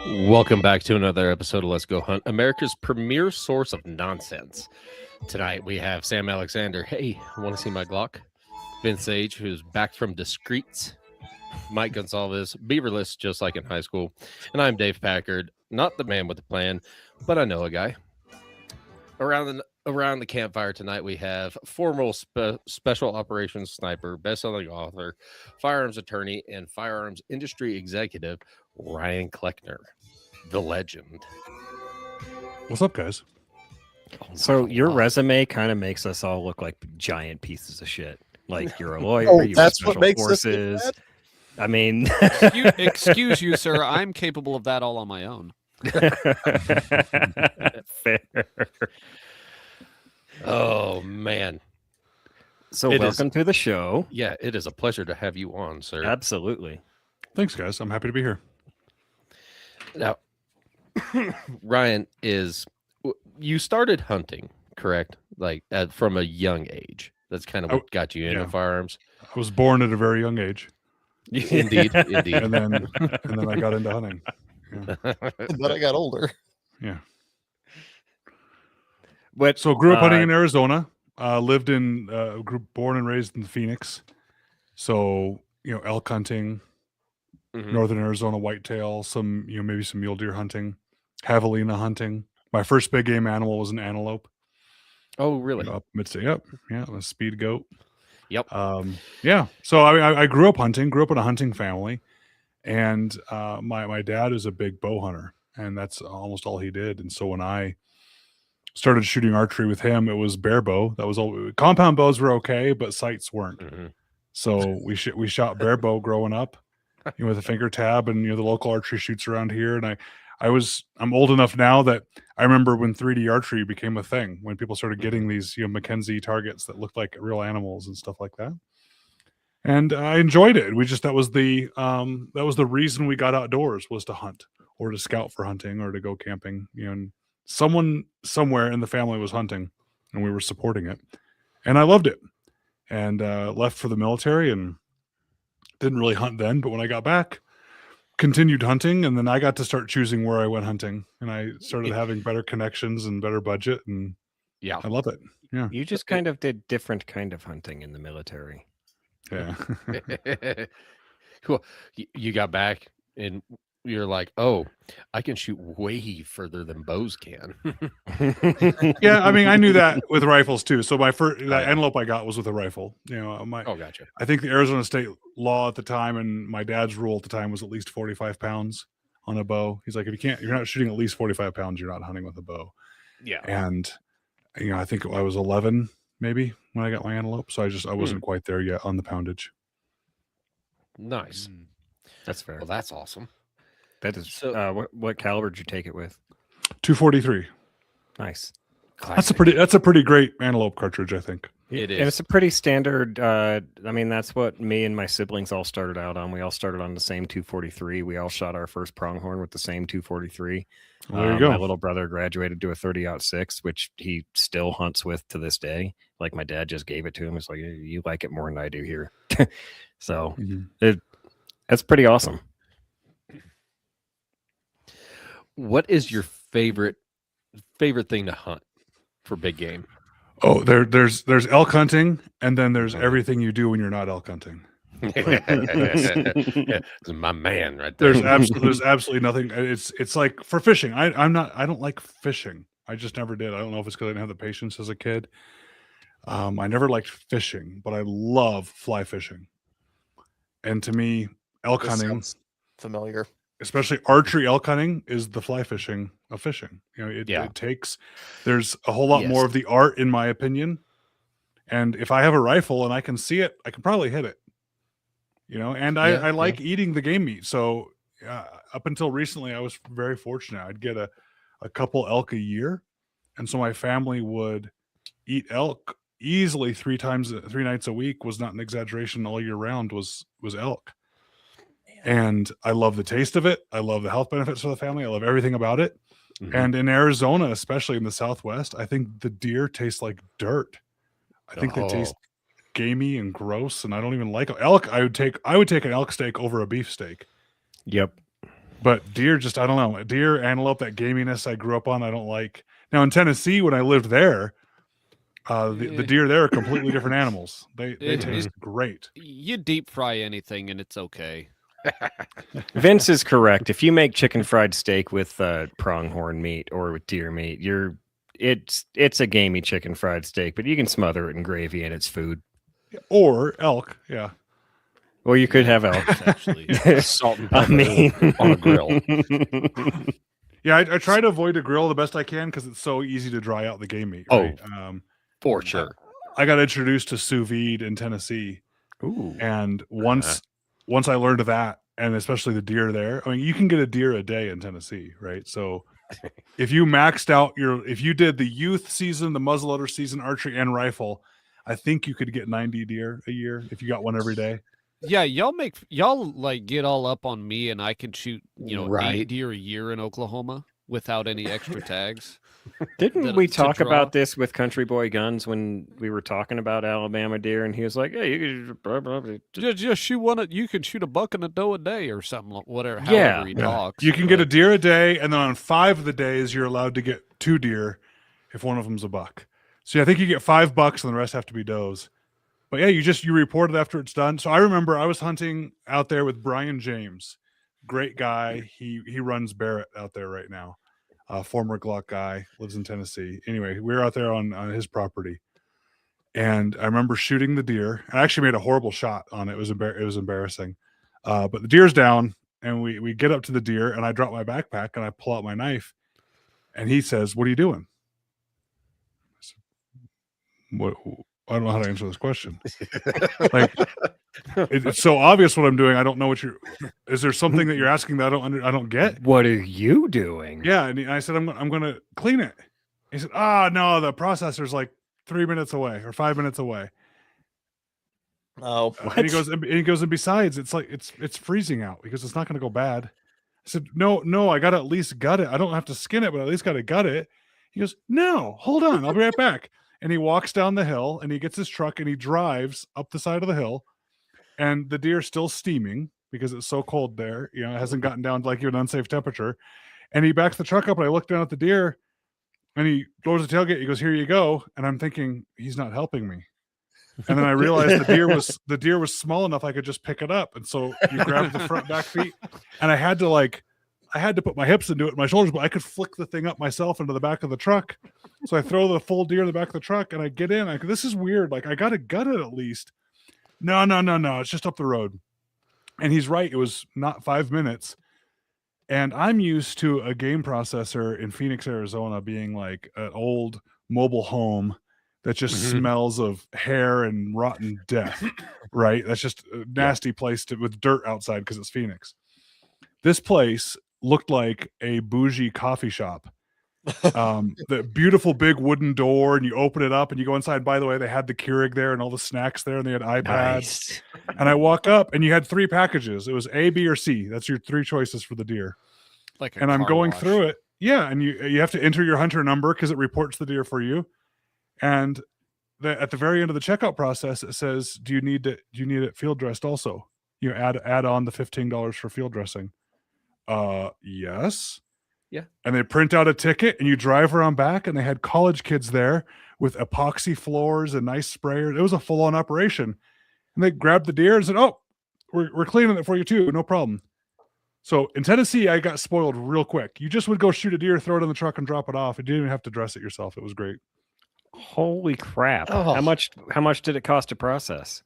Welcome back to another episode of Let's Go Hunt, America's premier source of nonsense. Tonight we have Sam Alexander. Hey, want to see my Glock? Vince Sage, who's back from discreets. Mike Gonsalves, beaverless, just like in high school. And I'm Dave Packard, not the man with the plan, but I know a guy. Around the campfire tonight, we have former special operations sniper, best-selling author, firearms attorney, and firearms industry executive, Ryan Kleckner, the legend. What's up, guys? So your resume kind of makes us all look like giant pieces of shit. Like you're a lawyer, you that's special what makes forces. us I mean, excuse you, sir. I'm capable of that all on my own. fair. Oh man! So It welcome to the show. Yeah, it is a pleasure to have you on, sir. Absolutely. Thanks, guys. I'm happy to be here. Now, Ryan, you started hunting, correct? Like from a young age. That's kind of what got you into yeah. firearms. I was born at a very young age, Indeed. and then I got into hunting. Yeah. And then I got older. Yeah. But So grew up hunting in Arizona. Born and raised in Phoenix. So elk hunting, northern Arizona whitetail, some maybe some mule deer hunting, javelina hunting. My first big game animal was an antelope. Oh, really? Up mid-state. Yep. Yeah, a speed goat. Yep. Yeah. So I grew up hunting. Grew up in a hunting family, and my dad is a big bow hunter, and that's almost all he did. And so when I started shooting archery with him, it was bear bow. That was all. Compound bows were okay, but sights weren't. So we shot bear bow growing up, with a finger tab, and the local archery shoots around here. And I'm old enough now that I remember when 3D archery became a thing, when people started getting these Mackenzie targets that looked like real animals and stuff like that. And I enjoyed it. That was the reason we got outdoors, was to hunt or to scout for hunting or to go camping. And someone somewhere in the family was hunting, and we were supporting it, and I loved it. And left for the military and didn't really hunt then, but when I got back, continued hunting, and then I got to start choosing where I went hunting, and I started having better connections and better budget, and yeah, I love it. Yeah, you just kind of did different kind of hunting in the military. Yeah. Cool. You got back and you're like, oh, I can shoot way further than bows can. Yeah, I mean, I knew that with rifles too. So my first antelope I got was with a rifle. Gotcha. I think the Arizona state law at the time and my dad's rule at the time was at least 45 pounds on a bow. He's like, if you're not shooting at least 45 pounds, you're not hunting with a bow. Yeah. And I think I was 11 maybe when I got my antelope. So I wasn't quite there yet on the poundage. Nice. That's fair. Well, that's awesome. That is. What caliber did you take it with? 243. Nice. Classic. That's a pretty great antelope cartridge, I think. It is. And it's a pretty standard. I mean, that's what me and my siblings all started out on. We all started on the same 243. We all shot our first pronghorn with the same 243. Well, there you go. My little brother graduated to a 30-06, which he still hunts with to this day. Like my dad just gave it to him. It's like, you like it more than I do here. So that's pretty awesome. What is your favorite thing to hunt for big game? Oh, there's elk hunting, and then there's everything you do when you're not elk hunting. My man, right there. There's absolutely nothing. It's like for fishing. I don't like fishing. I just never did. I don't know if it's because I didn't have the patience as a kid. I never liked fishing, but I love fly fishing. And to me, elk hunting, familiar, especially archery elk hunting, is the fly fishing of fishing. It takes, there's a whole lot more of the art, in my opinion. And if I have a rifle and I can see it, I can probably hit it. And I like eating the game meat. So up until recently, I was very fortunate. I'd get a couple elk a year. And so my family would eat elk easily 3 nights a week. Was not an exaggeration. All year round was elk. And I love the taste of it. I love the health benefits for the family. I love everything about it. And in Arizona, especially in the Southwest, I think the deer taste like dirt. I think they taste gamey and gross, and I don't even like elk. I would take an elk steak over a beef steak. Yep. But deer, just I don't know. Deer, antelope, that gaminess I grew up on, I don't like. Now in Tennessee, when I lived there, the deer there are completely different animals. They taste great. You deep fry anything and it's okay. Vince is correct. If you make chicken fried steak with pronghorn meat or with deer meat, it's a gamey chicken fried steak, but you can smother it in gravy and it's food. Or elk, yeah. Well, you could have elk. Actually, Salt and I pepper mean, on a grill. Yeah, I try to avoid a grill the best I can because it's so easy to dry out the game meat. Oh, Right? For sure. I got introduced to sous vide in Tennessee, Ooh. and once I learned that, and especially the deer there, I mean, you can get a deer a day in Tennessee, right? So if you maxed out if you did the youth season, the muzzleloader season, archery and rifle, I think you could get 90 deer a year if you got one every day. yeah, y'all like get all up on me, and I can shoot 8 Right. deer a year in Oklahoma without any extra tags. Didn't we to talk draw. about this with Country Boy Guns when we were talking about Alabama deer? And he was like, "Yeah, you could blah, blah, blah." Just shoot one. You can shoot a buck and a doe a day, or something. Whatever. Yeah. However he Yeah. talks. You can get a but- deer a day, and then on 5 of the days, you're allowed to get 2 deer if one of them's a buck. So I think you get 5 bucks, and the rest have to be does. But yeah, you report it after it's done. So I remember I was hunting out there with Brian James, great guy. He runs Barrett out there right now. Former Glock guy, lives in Tennessee. Anyway, we were out there on his property, and I remember shooting the deer. I actually made a horrible shot on it. It was embarrassing. But the deer's down, and we get up to the deer, and I drop my backpack and I pull out my knife, and he says, "What are you doing?" I said, "What? I don't know how to answer this question. Like, it's so obvious what I'm doing. I don't know what you're. Is there something that you're asking that I don't get?" What are you doing? Yeah, and I said, I'm going to clean it. He said, "Ah, no, the processor's like 3 minutes away or 5 minutes away." Oh, And he goes, and besides, it's like it's freezing out because it's not going to go bad. I said, no, I got to at least gut it. I don't have to skin it, but at least got to gut it. He goes, "No, hold on, I'll be right back." And he walks down the hill, and he gets his truck, and he drives up the side of the hill, and the deer's still steaming because it's so cold there. You know, it hasn't gotten down to like an unsafe temperature. And he backs the truck up, and I look down at the deer, and he lowers the tailgate. He goes, "Here you go." And I'm thinking, he's not helping me. And then I realized the deer was small enough I could just pick it up. And so you grab the front back feet, and I had to put my hips into it, my shoulders, but I could flick the thing up myself into the back of the truck. So I throw the full deer in the back of the truck, and I get in. This is weird. Like, I got to gut it at least. No. It's just up the road. And he's right. It was not 5 minutes. And I'm used to a game processor in Phoenix, Arizona being like an old mobile home that just smells of hair and rotten death, right? That's just a nasty place with dirt outside because it's Phoenix. This place looked like a bougie coffee shop. The beautiful big wooden door, and you open it up and you go inside. By the way, they had the Keurig there and all the snacks there, and they had iPads. Nice. And I walk up, and you had 3 packages. It was A, B, or C. That's your 3 choices for the deer. like a And I'm car going wash. through it. Yeah, and you have to enter your hunter number because it reports the deer for you. And at the very end of the checkout process, it says, "Do you need it field dressed also? You add on the $15 for field dressing." Yes. Yeah. And they print out a ticket, and you drive around back, and they had college kids there with epoxy floors and nice sprayers. It was a full-on operation. And they grabbed the deer and said, "Oh, we're cleaning it for you too, no problem." So in Tennessee, I got spoiled real quick. You just would go shoot a deer, throw it in the truck, and drop it off. You didn't even have to dress it yourself. It was great. Holy crap! Oh. How much did it cost to process?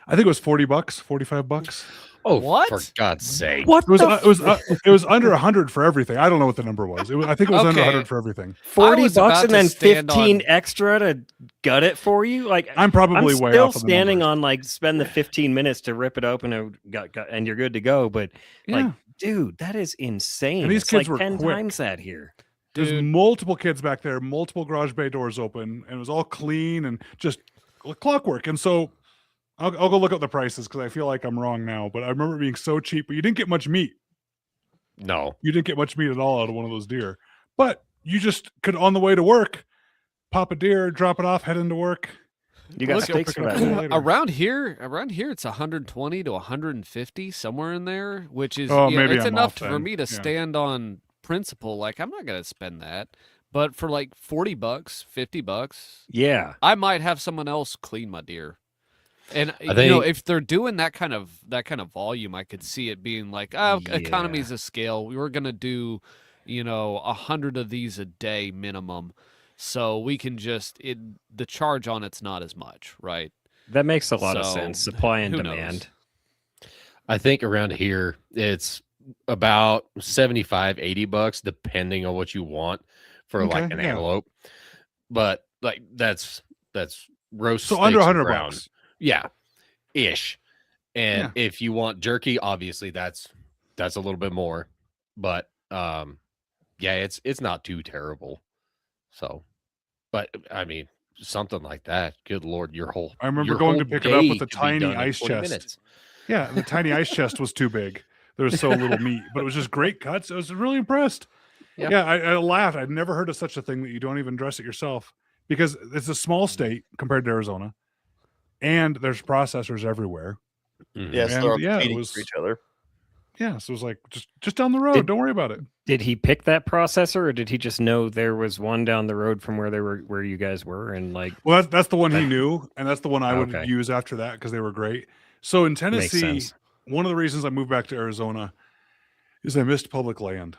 I think it was $40, $45. Oh, What? for God's sake. What? It was under 100 for everything. I don't know what the number was. I think it was under Okay. 100 for everything. 40 was bucks about and to then stand 15 on- extra to gut it for you? Like I'm probably I'm way still off on the standing numbers. on like spend the 15 minutes to rip it open and you're good to go. But like, Yeah. dude, that is insane. And these It's kids like were 10 quick. times that here. There's Dude. multiple kids back there, multiple garage bay doors open, and it was all clean and just clockwork. And so I'll go look up the prices because I feel like I'm wrong now. But I remember it being so cheap, but you didn't get much meat. No. You didn't get much meat at all out of one of those deer. But you just could, on the way to work, pop a deer, drop it off, head into work. You got Look, steaks for pick it that. up man. later. around here, it's 120 to 150 somewhere in there, which is Oh, yeah, maybe it's I'm enough off for then. me to Yeah. stand on principle. Like I'm not gonna spend that, but for like $40, $50, Yeah. I might have someone else clean my deer. And I think- if they're doing that kind of volume, I could see it being like, oh, economies of scale. We were gonna do, 100 of these a day minimum, so we can just the charge on it's not as much, right? That makes a lot of So, sense. Supply and who knows? demand. I think around here it's about 75, $80, depending on what you want for like Okay, an yeah. antelope. But like that's roast. So under steaks 100 around- bucks. Yeah, ish. And Yeah. if you want jerky, obviously that's a little bit more. But yeah, it's not too terrible. So, but I mean, something like that. Good Lord, your whole. I remember your going to whole pick it up day with a could be tiny done in ice 20 chest. minutes. Yeah, the tiny ice chest was too big. There was so little meat, but it was just great cuts. I was really impressed. Yeah. Yeah, I laughed. I'd never heard of such a thing that you don't even dress it yourself because it's a small state compared to Arizona, and there's processors everywhere. Mhm. Yes, And, they're all yeah, it competing was- for each other. Yeah, so it was like just down the road. Did- Don't worry about it. Did he pick that processor, or did he just know there was one down the road from where you guys were, and like Well, that's the one he knew, and that's the one I would Okay. use after that because they were great. So in makes Tennessee, sense? one of the reasons I moved back to Arizona is I missed public land.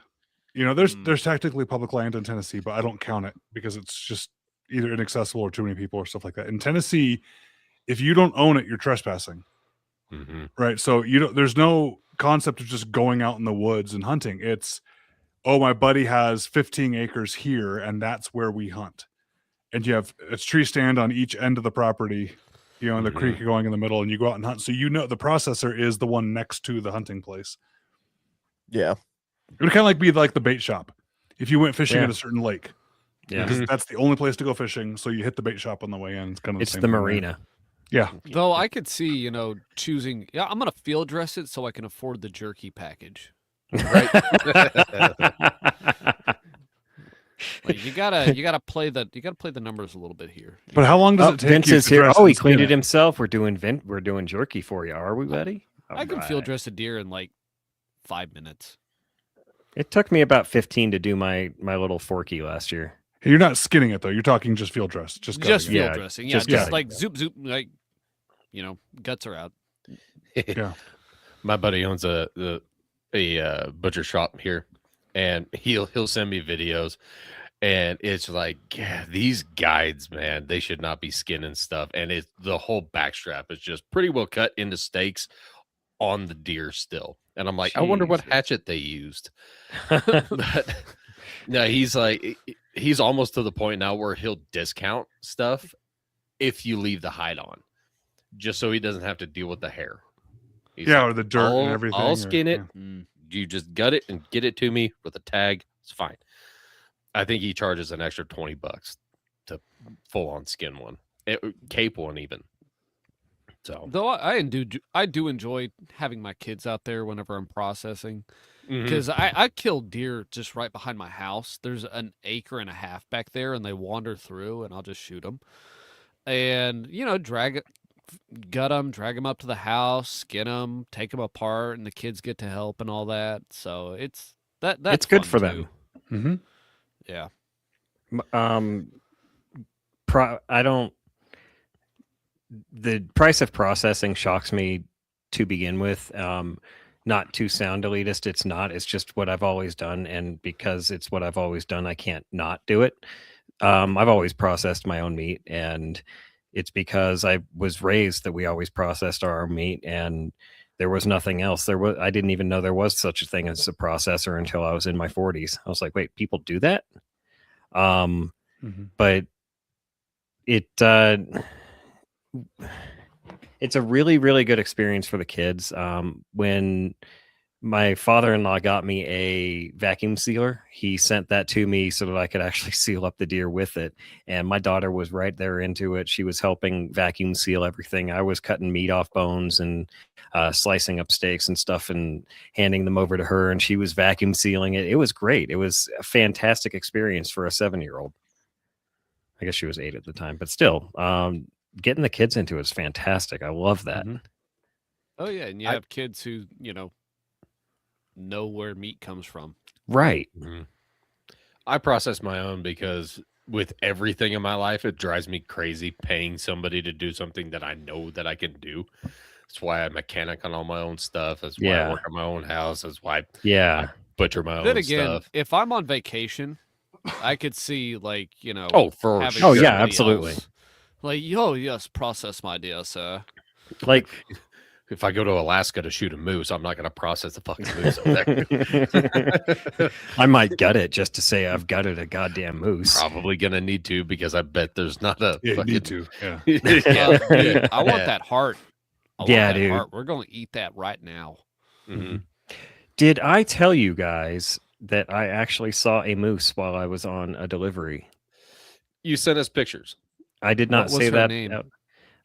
There's technically public land in Tennessee, but I don't count it because it's just either inaccessible or too many people or stuff like that. In Tennessee, if you don't own it, you're trespassing, Mhm. right? So there's no concept of just going out in the woods and hunting. It's, oh, my buddy has 15 acres here, and that's where we hunt. And you have it's tree stand on each end of the property, and the Mhm. creek going in the middle, and you go out and hunt. So the processor is the one next to the hunting place. Yeah. It would kind of like be like the bait shop if you went fishing Yeah. at a certain lake. Yeah, Because that's the only place to go fishing. So you hit the bait shop on the way in. It's kind of it's same the thing there. marina. Yeah. Though I could see, choosing. Yeah, I'm gonna field dress it so I can afford the jerky package. Like you gotta play the numbers a little bit here. But how long does Oh, it take? Vince you is to here. dress Oh, he and cleaned skin it himself. We're doing jerky for you. Are we ready? I can Alright. field dress a deer in like 5 minutes. It took me about 15 to do my little forky last year. You're not skinning it though. You're talking just field dress. Just Just gutting it. field Yeah, dressing. Yeah, just just gutting. like zoop zoop, like guts are out. Yeah. My buddy owns a butcher shop here, and he'll send me videos, and it's like, yeah, these guides, man, they should not be skinning stuff, and it's the whole backstrap is just pretty well cut into steaks on the deer still, and I'm like, I wonder what Jesus. hatchet they used. But no, he's almost to the point now where he'll discount stuff if you leave the hide on, just so he doesn't have to deal with the hair. He's Yeah, like, or the dirt and everything. I'll or- skin it. yeah. Mm. You just gut it and get it to me with a tag. It's fine. I think he charges an extra $20 to full on skin one, cape one even. So Though I do enjoy having my kids out there whenever I'm processing. mhm. Because I kill deer just right behind my house. There's an acre and a half back there, and they wander through, and I'll just shoot them. And, gut them, drag them up to the house, skin them, take them apart, and the kids get to help and all that. So that's It's good fun, for too. them. Mhm. Yeah. I don't. The price of processing shocks me to begin with. Not to sound elitist, it's not. It's just what I've always done, and because it's what I've always done, I can't not do it. I've always processed my own meat, and it's because I was raised that we always processed our own meat, and there was nothing else. I didn't even know there was such a thing as a processor until I was in my 40s. I was like, wait, people do that? Mhm. But it's a really, really good experience for the kids. When my father-in-law got me a vacuum sealer, he sent that to me so that I could actually seal up the deer with it. And my daughter was right there into it. She was helping vacuum seal everything. I was cutting meat off bones and slicing up steaks and stuff and handing them over to her. And she was vacuum sealing it. It was great. It was a fantastic experience for a 7-year-old. I guess she was 8 at the time, but still, getting the kids into it is fantastic. I love that. Mhm. Oh yeah, and you I- have kids who know where meat comes from. Right. Mhm. I process my own because with everything in my life, it drives me crazy paying somebody to do something that I know that I can do. That's why I'm a mechanic on all my own stuff. That's why I Yeah. work on my own house. That's why Yeah. I butcher my Then own again, stuff. if I'm on vacation, I could see Oh, for having sure. Oh, yeah, somebody absolutely. else, like, yo, yes, process my dear sir. Like If I go to Alaska to shoot a moose, I'm not going to process the fucking moose over there. I might gut it just to say I've gutted a goddamn moose. Probably going to need to because I bet there's not a Yeah, you fucking... need to. Yeah. yeah. Dude, I want Yeah. that heart. I want Yeah, that dude. heart. We're going to eat that right now. Mhm. Did I tell you guys that I actually saw a moose while I was on a delivery? You sent us pictures. I did not What was say her that. name?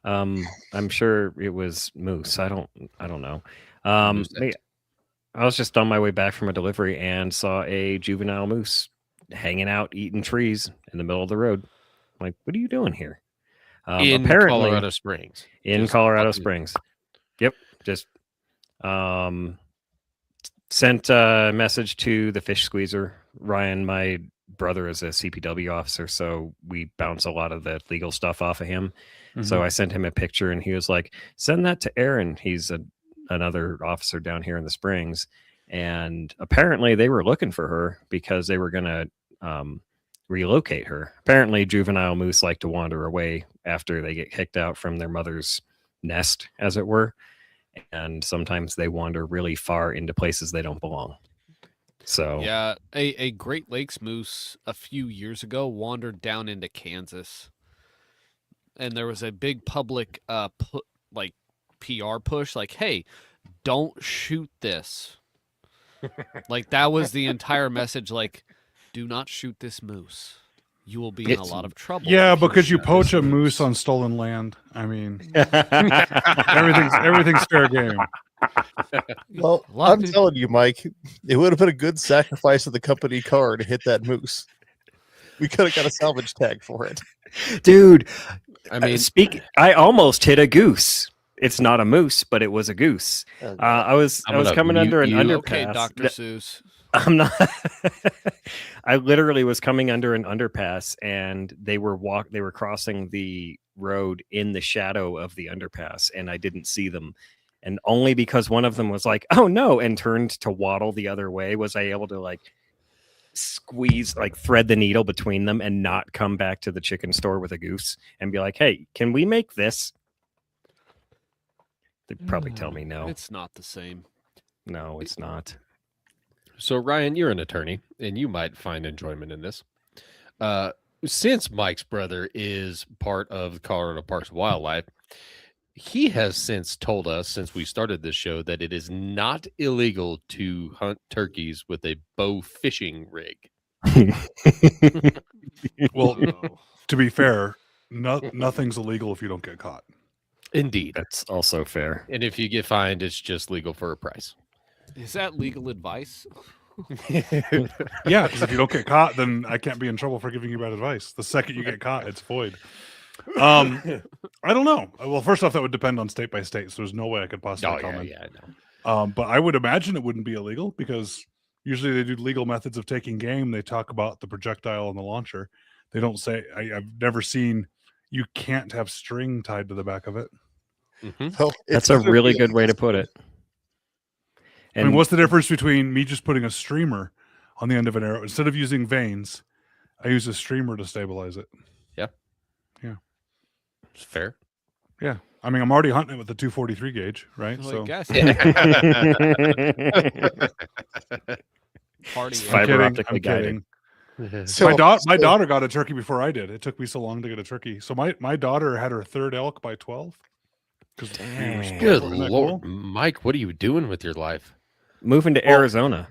I'm sure it was Moose. I don't know. Moose Me- I was just on my way back from a delivery and saw a juvenile moose hanging out eating trees in the middle of the road. I'm like, what are you doing here? In Apparently Colorado Springs. in Just Colorado fucking- Springs. Yep. Just sent a message to the fish squeezer. Ryan, my brother, is a CPW officer, so we bounce a lot of the legal stuff off of him. So I sent him a picture and he was like, send that to Aaron. He's another officer down here in the Springs. And apparently they were looking for her because they were going to relocate her. Apparently juvenile moose like to wander away after they get kicked out from their mother's nest, as it were. And sometimes they wander really far into places they don't belong. So Yeah, a Great Lakes moose a few years ago wandered down into Kansas, and there was a big public PR push, like, "Hey, don't shoot this." Like that was the entire message. Like, do not shoot this moose. You will be in a It's- lot of trouble. Yeah, if because you shoot poach this a moose on stolen land. I mean, everything's fair game. Well, A lot of I'm people- telling you, Mike, it would have been a good sacrifice of the company car to hit that moose. We could have got a salvage tag for it. dude, I mean, I almost hit a goose. It's not a moose, but it was a goose. I was I'm I was gonna coming under an mute you. underpass. Okay, Dr. Seuss. I'm not. I literally was coming under an underpass, and they were crossing the road in the shadow of the underpass, and I didn't see them. And only because one of them was like, "Oh no," and turned to waddle the other way, was I able to like squeeze, like thread the needle between them, and not come back to the chicken store with a goose and be like, "Hey, can we make this?" They'd probably tell me no. It's not the same. No, it's not. so Ryan, you're an attorney, and you might find enjoyment in this. Since Mike's brother is part of Colorado Parks and Wildlife, he has since told us, since we started this show, that it is not illegal to hunt turkeys with a bow fishing rig. Well, Oh. to be fair, nothing's illegal if you don't get caught. Indeed. That's also fair. And if you get fined, it's just legal for a price. Is that legal advice? Yeah, because if you don't get caught, then I can't be in trouble for giving you bad advice. The second you get caught, it's void. I don't know. Well, first off, that would depend on state by state, so there's no way I could possibly Oh, yeah, comment. yeah, I know. But I would imagine it wouldn't be illegal because usually they do legal methods of taking game. They talk about the projectile and the launcher. They don't say. I've never seen you can't have string tied to the back of it. Mhm. Well, That's it's a gonna really be good way to put it. I mean, what's the difference between me just putting a streamer on the end of an arrow instead of using vanes? I use a streamer to stabilize it. It's fair. Yeah, I mean, I'm already hunting it with the 243 gauge, right? Well, I So guess. Party. It's I'm fiber kidding. optically I'm guided. kidding. So, My daughter got a turkey before I did. It took me so long to get a turkey. So my daughter had her third elk by 12. Dang. Good Isn't that Lord. cool? Mike, what are you doing with your life? Moving to Well, Arizona.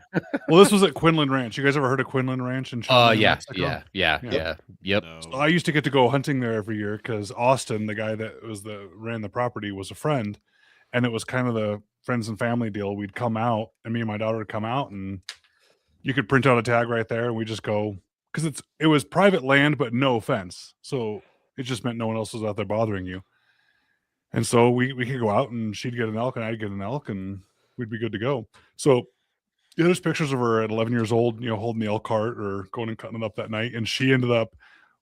Well, this was at Quinlan Ranch. You guys ever heard of Quinlan Ranch in China, New Yeah, Mexico? yeah. Yep. No. So I used to get to go hunting there every year because Austin, the guy that ran the property, was a friend, and it was kind of the friends and family deal. We'd come out, and me and my daughter would come out, and you could print out a tag right there, and we just go because it was private land but no fence. So It just meant no one else was out there bothering you. And so we could go out and she'd get an elk and I'd get an elk and we'd be good to go. So there's pictures of her at 11 years old, holding the elk cart or going and cutting it up that night. And she ended up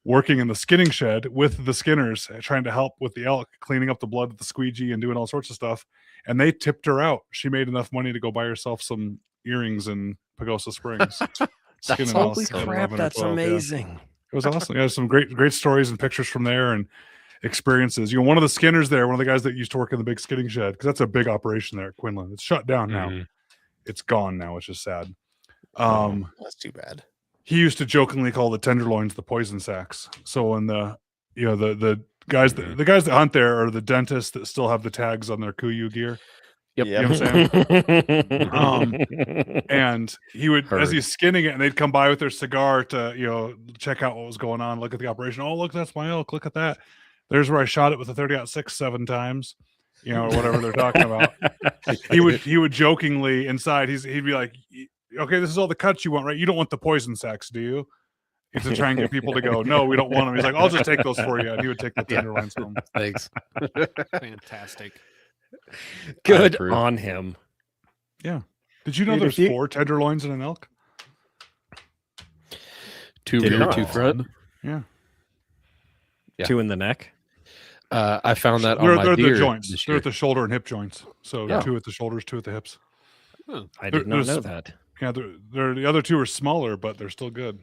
working in the skinning shed with the skinners, trying to help with the elk, cleaning up the blood with the squeegee and doing all sorts of stuff. And they tipped her out. She made enough money to go buy herself some earrings in Pagosa Springs. Skinning elk Holy at crap, 11 or that's 12, yeah. amazing. It was awesome. Yeah, some great stories and pictures from there and experiences. One of the skinners there, one of the guys that used to work in the big skinning shed, because that's a big operation there at Quinlan. It's shut down now. Mhm. It's gone now, which is sad. That's too bad. He used to jokingly call the tenderloins the poison sacks. So when the guys that hunt there are the dentists that still have the tags on their Kuiu gear. Yep. You know what I'm saying? And he would, as Heard. he's skinning it, and they'd come by with their cigar to, check out what was going on, look at the operation. Oh, look, that's my elk. Look at that. There's where I shot it with a 30-06 7 times, or whatever they're talking about. He would jokingly inside, he'd be like, okay, this is all the cuts you want, right? You don't want the poison sacks, do you? To try and get people to go, no, we don't want them. He's like, I'll just take those for you. And he would take the tenderloins home. Thanks. Fantastic. Good approve. on him. Yeah. Did you know Dude, there's if you- 4 tenderloins in an elk? 2 Did rear, not. 2 front. Yeah. Yeah. 2 in the neck. I found that They're on my deer the joints. this They're year. at the shoulder and hip joints. So Yeah. 2 at the shoulders, 2 at the hips. I did not there's know some- that. Yeah, they're the other 2 are smaller, but they're still good.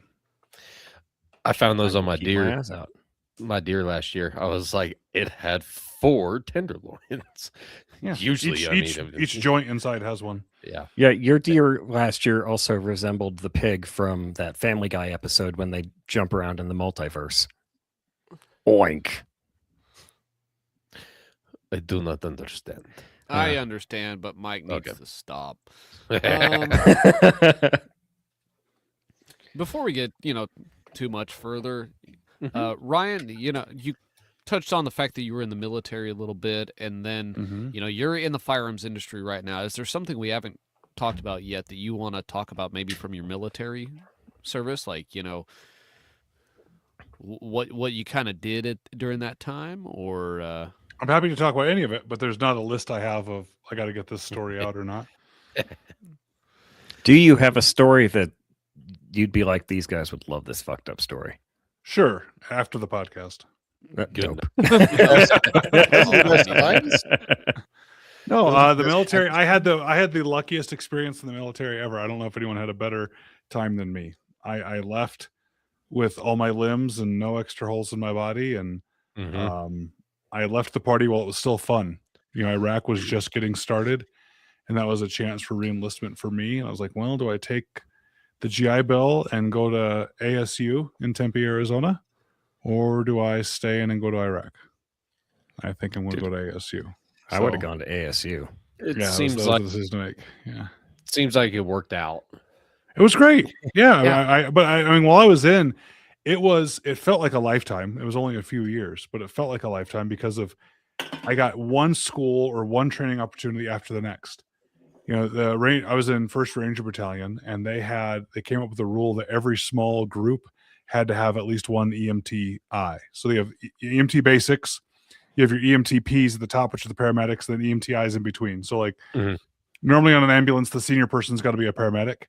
I found those on my Keep deer. eyes out. My deer last year. I was like, it had 4 tenderloins. Yeah. Usually, each joint inside has one. Yeah. Yeah, your deer last year also resembled the pig from that Family Guy episode when they jump around in the multiverse. Oink. I do not understand. I understand, but Mike needs Okay. to stop. Mhm. Before we get, too much further, Ryan, you touched on the fact that you were in the military a little bit, and then, Mm-hmm. you're in the firearms industry right now. Is there something we haven't talked about yet that you want to talk about maybe from your military service? Like, what you kind of did during that time, or I'm happy to talk about any of it, but there's not a list I have of I got to get this story out or not. Do you have a story that you'd be like, these guys would love this fucked up story? Sure, after the podcast. Good. No, the military. I had the luckiest experience in the military ever. I don't know if anyone had a better time than me. I left with all my limbs and no extra holes in my body, and Mhm. I left the party while it was still fun. Iraq was just getting started, and that was a chance for reenlistment for me. And I was like, well, do I take the GI Bill and go to ASU in Tempe, Arizona, or do I stay in and go to Iraq? I think I'm going to go to ASU. I would have So, gone to ASU. It Yeah, seems that was like the decision to make. Yeah. it worked out. It was great. Yeah. Yeah. But I mean, while I was in, it felt like a lifetime. It was only a few years, but it felt like a lifetime because of I got one school or one training opportunity after the next. I was in 1st Ranger Battalion, and they came up with a rule that every small group had to have at least one EMTI. So they have EMT basics. You have your EMTPs at the top, which are the paramedics, then EMTIs in between. So Mhm. normally on an ambulance, the senior person's got to be a paramedic,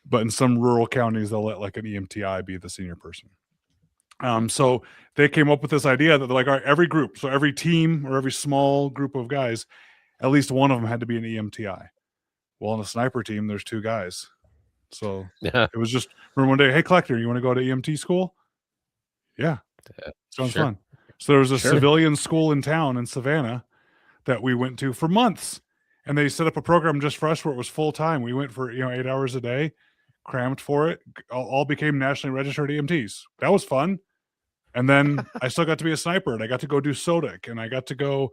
but in some rural counties, they'll let like an EMTI be the senior person. So they came up with this idea that they're like, all right, every group, so every team or every small group of guys, at least one of them had to be an EMTI. Well, on a sniper team, there's 2 guys. So Yeah. it was just, remember one day, hey, Collector, you want to go to EMT school? Yeah. Sounds Sure. fun. So there was a Sure. civilian school in town in Savannah that we went to for months. And they set up a program just for us where it was full time. We went for 8 hours a day, crammed for it, all became nationally registered EMTs. That was fun. And then I still got to be a sniper, and I got to go do SODIC, and I got to go,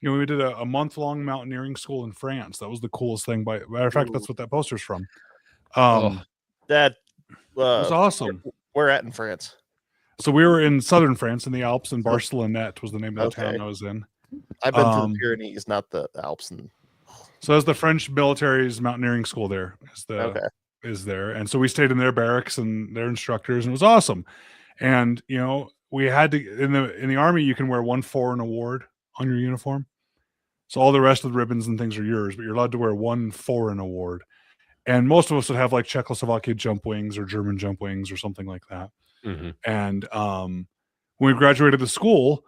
we did a month-long mountaineering school in France. That was the coolest thing. By matter of fact, that's what that poster's from. That It was awesome. Where at in France? So we were in southern France in the Alps, and Barcelonette was the name of the Okay. town I was in. I've been to Um, the Pyrenees, not the Alps. And So that's the French military's mountaineering school there. okay, Is there. And so we stayed in their barracks and their instructors, and it was awesome. And, we had to in the Army you can wear one foreign award on your uniform. So all the rest of the ribbons and things are yours, but you're allowed to wear one foreign award. And most of us would have like Czechoslovakia jump wings or German jump wings or something like that. Mm-hmm. And when we graduated the school,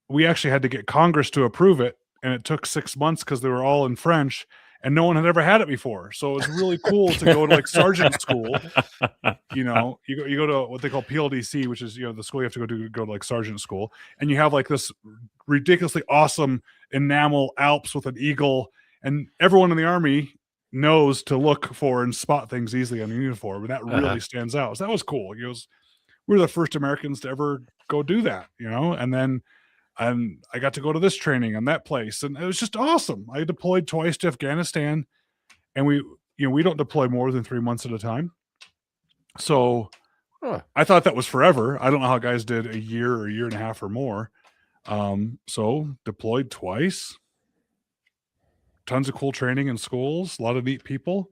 we actually had to get Congress to approve it. And it took 6 months because they were all in French and no one had ever had it before. So it was really cool to go to like sergeant school. You know, you go to what they call PLDC, which is, you know, the school you have to go to like sergeant school. And you have like this ridiculously awesome enamel Alps with an eagle. And everyone in the Army knows to look for and spot things easily on the uniform. And that really stands out. So that was cool. You know, we were the first Americans to ever go do that, you know, and then I got to go to this training on that place. And it was just awesome. I deployed twice to Afghanistan and we don't deploy more than 3 months at a time. So I thought that was forever. I don't know how guys did a year or a year and a half or more. So deployed twice, tons of cool training in schools, a lot of neat people,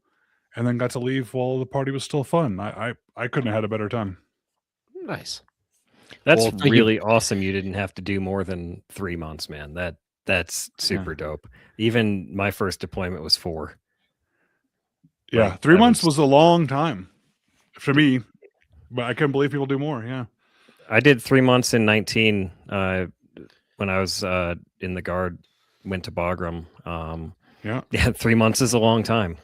and then got to leave while the party was still fun. I couldn't have had a better time. Nice. That's Well, thank you. really awesome. You didn't have to do more than 3 months, man. That's super dope. Even my first deployment was 4. Yeah, Like, 3 that months was a long time for me, but I couldn't believe people do more. Yeah. I did 3 months in 19 when I was in the Guard, went to Bagram. Yeah, 3 months is a long time.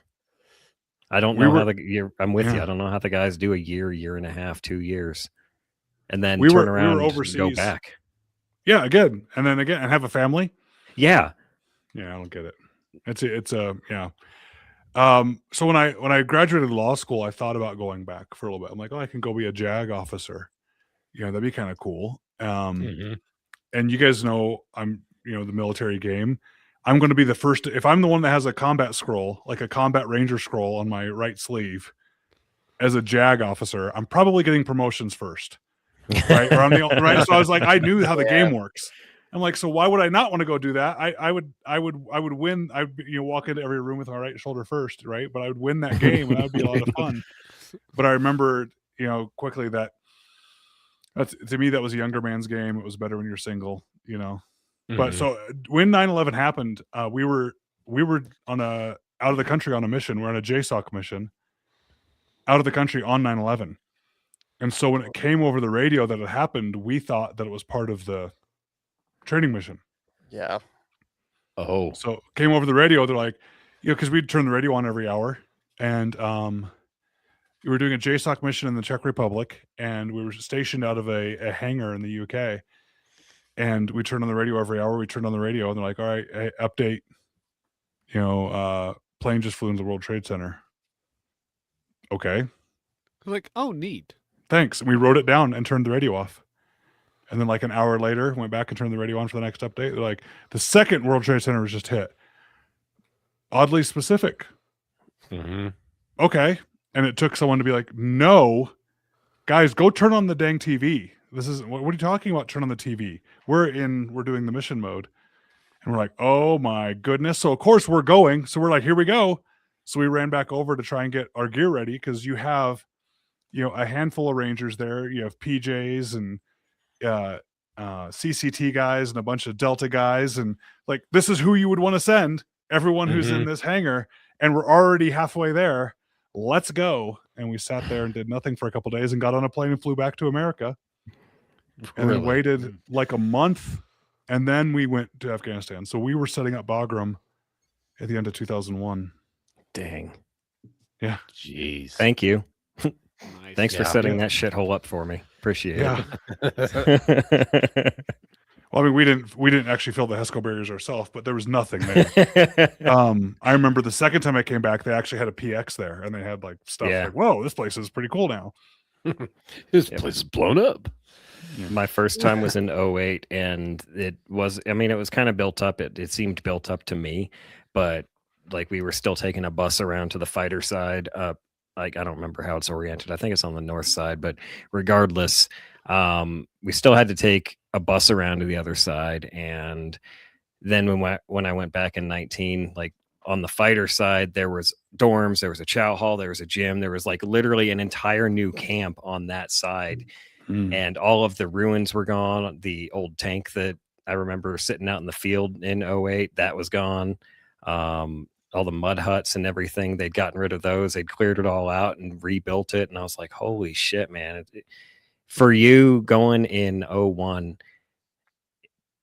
I don't know how the year. I'm with you. I don't know how the guys do a year and a half, 2 years, and then turn around and go back. Yeah, again, and then again, and have a family. Yeah. Yeah, I don't get it. It's yeah. So when I graduated law school, I thought about going back for a little bit. I'm like, oh, I can go be a JAG officer. You know, that'd be kind of cool. And you guys know I'm, you know, the military game. I'm going to be the first. If I'm the one that has a combat scroll, like a combat ranger scroll on my right sleeve, as a JAG officer, I'm probably getting promotions first, right? Or I'm the right. So I was like, I knew how the game works. I'm like, so why would I not want to go do that? I would win. I'd walk into every room with my right shoulder first, right? But I would win that game, and that would be a lot of fun. But I remember, quickly that's to me that was a younger man's game. It was better when you're single, But so when 9/11 happened, we were on out of the country on a mission. We're on a JSOC mission out of the country on 9/11. And so when it came over the radio that it happened, we thought that it was part of the training mission. Yeah. Oh. So it came over the radio. They're like, because we'd turn the radio on every hour, and we were doing a JSOC mission in the Czech Republic, and we were stationed out of a hangar in the UK. And we turned on the radio every hour. We turned on the radio, and they're like, "All right, hey, update. Plane just flew into the World Trade Center." Okay. Like, oh, neat. Thanks. And we wrote it down and turned the radio off. And then like an hour later, went back and turned the radio on for the next update. They're like, the second World Trade Center was just hit. Oddly specific. Mm-hmm. Okay. And it took someone to be like, no, guys, go turn on the dang TV. This is what are you talking about? Turn on the TV. We're doing the mission mode. And we're like, oh my goodness. So of course we're going. So we're like, here we go. So we ran back over to try and get our gear ready, because you have, a handful of Rangers there. You have PJs and CCT guys and a bunch of Delta guys, and like, this is who you would want to send everyone who's in this hangar, and we're already halfway there. Let's go. And we sat there and did nothing for a couple of days and got on a plane and flew back to America, and then waited like a month, and then we went to Afghanistan. So we were setting up Bagram at the end of 2001. Dang. Yeah. Jeez. Thank you. Nice. Thanks for setting that shithole up for me. Appreciate it. Well, I mean, we didn't actually fill the HESCO barriers ourselves, but there was nothing there. I remember the second time I came back, they actually had a PX there, and they had like stuff like, whoa, this place is pretty cool now. This place is blown up. My first time was in 2008, and it was kind of built up. It seemed built up to me, but like we were still taking a bus around to the fighter side. Like, I don't remember how it's oriented. I think it's on the north side, but regardless, we still had to take a bus around to the other side. And then when I went back in 19, like on the fighter side, there was dorms, there was a chow hall, there was a gym, there was like literally an entire new camp on that side. Mm. and all of the ruins were gone. The old tank that I remember sitting out in the field in '08, that was gone. All the mud huts and everything, they'd gotten rid of those. They'd cleared it all out and rebuilt it. And I was like, holy shit, man. For you going in '01,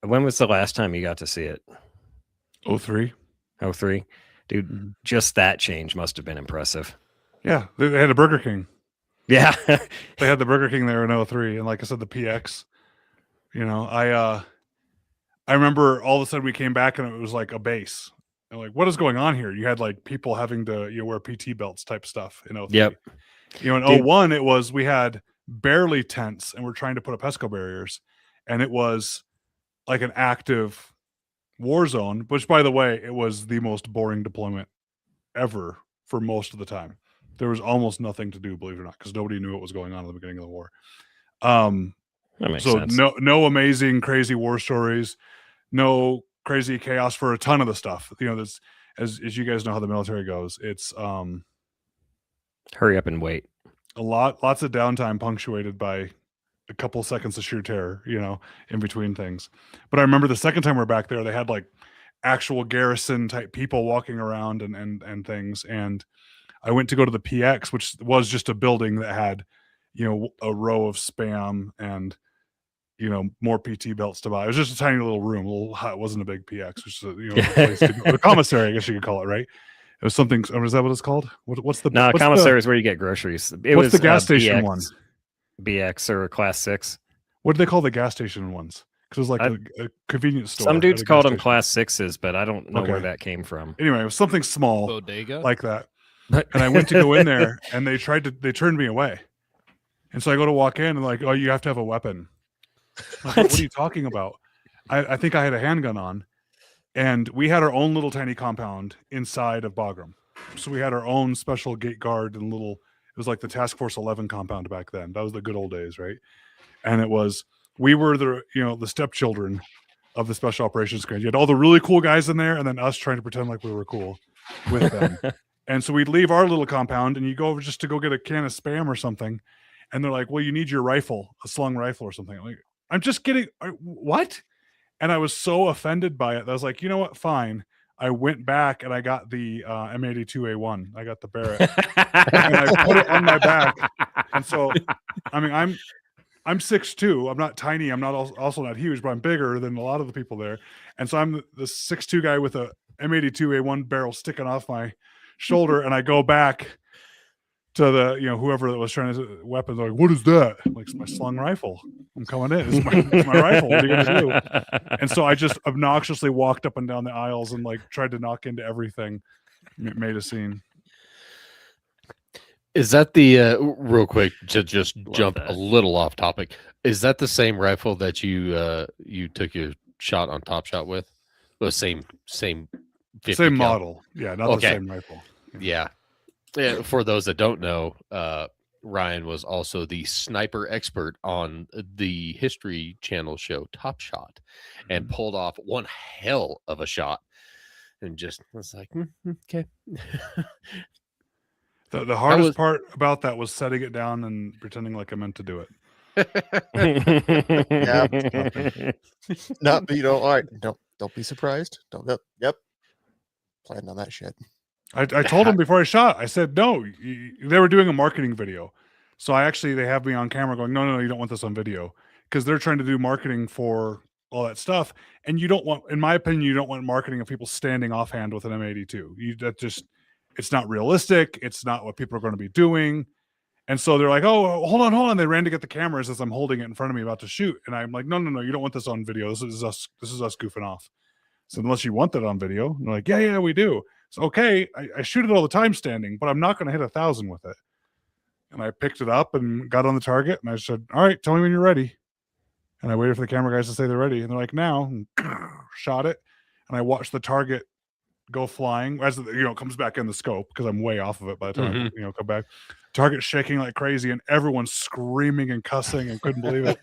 when was the last time you got to see it? 03. '03? Dude, Mhm. just that change must have been impressive. Yeah, they had a Burger King. Yeah. They had the Burger King there in 03, and like I said, the PX. You know, I remember all of a sudden we came back and it was like a base. And like, what is going on here? You had like people having to wear PT belts type stuff in 03. Yep. You know, in Dude. 01, it was we had barely tents and we're trying to put up pesco barriers, and it was like an active war zone, which by the way, it was the most boring deployment ever for most of the time. There was almost nothing to do, believe it or not, because nobody knew what was going on at the beginning of the war. That makes So sense. no amazing, crazy war stories, no crazy chaos for a ton of the stuff. You know, this as you guys know how the military goes. It's Hurry up and wait. lots of downtime punctuated by a couple seconds of sheer terror, you know, in between things. But I remember the second time we we're back there, they had like actual garrison type people walking around and things. And I went to go to the PX, which was just a building that had, you know, a row of spam and, you know, more PT belts to buy. It was just a tiny little room. It wasn't a big PX, which is a, you know, a place to go. The commissary, I guess you could call it, right? It was something. Is that what it's called? What's the No, what's commissary is where you get groceries. It what's was the gas station BX, one? BX or Class 6. What do they call the gas station ones? Because it was like a convenience store. Some dudes at a called gas them station. Class 6s, but I don't know where Okay. that came from. Anyway, it was something small Bodega. like that. And I went to go in there, and they turned me away. And so I go to walk in, and like, oh, you have to have a weapon. Like, what are you talking about? I think I had a handgun on, and we had our own little tiny compound inside of Bagram. So we had our own special gate guard and little. It was like the Task Force 11 compound back then. That was the good old days, right? And we were the stepchildren of the Special Operations Command. You had all the really cool guys in there, and then us trying to pretend like we were cool with them. And so we'd leave our little compound, and you go over just to go get a can of Spam or something, and they're like, "Well, you need your rifle, a slung rifle or something." I'm like, I'm just getting what? And I was so offended by it that I was like, you know what? Fine. I went back and I got the M82A1. I got the Barrett, and I put it on my back. And so, I mean, I'm 6'2". I'm not tiny. I'm not also not huge, but I'm bigger than a lot of the people there. And so I'm the 6'2" guy with a M82A1 barrel sticking off my shoulder, and I go back to the whoever that was trying to weapons. Like, what is that? I'm like, it's my slung rifle. I'm coming in. It's my rifle. What are you gonna do? And so I just obnoxiously walked up and down the aisles and like tried to knock into everything. Made a scene. Is that the real quick to just jump that. a little off topic? Is that the same rifle that you took your shot on Top Shot with? The same 50 cal? Model. Yeah, not Okay. the same rifle. Yeah. Yeah. For those that don't know, Ryan was also the sniper expert on the History Channel show Top Shot, and pulled off one hell of a shot. And just was like, okay. The hardest was- part about that was setting it down and pretending like I meant to do it. No, but all right. Don't be surprised. Yep. Planned on that shit. I told him before I shot. I said no. They were doing a marketing video, so they have me on camera going, no, you don't want this on video, because they're trying to do marketing for all that stuff, and you don't want, in my opinion, you don't want marketing of people standing offhand with an M82. It's not realistic. It's not what people are going to be doing. And so they're like, oh, hold on. They ran to get the cameras as I'm holding it in front of me about to shoot. And I'm like, no, you don't want this on video. This is us goofing off. So unless you want that on video, and they're like, yeah, we do. So, okay, I shoot it all the time standing, but I'm not going to hit 1,000 with it. And I picked it up and got on the target, and I said, all right, tell me when you're ready. And I waited for the camera guys to say they're ready. And they're like, now, and shot it. And I watched the target go flying as it comes back in the scope, because I'm way off of it by the time I come back. Target shaking like crazy, and everyone's screaming and cussing and couldn't believe it.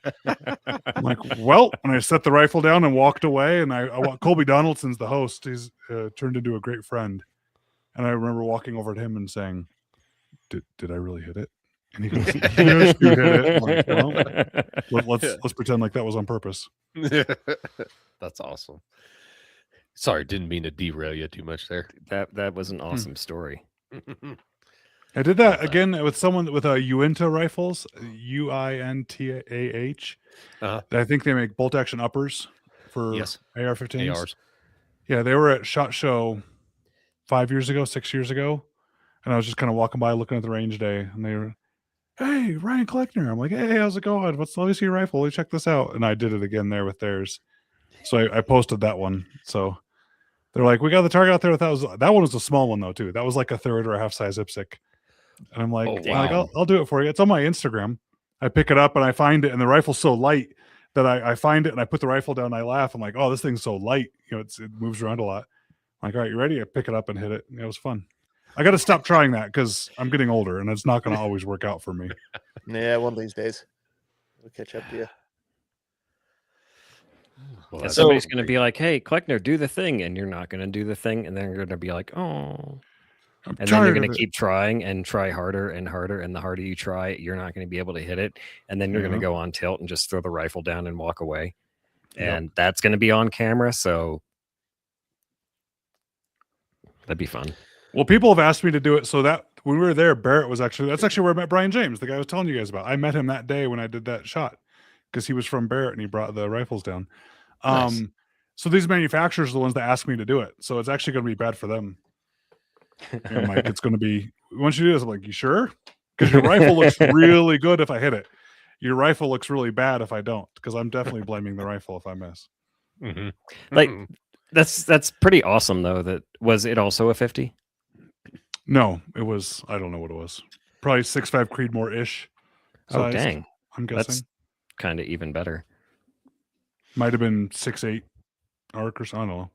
I'm like, well, and I set the rifle down and walked away. And I Colby Donaldson's the host. He's turned into a great friend. And I remember walking over to him and saying, did I really hit it? And he goes, "Yes, you hit it." I'm like, well, let's pretend like that was on purpose. That's awesome. Sorry, didn't mean to derail you too much there. That was an awesome story. I did that again with someone with a Uinta rifles, UINTAH. I think they make bolt action uppers for Yes. AR-15s. ARs. Yeah, they were at SHOT Show 6 years ago, and I was just kind of walking by looking at the range day, and they were, "Hey, Ryan Kleckner." I'm like, "Hey, how's it going? Let me see your rifle. Let me check this out." And I did it again there with theirs. So I posted that one. So they're like, "We got the target out there." That one was a small one though too. That was like a third or a half size IPSC. And I'm like, Oh, I'm like, wow. I'll do it for you. It's on my Instagram. I pick it up and I find it, and the rifle's so light that I find it and I put the rifle down and I laugh. I'm like, "Oh, this thing's so light. You know, it moves around a lot." I'm like, "All right, you ready?" I pick it up and hit it. It was fun. I got to stop trying that because I'm getting older and it's not going to always work out for me. Yeah, one of these days we'll catch up to you. Well, And that's somebody's great. going to be like, "Hey, Kleckner, do the thing," and you're not going to do the thing, and then you're going to be like, "Oh," I'm and then you're tired going of to it. keep trying and try harder and harder, and the harder you try, you're not going to be able to hit it, and then you're going Yeah. to go on tilt and just throw the rifle down and walk away, Yep. and that's going to be on camera, so that'd be fun. Well, people have asked me to do it. So that when we were there, Barrett was that's actually where I met Brian James, the guy I was telling you guys about. I met him that day when I did that shot because he was from Barrett and he brought the rifles down. Nice. So these manufacturers are the ones that asked me to do it. So it's actually going to be bad for them. And Mike, it's going to be, once you do this, I'm like, "You sure?" Because your rifle looks really good if I hit it. Your rifle looks really bad if I don't, because I'm definitely blaming the rifle if I miss. Mhm. Like- Mhm. That's pretty awesome, though. That was it. Also a 50. No, it was, I don't know what it was. Probably 6.5 Creedmoor ish. Oh dang, I'm guessing. that's kind of even better. Might have been 6.8 arc or something. I don't know.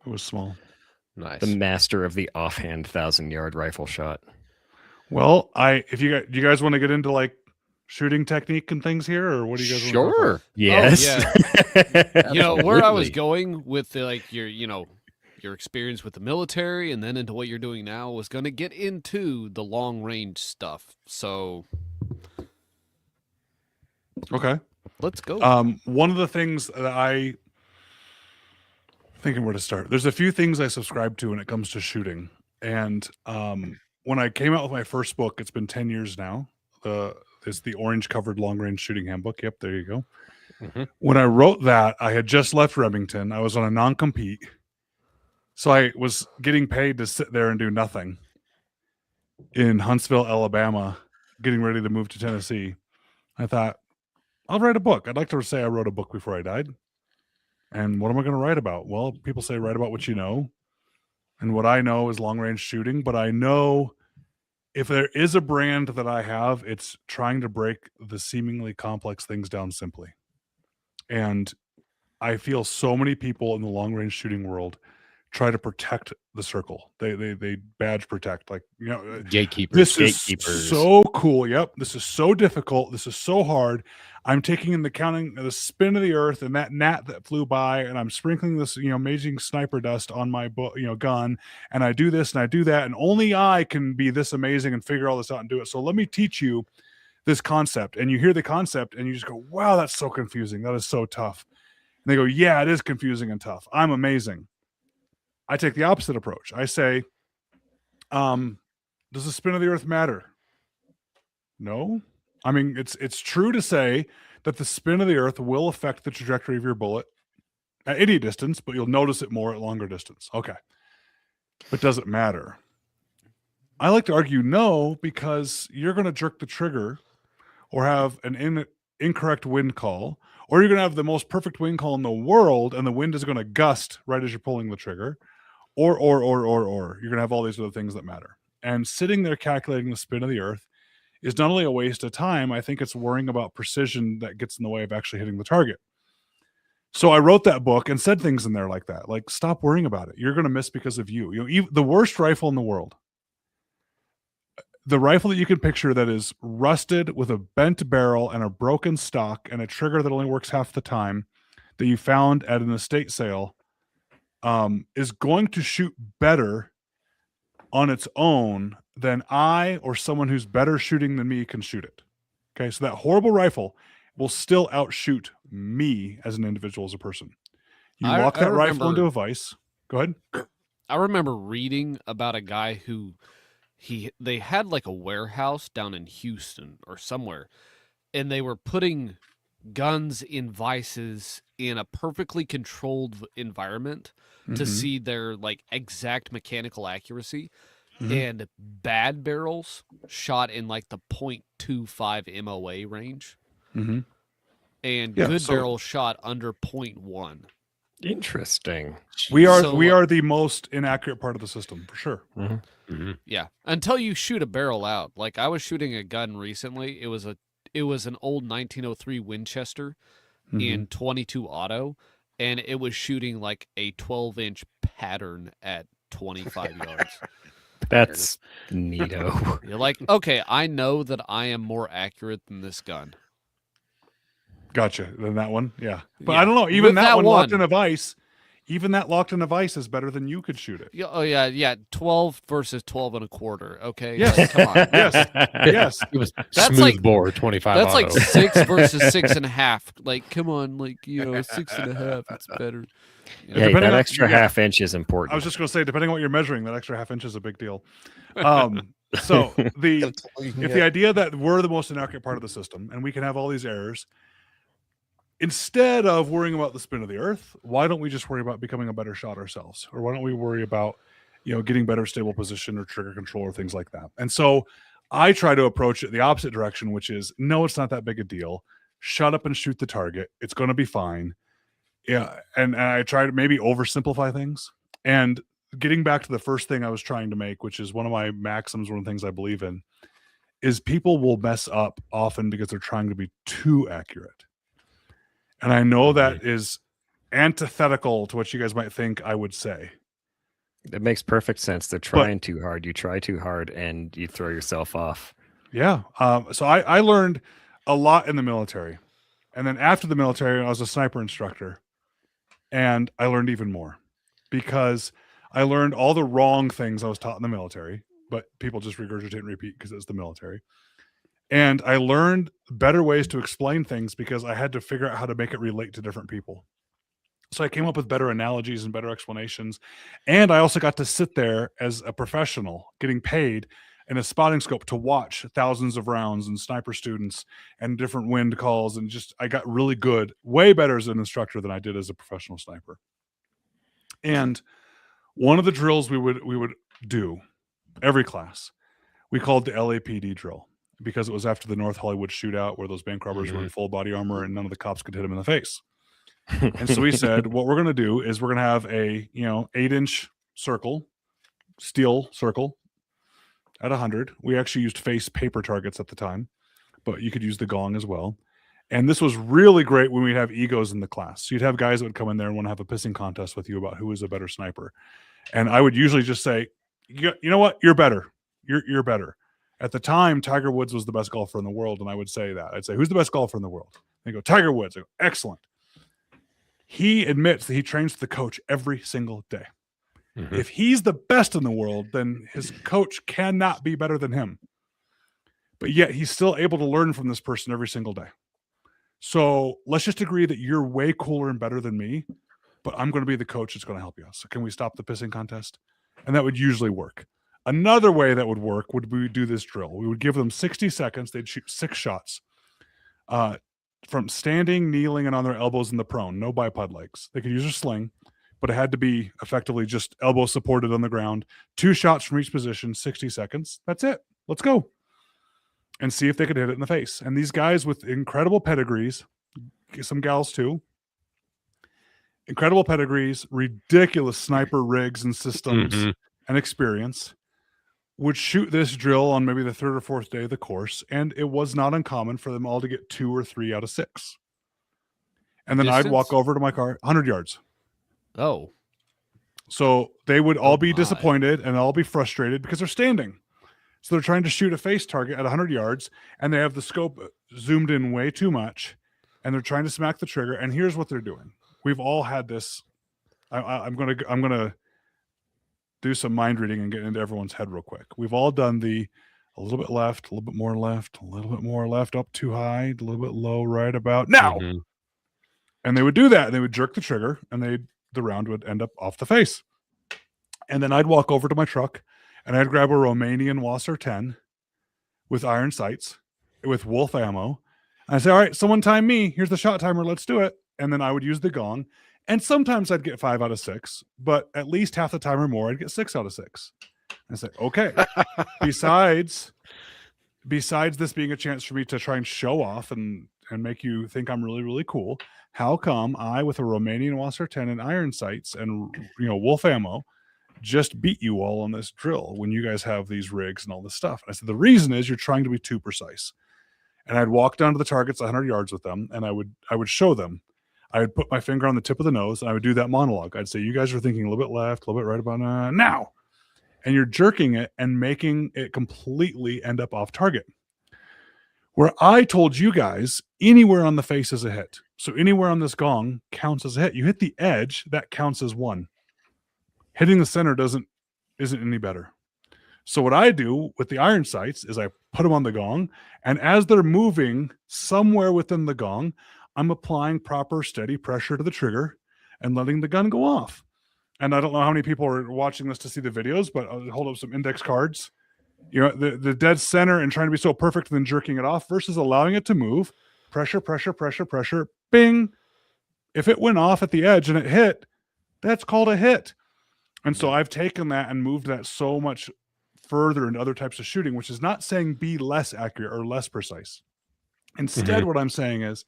It was small. Nice. The master of the offhand 1,000-yard rifle shot. Well, if you guys want to get into like shooting technique and things here, or what do you guys want to talk about? Sure. Yes. You know where I was Absolutely. going with your experience with the military, and then into what you're doing now, was going to get into the long range stuff. So Okay. let's go. One of the things that thinking where to start. There's a few things I subscribe to when it comes to shooting. And when I came out with my first book, it's been 10 years now. It's the orange covered long range shooting handbook. Yep, there you go. Mhm. When I wrote that, I had just left Remington. I was on a non-compete. So I was getting paid to sit there and do nothing in Huntsville, Alabama, getting ready to move to Tennessee. I thought, I'll write a book. I'd like to say I wrote a book before I died. And what am I going to write about? Well, people say write about what you know. And what I know is long range shooting. But I know if there is a brand that I have, it's trying to break the seemingly complex things down simply. And I feel so many people in the long range shooting world try to protect the circle. They badge protect, like, you know, Gatekeepers. this is gatekeepers. so cool. Yep. This is so difficult. This is so hard. I'm taking into counting the spin of the earth and that gnat that flew by, and I'm sprinkling this, amazing sniper dust on my gun. And I do this and I do that. And only I can be this amazing and figure all this out and do it. So let me teach you this concept. And you hear the concept and you just go, wow, that's so confusing. That is so tough. And they go, yeah, it is confusing and tough. I'm amazing. I take the opposite approach. I say, does the spin of the earth matter? No. I mean, it's true to say that the spin of the earth will affect the trajectory of your bullet at any distance, but you'll notice it more at longer distance. Okay. But does it matter? I like to argue no, because you're going to jerk the trigger or have an incorrect wind call, or you're going to have the most perfect wind call in the world and the wind is going to gust right as you're pulling the trigger, or you're going to have all these other things that matter. And sitting there calculating the spin of the earth is not only a waste of time, I think it's worrying about precision that gets in the way of actually hitting the target. So I wrote that book and said things in there like that, like, stop worrying about it. You're going to miss because of you. Even the worst rifle in the world, the rifle that you can picture that is rusted with a bent barrel and a broken stock and a trigger that only works half the time, that you found at an estate sale, is going to shoot better on its own then I or someone who's better shooting than me can shoot it. Okay, so that horrible rifle will still outshoot me as an individual, as a person. You lock I that rifle into remember- a vise. Go ahead. I remember reading about a guy who they had like a warehouse down in Houston or somewhere, and they were putting guns in vices in a perfectly controlled environment to Mhm. see their like exact mechanical accuracy. Mhm. And bad barrels shot in like the 0.25 MOA range, Mhm. and Yeah, good so- barrels shot under 0.1. Interesting. We are So, we are the most inaccurate part of the system for sure. Mhm. Yeah, until you shoot a barrel out. Like I was shooting a gun recently. It was an old 1903 Winchester Mhm. in 22 auto, and it was shooting like a 12-inch pattern at 25 yards. That's neato. You're like, okay, I know that I am more accurate than this gun. Gotcha. Then that one, yeah. But Yeah, I don't know. Even with that, that one locked one- in a vice, even that locked in a vice is better than you could shoot it. Yeah, oh yeah, 12 versus 12 and a quarter. Okay, Yes. like, come on. Yes. Yes. It was That's smooth like- bore 25 That's like auto. 6 versus 6.5. Like, come on, like 6.5. It's better. Yeah, Depending that on- extra yeah. half inch is important. I was just going to say, depending on what you're measuring, that extra half inch is a big deal. So the That's all you can if get. the idea that we're the most inaccurate part of the system and we can have all these errors, instead of worrying about the spin of the earth, why don't we just worry about becoming a better shot ourselves? Or why don't we worry about, getting better stable position or trigger control or things like that? And so I try to approach it the opposite direction, which is, no, it's not that big a deal. Shut up and shoot the target. It's going to be fine. Yeah. And I try to maybe oversimplify things. And getting back to the first thing I was trying to make, which is one of my maxims, one of the things I believe in, is people will mess up often because they're trying to be too accurate. And I know that is antithetical to what you guys might think I would say. It makes perfect sense. They're trying too hard. You try too hard and you throw yourself off. Yeah. So I learned a lot in the military. And then after the military, I was a sniper instructor. And I learned even more because I learned all the wrong things I was taught in the military, but people just regurgitate and repeat because it's the military. And I learned better ways to explain things because I had to figure out how to make it relate to different people. So I came up with better analogies and better explanations. And I also got to sit there as a professional getting paid in a spotting scope to watch thousands of rounds and sniper students and different wind calls. And just, I got really good, way better as an instructor than I did as a professional sniper. And one of the drills we would do every class, we called the LAPD drill because it was after the North Hollywood shootout where those bank robbers were in full body armor and none of the cops could hit them in the face. And so we said, what we're going to do is we're going to have a, 8-inch circle, steel circle at 100. We actually used face paper targets at the time, but you could use the gong as well. And this was really great when we'd have egos in the class. So you'd have guys that would come in there and want to have a pissing contest with you about who is a better sniper. And I would usually just say, you know what? You're better. You're better. At the time, Tiger Woods was the best golfer in the world. And I would say that. I'd say, who's the best golfer in the world? They go, Tiger Woods. I go, excellent. He admits that he trains with the coach every single day. Mhm. If he's the best in the world, then his coach cannot be better than him. But yet he's still able to learn from this person every single day. So let's just agree that you're way cooler and better than me, but I'm going to be the coach that's going to help you. So can we stop the pissing contest? And that would usually work. Another way that would work would be do this drill. We would give them 60 seconds. They'd shoot 6 shots from standing, kneeling, and on their elbows in the prone. No bipod legs. They could use a sling, but it had to be effectively just elbow supported on the ground. 2 shots from each position, 60 seconds. That's it. Let's go. And see if they could hit it in the face. And these guys with incredible pedigrees, some gals too, incredible pedigrees, ridiculous sniper rigs and systems Mhm. and experience, would shoot this drill on maybe the 3rd or 4th day of the course. And it was not uncommon for them all to get 2 or 3 out of 6. And then I'd walk Distance? over to my car, 100 yards. Oh, So they would all Oh be my. disappointed and all be frustrated because they're standing. So they're trying to shoot a face target at 100 yards and they have the scope zoomed in way too much and they're trying to smack the trigger. And here's what they're doing. We've all had this. I'm going to do some mind reading and get into everyone's head real quick. We've all done the a little bit left, a little bit more left, a little bit more left, up too high, a little bit low, right about now. Mhm. And they would do that, and they would jerk the trigger, and the round would end up off the face. And then I'd walk over to my truck, and I'd grab a Romanian Wasser 10 with iron sights, with wolf ammo. And I'd say, all right, someone time me. Here's the shot timer. Let's do it. And then I would use the gong. And sometimes I'd get 5 out of 6, but at least half the time or more, I'd get 6 out of 6. I said, okay. Besides this being a chance for me to try and show off and make you think I'm really, really cool, how come I, with a Romanian Wasser 10 and iron sights and wolf ammo, just beat you all on this drill when you guys have these rigs and all this stuff? And I said, the reason is you're trying to be too precise. And I'd walk down to the targets 100 yards with them, and I would show them. I would put my finger on the tip of the nose, and I would do that monologue. I'd say, you guys are thinking a little bit left, a little bit right about now. And you're jerking it and making it completely end up off target. Where I told you guys, anywhere on the face is a hit. So anywhere on this gong counts as a hit. You hit the edge, that counts as 1. Hitting the center isn't any better. So what I do with the iron sights is I put them on the gong, and as they're moving somewhere within the gong, I'm applying proper steady pressure to the trigger and letting the gun go off. And I don't know how many people are watching this to see the videos, but I'll hold up some index cards. The dead center and trying to be so perfect and then jerking it off versus allowing it to move. Pressure, pressure, pressure, pressure. Bing. If it went off at the edge and it hit, that's called a hit. And so I've taken that and moved that so much further into other types of shooting, which is not saying be less accurate or less precise. Instead, what I'm saying is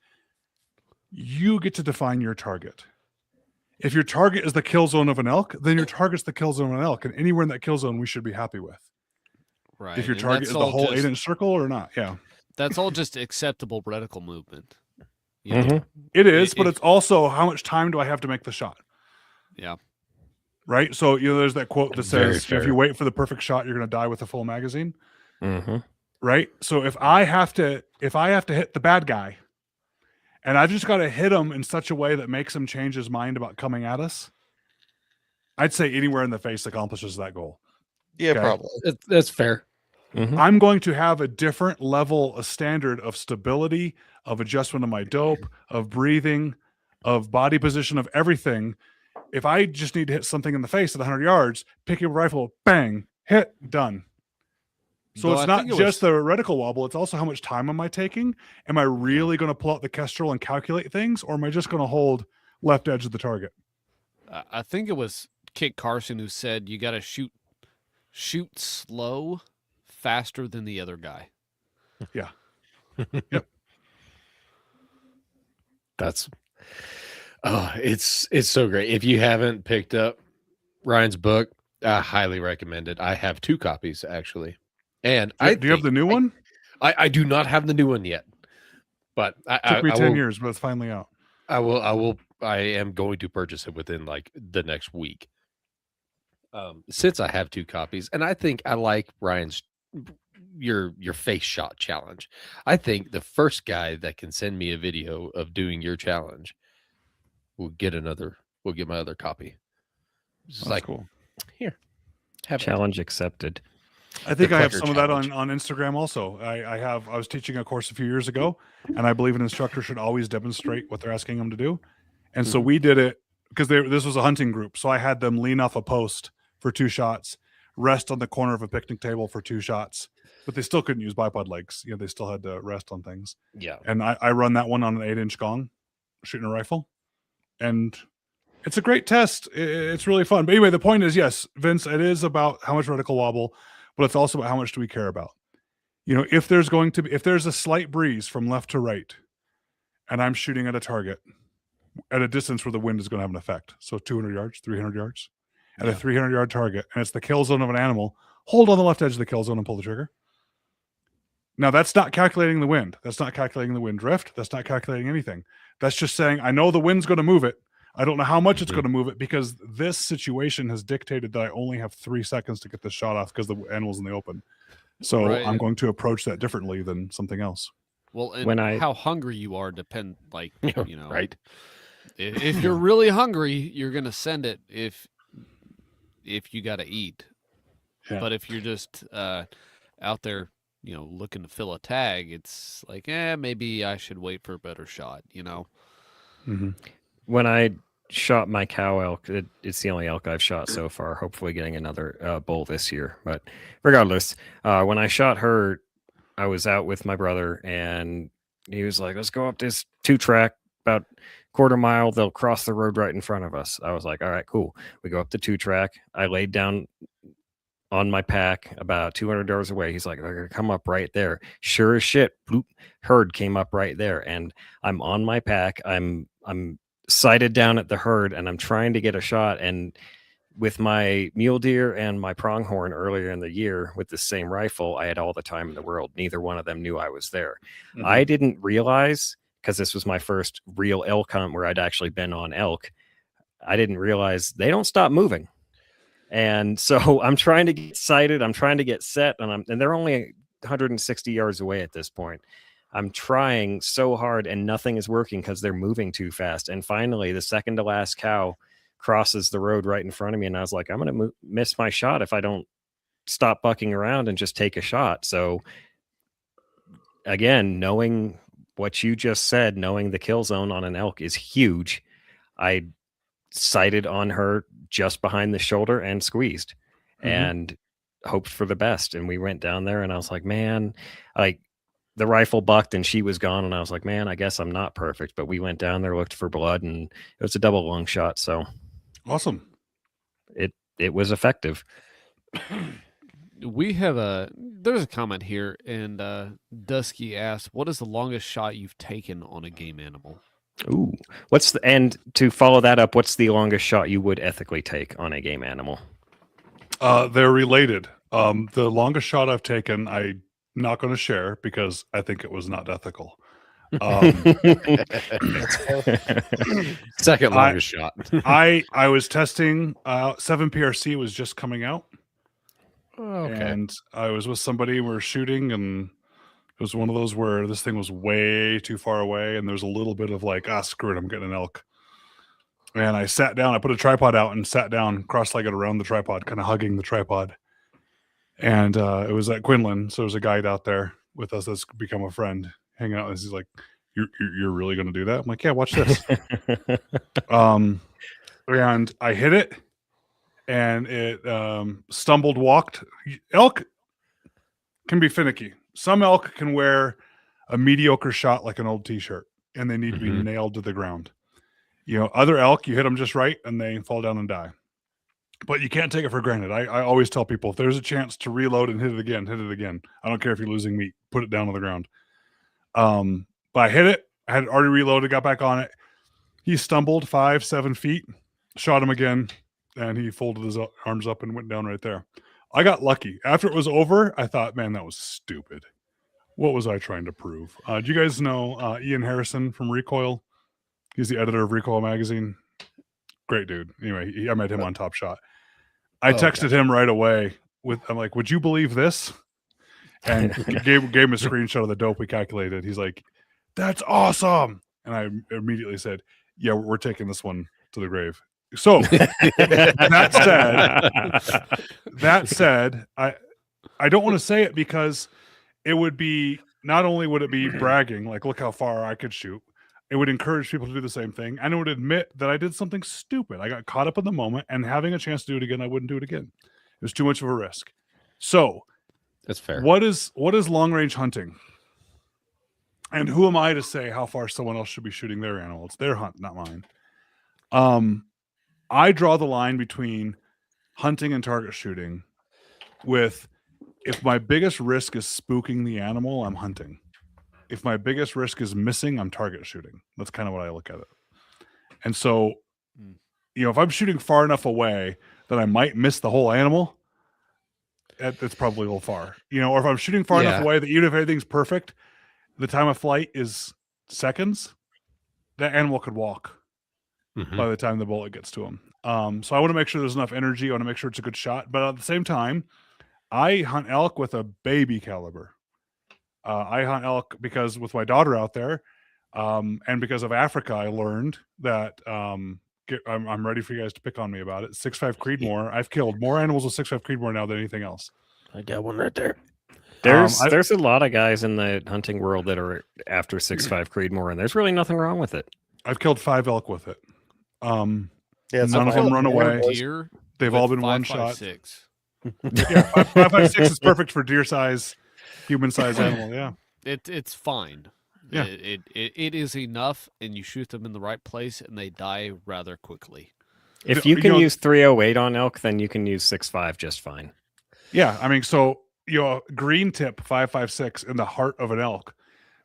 you get to define your target. If your target is the kill zone of an elk, then your target's the kill zone of an elk. And anywhere in that kill zone, we should be happy with. Right. If your and target that's is the all whole just- 8-inch circle or not. Yeah. That's all just acceptable reticle movement. You know? Mhm. It is, but If- it's also how much time do I have to make the shot? Yeah. Right? So, there's that quote that Very says, fair. if you wait for the perfect shot, you're going to die with a full magazine. Mhm. Right? So if I have to hit the bad guy, and I've just got to hit him in such a way that makes him change his mind about coming at us, I'd say anywhere in the face accomplishes that goal. Yeah, Okay. probably. That's fair. Mhm. I'm going to have a different level, a standard of stability, of adjustment of my dope, of breathing, of body position, of everything. If I just need to hit something in the face at 100 yards, pick your rifle, bang, hit, done. So Though it's I not think it just was- the reticle wobble, it's also how much time am I taking? Am I really going to pull out the Kestrel and calculate things, or am I just going to hold left edge of the target? I think it was Kit Carson who said you got to shoot slow, faster than the other guy. Yeah. That's it's so great. If you haven't picked up Ryan's book, I highly recommend it. I have 2 copies actually. And Do you have the new one? I do not have the new one yet. But Took me I 10 will, years, but it's finally out. I am going to purchase it within like the next week. Since I have 2 copies, and I think I like Ryan's your face shot challenge. I think the first guy that can send me a video of doing your challenge will get my other copy. It's That's like cool. have it. Challenge accepted. I think The I have Pleasure some of that Challenge. on Instagram also. I was teaching a course a few years ago, and I believe an instructor should always demonstrate what they're asking them to do. And so we did it because this was a hunting group. So I had them lean off a post for 2 shots, rest on the corner of a picnic table for 2 shots, but they still couldn't use bipod legs. They still had to rest on things. Yeah. And I run that one on an 8-inch gong, shooting a rifle. And it's a great test. It's really fun. But anyway, the point is, yes, Vince, it is about how much reticle wobble, but it's also about how much do we care about. If there's a slight breeze from left to right, and I'm shooting at a target at a distance where the wind is going to have an effect. So 200 yards, 300 yards, at a 300-yard target, and it's the kill zone of an animal, hold on the left edge of the kill zone and pull the trigger. Now, that's not calculating the wind. That's not calculating the wind drift. That's not calculating anything. That's just saying, I know the wind's going to move it. I don't know how much it's going to move it because this situation has dictated that I only have 3 seconds to get this shot off because the animal's in the open. So Right. I'm going to approach that differently than something else. Well, and When I- how hungry you are depend like Right. If you're really hungry, you're gonna send it. If if you got to eat. Yeah. But if you're just out there, looking to fill a tag, it's like, maybe I should wait for a better shot, Mm-hmm. When I shot my cow elk, it's the only elk I've shot so far. Hopefully, getting another bull this year. But regardless, when I shot her, I was out with my brother, and he was like, "Let's go up this 2-track about quarter mile. They'll cross the road right in front of us." I was like, "All right, cool." We go up the 2-track. I laid down on my pack about 200 yards away. He's like, "They're gonna come up right there." Sure as shit, bloop, herd came up right there, and I'm on my pack. I'm sighted down at the herd, and I'm trying to get a shot. And with my mule deer and my pronghorn earlier in the year with the same rifle, I had all the time in the world. Neither one of them knew I was there. Mm-hmm. I didn't realize, because this was my first real elk hunt where I'd actually been on elk. I didn't realize they don't stop moving. And so I'm trying to get sighted. I'm trying to get set, and they're only 160 yards away at this point. I'm trying so hard, and nothing is working because they're moving too fast. And finally, the second to last cow crosses the road right in front of me, and I was like, I'm going to miss my shot if I don't stop bucking around and just take a shot. So again, knowing what you just said, knowing the kill zone on an elk is huge. I sighted on her just behind the shoulder and squeezed and hoped for the best. And we went down there, and I was like, man, like the rifle bucked and she was gone. And I was like, man, I guess I'm not perfect. But we went down there, looked for blood, and it was a double lung shot. So Awesome. It was effective. There's a comment here, and Dusky asked, what is the longest shot you've taken on a game animal? Ooh, and to follow that up, what's the longest shot you would ethically take on a game animal? They're related. The longest shot I've taken, I'm not going to share because I think it was not ethical. Second longest shot. I was testing 7PRC was just coming out. Okay. And I was with somebody, we were shooting, and it was one of those where this thing was way too far away, and there's a little bit of like, screw it, I'm getting an elk. And I sat down, I put a tripod out and sat down cross-legged around the tripod, kind of hugging the tripod. And it was at Quinlan, so there's a guide out there with us that's become a friend, hanging out, and he's like, you're really going to do that? I'm like, yeah, watch this. And I hit it, and it stumbled, walked. Elk can be finicky. Some elk can wear a mediocre shot like an old t-shirt, and they need to be nailed to the ground. Other elk, you hit them just right, and they fall down and die. But you can't take it for granted. I always tell people, if there's a chance to reload and hit it again, hit it again. I don't care if you're losing meat. Put it down on the ground. But I hit it. I had already reloaded, got back on it. He stumbled 5-7 feet, shot him again, and he folded his arms up and went down right there. I got lucky. After it was over, I thought, man, that was stupid. What was I trying to prove? Do you guys know Ian Harrison from Recoil? He's the editor of Recoil magazine. Great dude. Anyway, I met him on Top Shot. I texted him right away I'm like, would you believe this? And gave him a screenshot of the dope we calculated. He's like, that's awesome. And I immediately said, yeah, we're taking this one to the grave. So that said, I don't want to say it because it would be, not only would it be bragging, like, look how far I could shoot, it would encourage people to do the same thing. And it would admit that I did something stupid. I got caught up in the moment, and having a chance to do it again, I wouldn't do it again. It was too much of a risk. So that's fair. What is long range hunting? And who am I to say how far someone else should be shooting their animal? It's their hunt, not mine. I draw the line between hunting and target shooting with, if my biggest risk is spooking the animal, I'm hunting. If my biggest risk is missing, I'm target shooting. That's kind of what I look at it. And so, if I'm shooting far enough away that I might miss the whole animal, it's probably a little far. Or if I'm shooting far enough away that even if everything's perfect, the time of flight is seconds, that animal could walk by the time the bullet gets to him. So I want to make sure there's enough energy. I want to make sure it's a good shot. But at the same time, I hunt elk with a baby caliber. I hunt elk because with my daughter out there, and because of Africa, I learned that I'm ready for you guys to pick on me about it. 6.5 Creedmoor. I've killed more animals with 6.5 Creedmoor now than anything else. I got one right there. There's a lot of guys in the hunting world that are after 6.5 Creedmoor, and there's really nothing wrong with it. I've killed 5 elk with it. Yeah, None of them run away. Deer They've with all been one shot. 5.56. Yeah, 5.56 is perfect for deer size, human size animal. Yeah. It's fine. Yeah. It is enough, and you shoot them in the right place, and they die rather quickly. If You you can know- use 308 on elk, then you can use 6.5 just fine. Yeah, I mean, so green tip 5.56 in the heart of an elk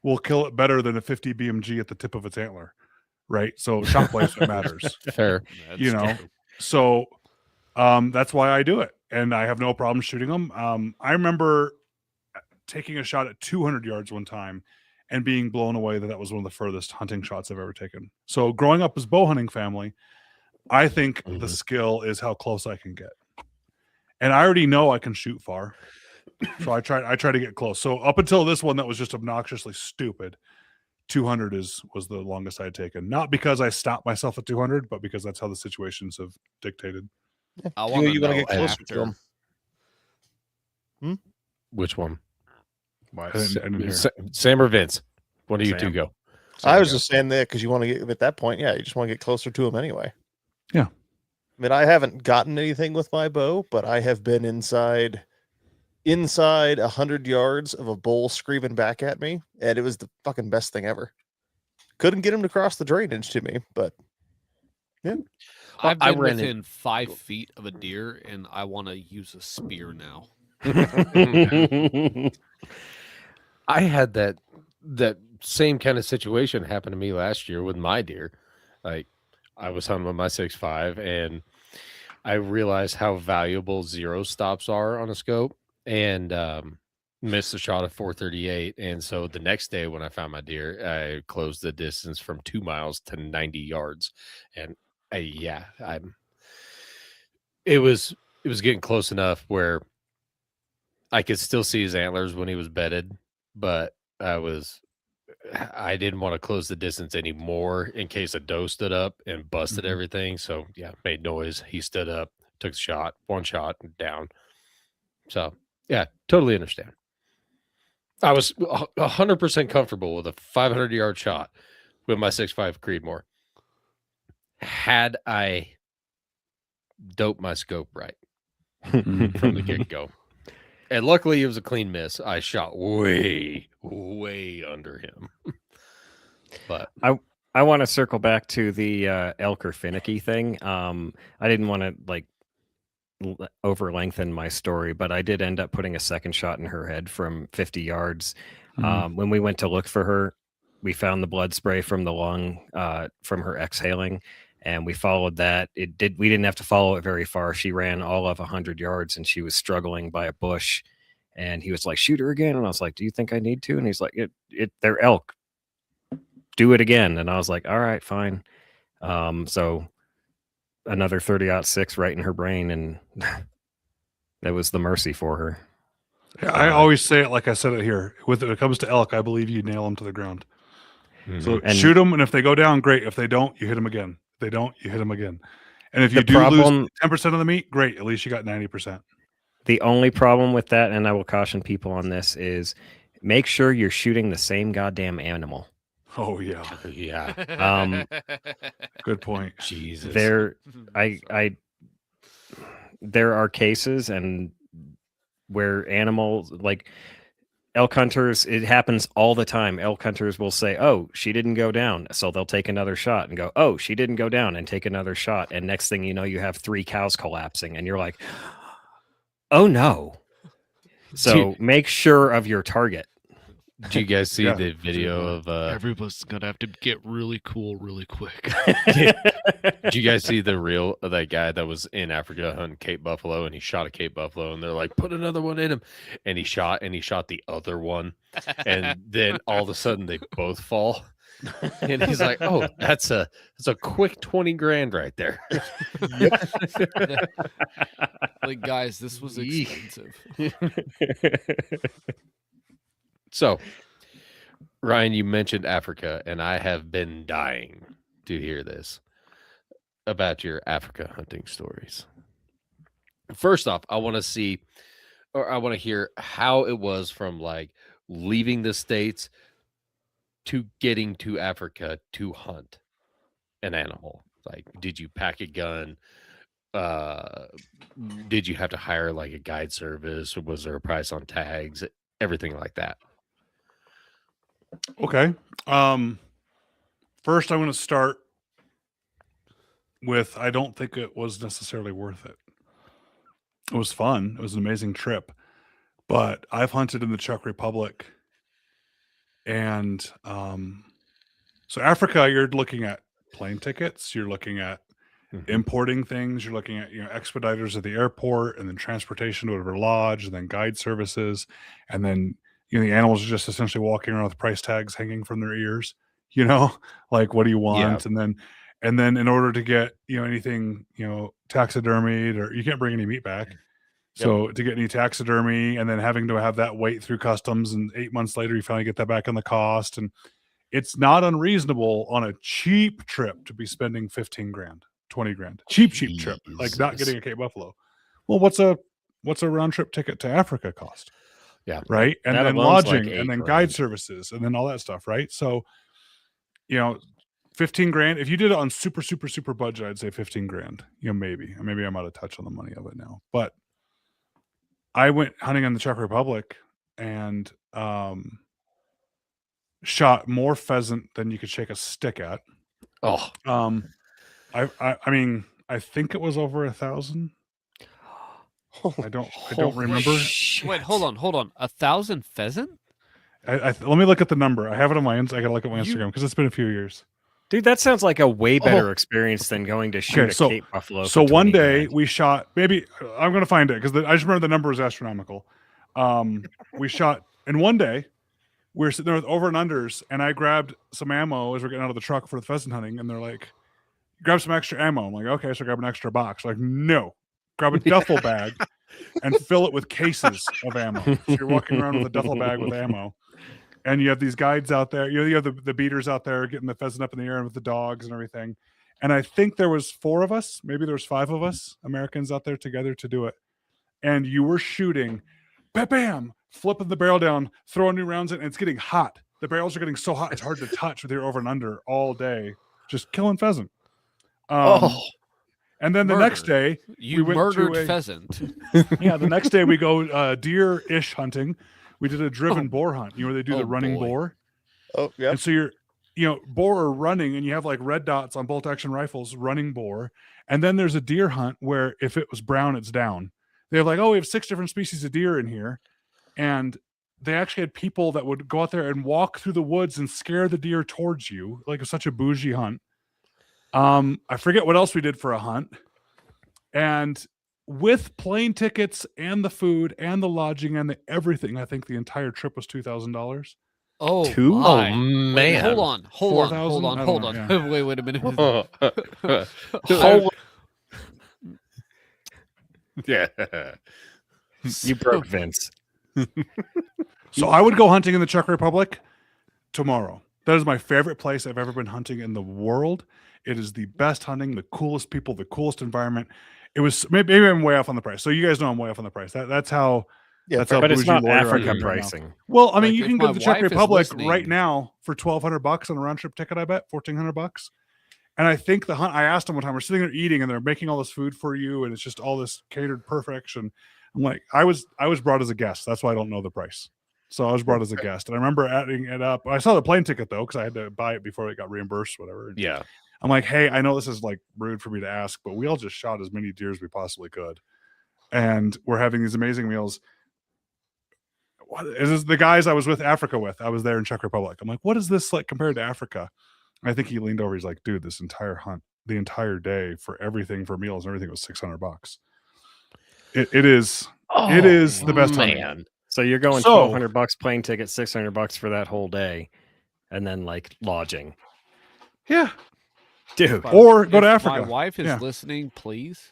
will kill it better than a 50 BMG at the tip of its antler, right? So shot placement matters. Fair. That's You know, true. So that's why I do it, and I have no problem shooting them. I remember taking a shot at 200 yards one time and being blown away that was one of the furthest hunting shots I've ever taken. So growing up as bow hunting family, I think the skill is how close I can get. And I already know I can shoot far. So I try to get close. So up until this one that was just obnoxiously stupid, 200 was the longest I had taken. Not because I stopped myself at 200, but because that's how the situations have dictated. I You want to wanna know get closer to after. them. Which one? I didn't hear. Sam or Vince? One of you two Sam. go. I was just saying that because you want to get at that point. Yeah, you just want to get closer to them anyway. Yeah. I mean, I haven't gotten anything with my bow, but I have been inside 100 yards of a bull screaming back at me, and it was the fucking best thing ever. Couldn't get him to cross the drainage to me, but I've I been ran it- within 5 feet of a deer, and I want to use a spear now. I had that same kind of situation happen to me last year with my deer. Like I was hunting with my 6.5 and I realized how valuable zero stops are on a scope and missed a shot of 438. And so the next day when I found my deer, I closed the distance from 2 miles to 90 yards. And it was getting close enough where I could still see his antlers when he was bedded, but I didn't want to close the distance anymore in case a doe stood up and busted everything. So yeah, made noise. He stood up, took the shot, one shot, and down. So yeah, totally understand. I was 100% comfortable with a 500-yard shot with my 6.5 Creedmoor. Had I doped my scope right from the get-go. And luckily, it was a clean miss. I shot way, way under him. But I want to circle back to the elk or finicky thing. I didn't want to over lengthen my story, but I did end up putting a second shot in her head from 50 yards. When we went to look for her, we found the blood spray from the lung from her exhaling, and we followed that. We didn't have to follow it very far. She ran all of 100 yards, and she was struggling by a bush. And he was like, "Shoot her again." And I was like, "Do you think I need to?" And he's like, "They're elk. Do it again." And I was like, "All right, fine." So another 30-06 right in her brain, and that was the mercy for her. I always say it like I said it here. When it comes to elk, I believe you nail them to the ground. So And- shoot them, and if they go down, great. If they don't, you hit them again. If they don't, you hit them again. And if you The do problem- lose 10% of the meat, great. At least you got 90%. The only problem with that, and I will caution people on this, is make sure you're shooting the same goddamn animal. Oh yeah, yeah, good point. Jesus. There are cases and where animals like elk hunters, it happens all the time. Elk hunters will say, "Oh, she didn't go down," so they'll take another shot and go, "Oh, she didn't go down," and take another shot, and next thing you know, you have 3 cows collapsing, and you're like, "Oh no!" So make sure of your target. Did you guys see Yeah. the video of Everybody's gonna have to get really cool really quick. did you guys see the reel of that guy that was in Africa hunting Cape buffalo and he shot a Cape buffalo and they're like, put another one in him, and he shot the other one, and then all of a sudden they both fall. And he's like, "Oh, that's a quick 20 grand right there." Like, guys, this was Eek. expensive. So, Ryan, you mentioned Africa, and I have been dying to hear this. about your Africa hunting stories. First off, I want to see, or I want to hear how it was from like leaving the States to getting to Africa to hunt an animal. Like, did you pack a gun? Uh, did you have to hire like a guide service, or was there a price on tags? Everything like that. Okay. First, I'm going to start with I don't think it was necessarily worth it. It was fun. It was an amazing trip, but I've hunted in the Czech Republic, and so Africa, you're looking at plane tickets, you're looking at importing things, you're looking at expediters at the airport, and then transportation to whatever lodge, and then guide services, and then the animals are just essentially walking around with price tags hanging from their ears. Like, what do you want? And then in order to get anything taxidermied, or you can't bring any meat back. So to get any taxidermy, and then having to have that wait through customs, and 8 months later you finally get that back on the cost, and it's not unreasonable on a cheap trip to be spending 15 grand, 20 grand, cheap trip, like not getting a Cape Buffalo. Well, what's a round trip ticket to Africa cost? Yeah. Right. And That then alone's like lodging, and then $8 guide grand. services, and then all that stuff. Right. So, 15 grand, if you did it on super budget, I'd say 15 grand, maybe I'm out of touch on the money of it now, but I went hunting in the Czech Republic and, shot more pheasant than you could shake a stick at. Oh, I mean, I think it was over 1,000. I don't remember. Wait, hold on. 1,000 pheasant? Let me look at the number. I have it on my I gotta look at my You- Instagram because it's been a few years. Dude, that sounds like a way better experience than going to shoot Okay, a so- Cape Buffalo. So for one 20 day grand. we shot, maybe I'm gonna find it because I just remember the number was astronomical. We shot in one day. We were sitting there with over and unders, and I grabbed some ammo as we're getting out of the truck for the pheasant hunting, and they're like, "Grab some extra ammo." I'm like, "Okay," so grab an extra box. Like, no, grab a duffel bag and fill it with cases of ammo. So you're walking around with a duffel bag with ammo, and you have these guides out there. You have the beaters out there getting the pheasant up in the air with the dogs and everything. And I think there was 4 of us, maybe there was 5 of us Americans out there together to do it. And you were shooting, bam, bam, flipping the barrel down, throwing new rounds in, and it's getting hot. The barrels are getting so hot it's hard to touch with your over and under all day, just killing pheasant. And then the next day, You we went to murdered a- pheasant. the next day we go deer-ish hunting. We did a driven boar hunt, where they do the Oh, running boy. boar. Oh, yeah. And so you're, boar are running, and you have like red dots on bolt action rifles running boar. And then there's a deer hunt where if it was brown, it's down. They have like, we have 6 different species of deer in here. And they actually had people that would go out there and walk through the woods and scare the deer towards you. Like, it's such a bougie hunt. I forget what else we did for a hunt. And with plane tickets and the food and the lodging and the everything, I think the entire trip was $2,000. Oh, Two? my. oh Wait, man. hold on. 4,000? I don't know, Wait a minute. Hold- yeah. You broke Vince. So I would go hunting in the Czech Republic tomorrow. That is my favorite place I've ever been hunting in the world. It is the best hunting, the coolest people, the coolest environment. It was maybe I'm way off on the price. So you guys know I'm way off on the price. That's how. Yeah, That's how But it's bougie not lawyer I Africa am right now. pricing. Well, I mean, Like, you if can go my to the Czech wife is Republic listening- right now for $1,200 on a round trip ticket. I bet $1,400. And I think the hunt. I asked them one time. We're sitting there eating, and they're making all this food for you, and it's just all this catered perfection. I'm like, I was brought as a guest. That's why I don't know the price. So I was brought as a guest, and I remember adding it up. I saw the plane ticket though, because I had to buy it before it got reimbursed, whatever. And Yeah. I'm like, hey, I know this is like rude for me to ask, but we all just shot as many deer as we possibly could, and we're having these amazing meals. What is this, the guys I was with Africa with? I was there in Czech Republic. I'm like, what is this like compared to Africa? And I think he leaned over. He's like, dude, this entire hunt, the entire day for everything, for meals and everything was $600. It is the best hunting. man. So you're going So- $1,200 plane ticket, $600 for that whole day, and then like lodging. Yeah. Dude, Or go to If Africa. My wife is Yeah. listening, please.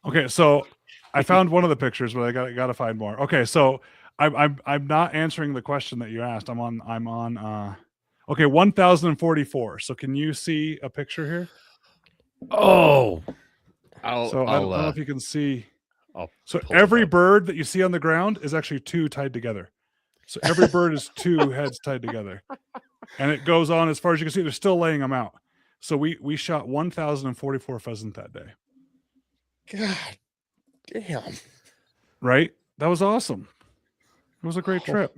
Okay, so I found one of the pictures, but I got to find more. Okay, so I'm not answering the question that you asked. I'm on okay, 1,044. So can you see a picture here? Oh, So I don't know if you can see. I'll So pull it every up. bird that you see on the ground is actually two tied together. So every bird is two heads tied together, and it goes on as far as you can see. They're still laying them out. So we shot 1,044 pheasant that day. God damn. Right? That was awesome. It was a great trip.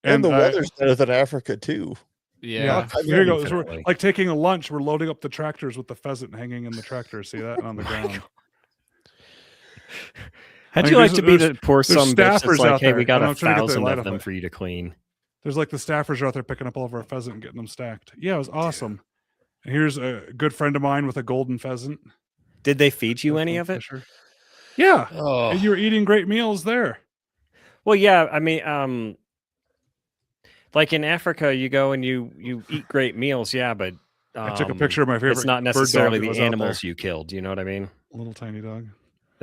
And the I- weather's better than Africa too. Yeah, Yeah. here you go. So we're Definitely. like taking a lunch. We're loading up the tractors with the pheasant hanging in the tractor. See that on the ground? How'd I you mean, like there's- to be there's- the poor there's some bitch that's staffers like, out hey, there, we got and I'm trying to get the 1,000 light of off them it. for you to clean. There's like the staffers are out there picking up all of our pheasant and getting them stacked. Yeah, it was awesome. And here's a good friend of mine with a golden pheasant. Did they feed you That's any one of it? Fisher. Yeah, Oh, and you were eating great meals there. Well, yeah. I mean, like in Africa, you go and you eat great meals. Yeah, but I took a picture of my favorite. It's not bird dog necessarily that was the out animals there. you killed. You know what I mean? Little tiny dog.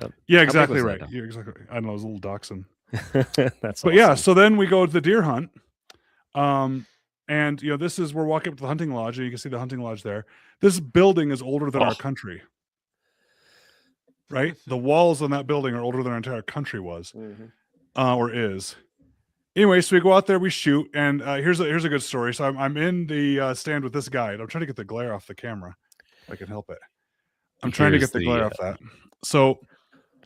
Yep. Yeah, How big exactly was that right. dog? You're exactly. I don't know, it was a little dachshund. That's But yeah, awesome. so then we go to the deer hunt. And this is we're walking up to the hunting lodge, and you can see the hunting lodge there. This building is older than our country. Right? The walls on that building are older than our entire country was. Or is. Anyway, so we go out there, we shoot, and here's a good story. So I'm in the stand with this guide. I'm trying to get the glare off the camera, if I can help it. I'm trying to Here's get the the, glare off that. So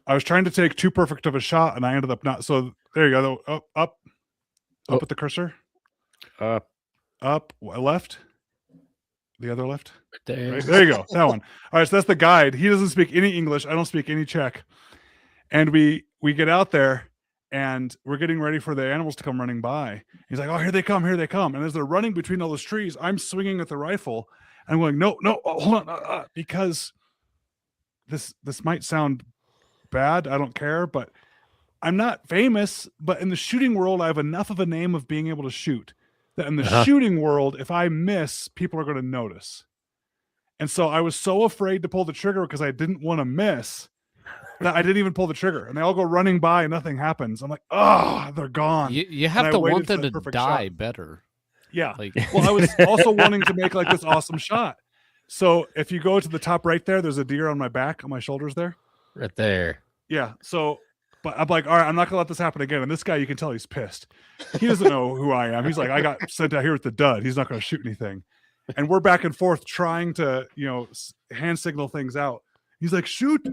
I was trying to take too perfect of a shot, and I ended up not. So there you go. Up Oh. at the cursor. Up, left. The other left. there. Right? There you go. That one. All right, so that's the guide. He doesn't speak any English. I don't speak any Czech. And we get out there, and we're getting ready for the animals to come running by. He's like, "Oh, here they come, here they come!" And as they're running between all those trees, I'm swinging at the rifle, and I'm going, "No, hold on," because this might sound bad. I don't care, but I'm not famous. But in the shooting world, I have enough of a name of being able to shoot that in the shooting world, if I miss, people are going to notice. And so I was so afraid to pull the trigger because I didn't want to miss that I didn't even pull the trigger. And they all go running by and nothing happens. I'm like, oh, they're gone. You have I to waited want for them the to perfect die shot. better. Yeah. Like, Well, I was also wanting to make like this awesome shot. So if you go to the top right there, there's a deer on my back, on my shoulders there. Right there. Yeah. So, but I'm like, all right, I'm not gonna let this happen again. And this guy, you can tell he's pissed. He doesn't know who I am. He's like, I got sent out here with the dud. He's not gonna shoot anything. And we're back and forth trying to, hand signal things out. He's like, shoot.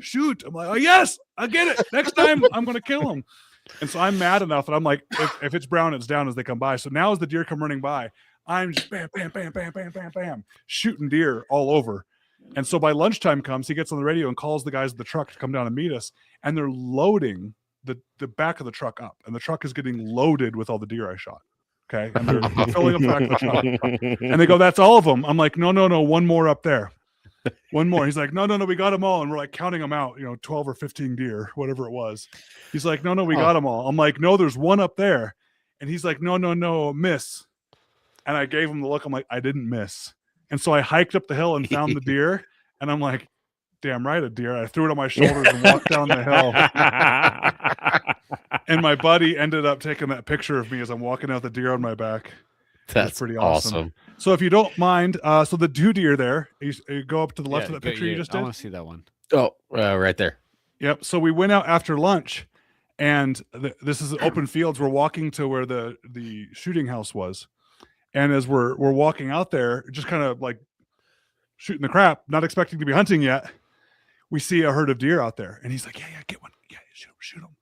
I'm like, oh yes, I get it. Next time I'm gonna kill him. And so I'm mad enough, and I'm like, if it's brown, it's down as they come by. So now as the deer come running by, I'm just bam, bam, bam, bam, bam, bam, bam, shooting deer all over. And so by lunchtime comes, he gets on the radio and calls the guys at the truck to come down and meet us. And they're loading the back of the truck up. And the truck is getting loaded with all the deer I shot. Okay. And they're filling up the back of the truck. And they go, that's all of them. I'm like, no, one more up there. One more. He's like, no, we got them all. And we're like counting them out, 12 or 15 deer, whatever it was. He's like, no, we got them all. I'm like, no, there's one up there. And he's like, no, miss. And I gave him the look. I'm like, I didn't miss. And so I hiked up the hill and found the deer. And I'm like, damn right, a deer. I threw it on my shoulders and walked down the hill. And my buddy ended up taking that picture of me as I'm walking out the deer on my back. That's pretty awesome. awesome. So if you don't mind, so the two deer there, you go up to the left yeah, of that picture you just I did. want to see that one. Oh, right there. Yep. So we went out after lunch, and this is open fields. We're walking to where the shooting house was, and as we're walking out there, just kind of like shooting the crap, not expecting to be hunting yet, we see a herd of deer out there, and he's like, "Yeah, get one. Yeah, shoot them."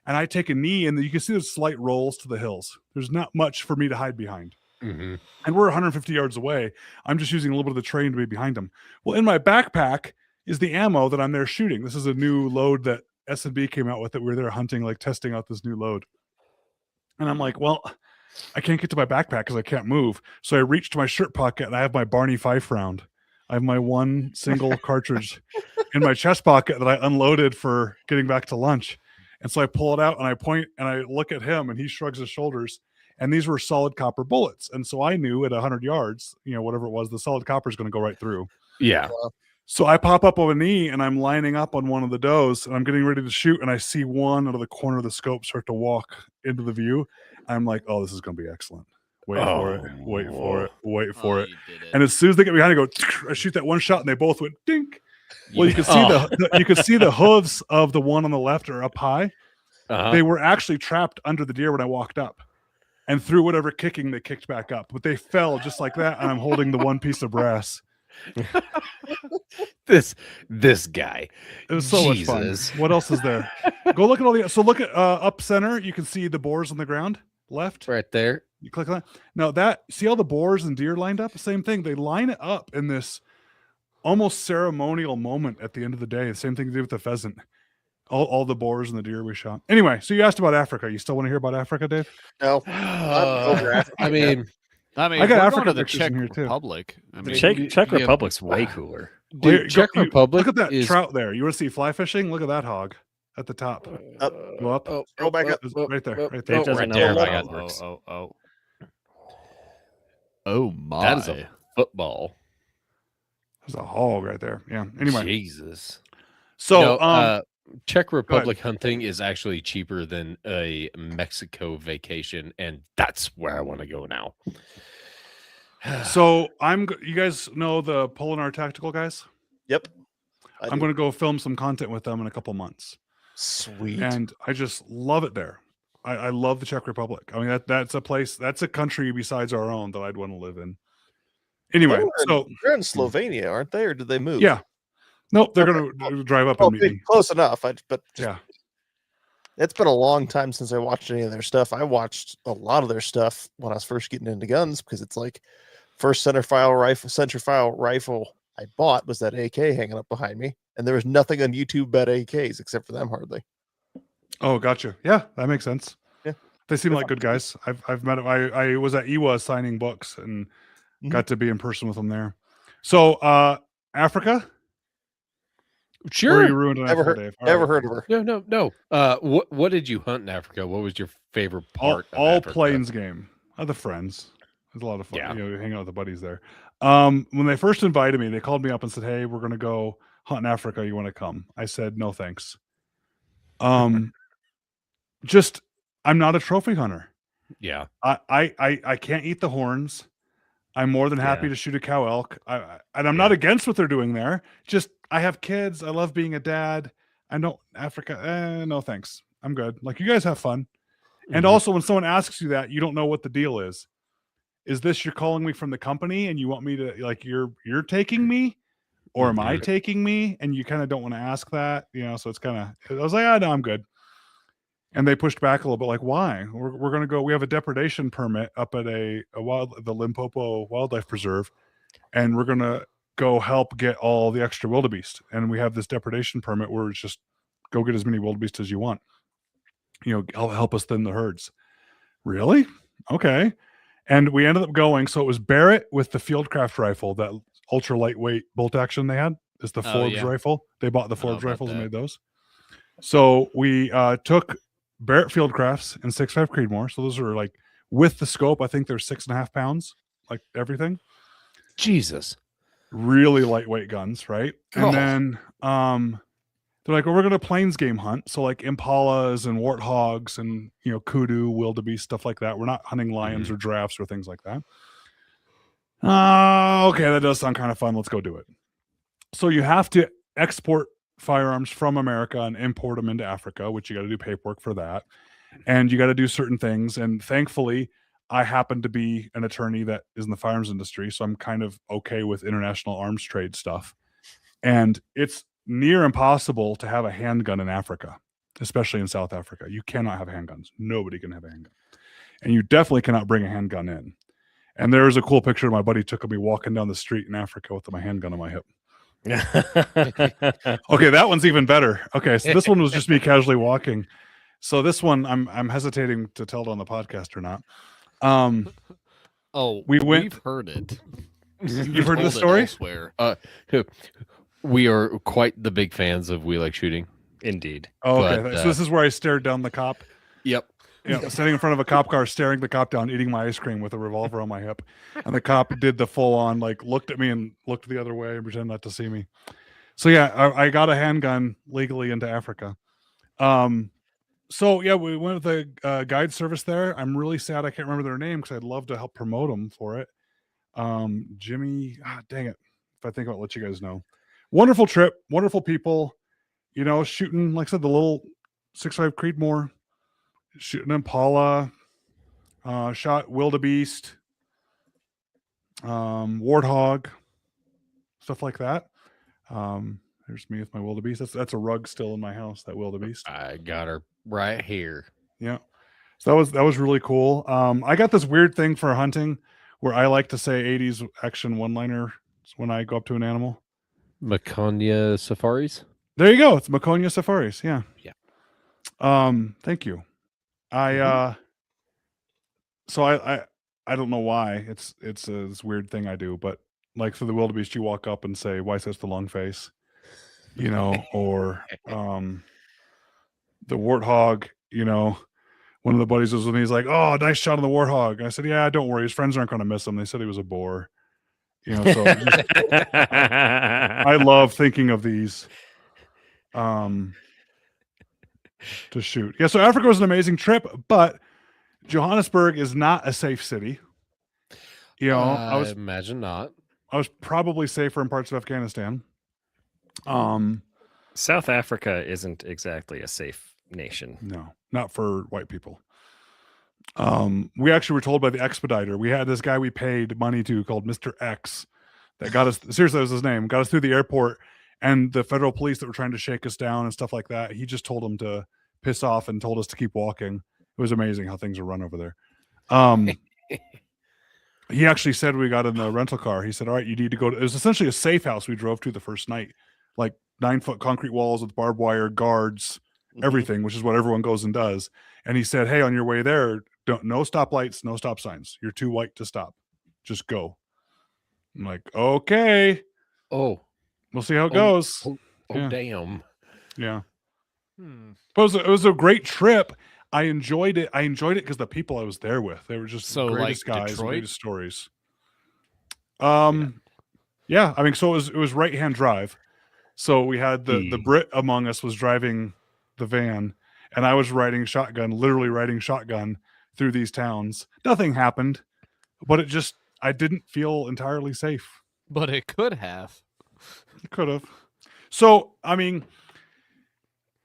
And I take a knee, and you can see there's slight rolls to the hills. There's not much for me to hide behind. Mm-hmm. And we're 150 yards away. I'm just using a little bit of the terrain to be behind them. Well, in my backpack is the ammo that I'm there shooting. This is a new load that S&B came out with that we were there hunting, like testing out this new load. And I'm like, well, I can't get to my backpack because I can't move. So I reach to my shirt pocket and I have my Barney Fife round. I have my one single cartridge in my chest pocket that I unloaded for getting back to lunch. And so I pull it out and I point and I look at him and he shrugs his shoulders. And these were solid copper bullets. And so I knew at 100 yards, whatever it was, the solid copper is going to go right through. Yeah. So I pop up on a knee and I'm lining up on one of the does and I'm getting ready to shoot. And I see one out of the corner of the scope start to walk into the view. I'm like, oh, this is going to be excellent. wait for it, wait for it, wait for Oh, it. you did it. And as soon as they get behind, I go, I shoot that one shot, and they both went dink. Well, you can see Oh. you can see the hooves of the one on the left are up high. Uh-huh. They were actually trapped under the deer when I walked up, and through whatever kicking, they kicked back up. But they fell just like that, and I'm holding the one piece of brass. This guy. It was so much Jesus. fun. What else is there? Go look at all the. So look at up center. You can see the boars on the ground. Left. Right there. You click on that. Now that see all the boars and deer lined up. Same thing. They line it up in this almost ceremonial moment at the end of the day. The same thing they do with the pheasant. All the boars and the deer we shot. Anyway, so you asked about Africa. You still want to hear about Africa, Dave? No, over Africa, I mean, I mean, I got we're Africa going to the pictures Czech in here, too. Republic. I mean, Czech yeah. Republic's way cooler. dude, Wait, Czech Republic Look at that is trout there. You want to see fly fishing? Look at that hog at the top. Go up. Go back up. Right there. Right It there. doesn't right know there, how my that God. works. Oh my! That is a football. There's a hog right there. Yeah. Anyway, Jesus. so No, Czech Republic hunting is actually cheaper than a Mexico vacation, and that's where I want to go now. so you guys know the Polinar Tactical guys? Yep. I'm going to go film some content with them in a couple months, Sweet. and I just love it there. I love the Czech Republic. I mean that's a place, that's a country besides our own that I'd want to live in. Anyway, so they're in Slovenia, aren't they, or did they move? yeah, nope, they're going to drive up Oh, and meet me. close enough. But Yeah. it's been a long time since I watched any of their stuff. I watched a lot of their stuff when I was first getting into guns because it's like first centerfire rifle I bought was that AK hanging up behind me, and there was nothing on YouTube but AKs except for them hardly. Oh, gotcha. Yeah, that makes sense. Yeah. They seem like good guys. I've met them. I was at EWA signing books and got to be in person with them there. So Africa? Or Sure. you ruined an Never Africa, heard, Dave. All never right. heard of her. No. What did you hunt in Africa? What was your favorite part? of All Africa? plains game. The friends. It was a lot of fun. Yeah. You know, hang out with the buddies there. When they first invited me, they called me up and said, "Hey, we're gonna go hunt in Africa. You want to come?" I said, "No, thanks." Just I'm not a trophy hunter. Yeah. I can't eat the horns. I'm more than happy Yeah. to shoot a cow elk. And I'm not against what they're doing there. Just I have kids. I love being a dad. I don't Africa. No, thanks. I'm good. Like you guys have fun. And Mhm. also when someone asks you that, you don't know what the deal is. Is this you're calling me from the company and you want me to like you're taking me? Or am I Mhm. taking me? And you kind of don't want to ask that, so it's kind of I was like, no, I'm good. And they pushed back a little bit, like, why? We're going to go. We have a depredation permit up at the Limpopo Wildlife Preserve, and we're going to go help get all the extra wildebeest. And we have this depredation permit where it's just go get as many wildebeest as you want. Help us thin the herds. Really? Okay. And we ended up going. So it was Barrett with the Fieldcraft rifle, that ultra lightweight bolt action they had. It's the Forbes rifle. They bought the Forbes about rifles and that. made those. So we took Barrett Fieldcrafts and 6.5 Creedmoor. So those are like with the scope, I think they're 6.5 pounds, like everything. Jesus. Really lightweight guns, right? Oh. And then they're like, well, we're gonna plains game hunt. So like impalas and warthogs and kudu, wildebeest, stuff like that. We're not hunting lions or giraffes or things like that. Okay, that does sound kind of fun. Let's go do it. So you have to export firearms from America and import them into Africa, which you got to do paperwork for that. And you got to do certain things. And thankfully, I happen to be an attorney that is in the firearms industry. So I'm kind of okay with international arms trade stuff. And it's near impossible to have a handgun in Africa, especially in South Africa. You cannot have handguns. Nobody can have a handgun. And you definitely cannot bring a handgun in. And there's a cool picture my buddy took of me walking down the street in Africa with my handgun on my hip. Okay, that one's even better. Okay, so this one was just me casually walking. So this one, I'm hesitating to tell it on the podcast or not. We've heard it. You've heard of Told the it story? elsewhere. We are quite the big fans of We Like Shooting. Indeed. Oh, okay. But, So this is where I stared down the cop. Yep. Sitting in front of a cop car, staring the cop down, eating my ice cream with a revolver on my hip. And the cop did the full on, like looked at me and looked the other way and pretended not to see me. So yeah, I got a handgun legally into Africa. So yeah, we went with a guide service there. I'm really sad I can't remember their name because I'd love to help promote them for it. Jimmy, dang it. If I think about it, let you guys know. Wonderful trip, wonderful people. Shooting, like I said, the little 6.5 Creedmoor, shooting Impala, shot wildebeest, warthog, stuff like that. There's me with my wildebeest. That's a rug still in my house, that wildebeest. I got her right here. Yeah. So that was really cool. I got this weird thing for hunting where I like to say 80s action one-liner when I go up to an animal. Maconia Safaris. There you go. It's Maconia Safaris. Yeah. Yeah. Thank you. So I don't know why. It's this weird thing I do, but like for the wildebeest, you walk up and say, "Why such the long face?" Or the warthog, one of the buddies was when he's like, "Oh, nice shot on the warthog." And I said, "Yeah, don't worry. His friends aren't going to miss him. They said he was a boar." So I love thinking of these to shoot. Yeah, so Africa was an amazing trip, but Johannesburg is not a safe city. I imagine not. I was probably safer in parts of Afghanistan. South Africa isn't exactly a safe nation. No, not for white people. We actually were told by the expediter. We had this guy we paid money to called Mr. X that got us, seriously, that was his name, got us through the airport, and the federal police that were trying to shake us down and stuff like that. He just told them to piss off and told us to keep walking. It was amazing how things are run over there. He actually said, we got in the rental car, he said, "All right, you need to go to," it was essentially a safe house we drove to the first night, like 9-foot concrete walls with barbed wire, guards, everything, which is what everyone goes and does. And he said, "Hey, on your way there, no stoplights, no stop signs. You're too white to stop. Just go." I'm like, okay, Oh, we'll see how it goes. Yeah. Damn. Yeah. Hmm. But it was a great trip. I enjoyed it. Because the people I was there with, they were just So, the greatest like, guys, Detroit? greatest stories. Yeah. I mean, so it was right hand drive. So we had the Brit among us was driving the van, and I was literally riding shotgun through these towns. Nothing happened, but I didn't feel entirely safe. But it could have. It could have. So, I mean,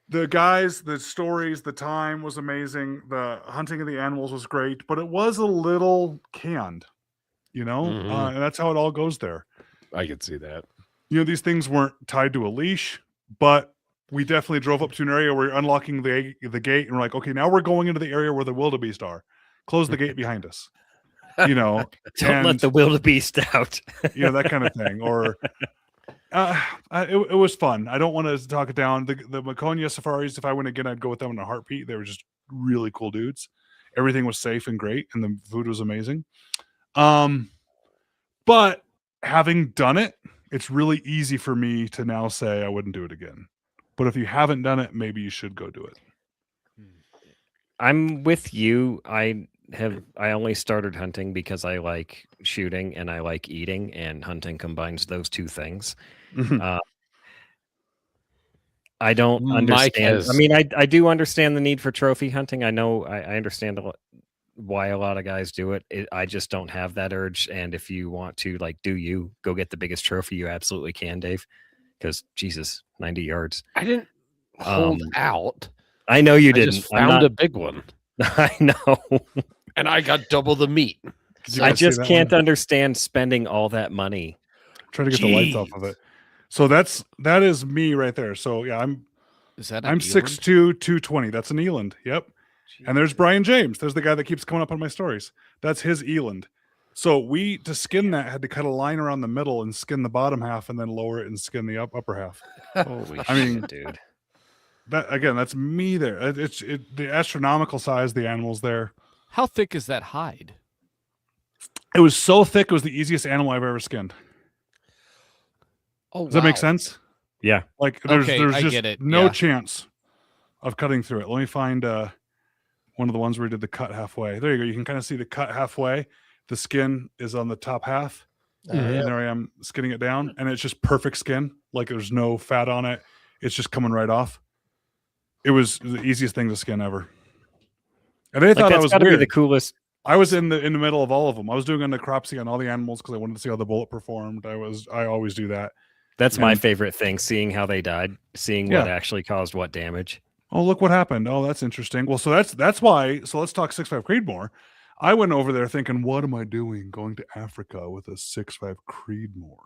the guys, the stories, the time was amazing. The hunting of the animals was great, but it was a little canned, Mhm. and that's how it all goes there. I could see that. These things weren't tied to a leash, but we definitely drove up to an area where you're unlocking the gate, and we're like, okay, now we're going into the area where the wildebeest are. Close the gate behind us. Don't let the wildebeest out. that kind of thing. Or it was fun. I don't want to talk it down. The Maconia Safaris, if I went again, I'd go with them in a heartbeat. They were just really cool dudes. Everything was safe and great, and the food was amazing. But having done it, it's really easy for me to now say I wouldn't do it again. But if you haven't done it, maybe you should go do it. I'm with you. I only started hunting because I like shooting and I like eating, and hunting combines those two things. I don't Mike understand. I mean, I do understand the need for trophy hunting. I know I understand why a lot of guys do it. I just don't have that urge. And if you want to, go get the biggest trophy you absolutely can, Dave. Because Jesus, 90 yards. I didn't hold out. I know you I didn't. just found a big one, I know. and I got double the meat. I just can't understand spending all that money. Try to get the lights off of it. So that is me right there. So yeah, I'm 6'2", 220. That's an eland. Yep. And there's Brian James. There's the guy that keeps coming up on my stories. That's his eland. So we, to skin that, had to cut a line around the middle and skin the bottom half, and then lower it and skin the upper half. Holy I mean, shit, dude. That again, that's me there. It's the astronomical size of the animals there. How thick is that hide? It was so thick, it was the easiest animal I've ever skinned. Oh, Does that make sense? Yeah. Like there's I just get it. no Yeah. chance of cutting through it. Let me find one of the ones where we did the cut halfway. There you go. You can kind of see the cut halfway. The skin is on the top half. And there I am skinning it down, and it's just perfect skin. Like there's no fat on it. It's just coming right off. It was the easiest thing to skin ever. And they thought Like I that's was got to be weird. the coolest. I was in the middle of all of them. I was doing a necropsy on all the animals because I wanted to see how the bullet performed. I always do that. That's my And- favorite thing, seeing how they died, seeing what Yeah. actually caused what damage. Oh, look what happened. Oh, that's interesting. Well, so that's why. So let's talk 6.5 Creedmoor. I went over there thinking, what am I doing going to Africa with a 6.5 Creedmoor?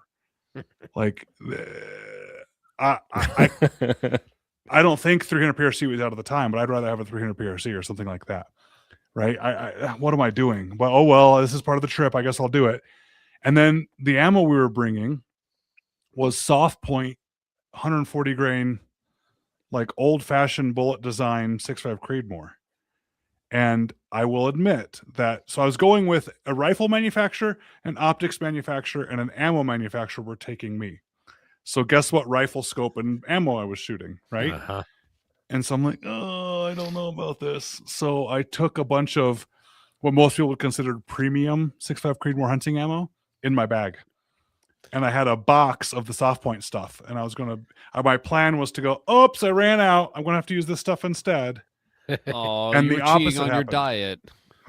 Like, I don't think 300 PRC was out at the time, but I'd rather have a 300 PRC or something like that, right? What am I doing? Well, oh well, this is part of the trip. I guess I'll do it. And then the ammo we were bringing was soft point, 140 grain, like old fashioned bullet design 6.5 Creedmoor. And I will admit that, so I was going with a rifle manufacturer, an optics manufacturer, and an ammo manufacturer were taking me. So guess what rifle scope and ammo I was shooting, right? Uh-huh. And so I'm like, oh, I don't know about this. So I took a bunch of what most people would consider premium 6.5 Creedmoor hunting ammo in my bag. And I had a box of the soft point stuff. And I was going to, my plan was to go, oops, I ran out. I'm going to have to use this stuff instead. Oh, And you the were cheating opposite on your happened. diet.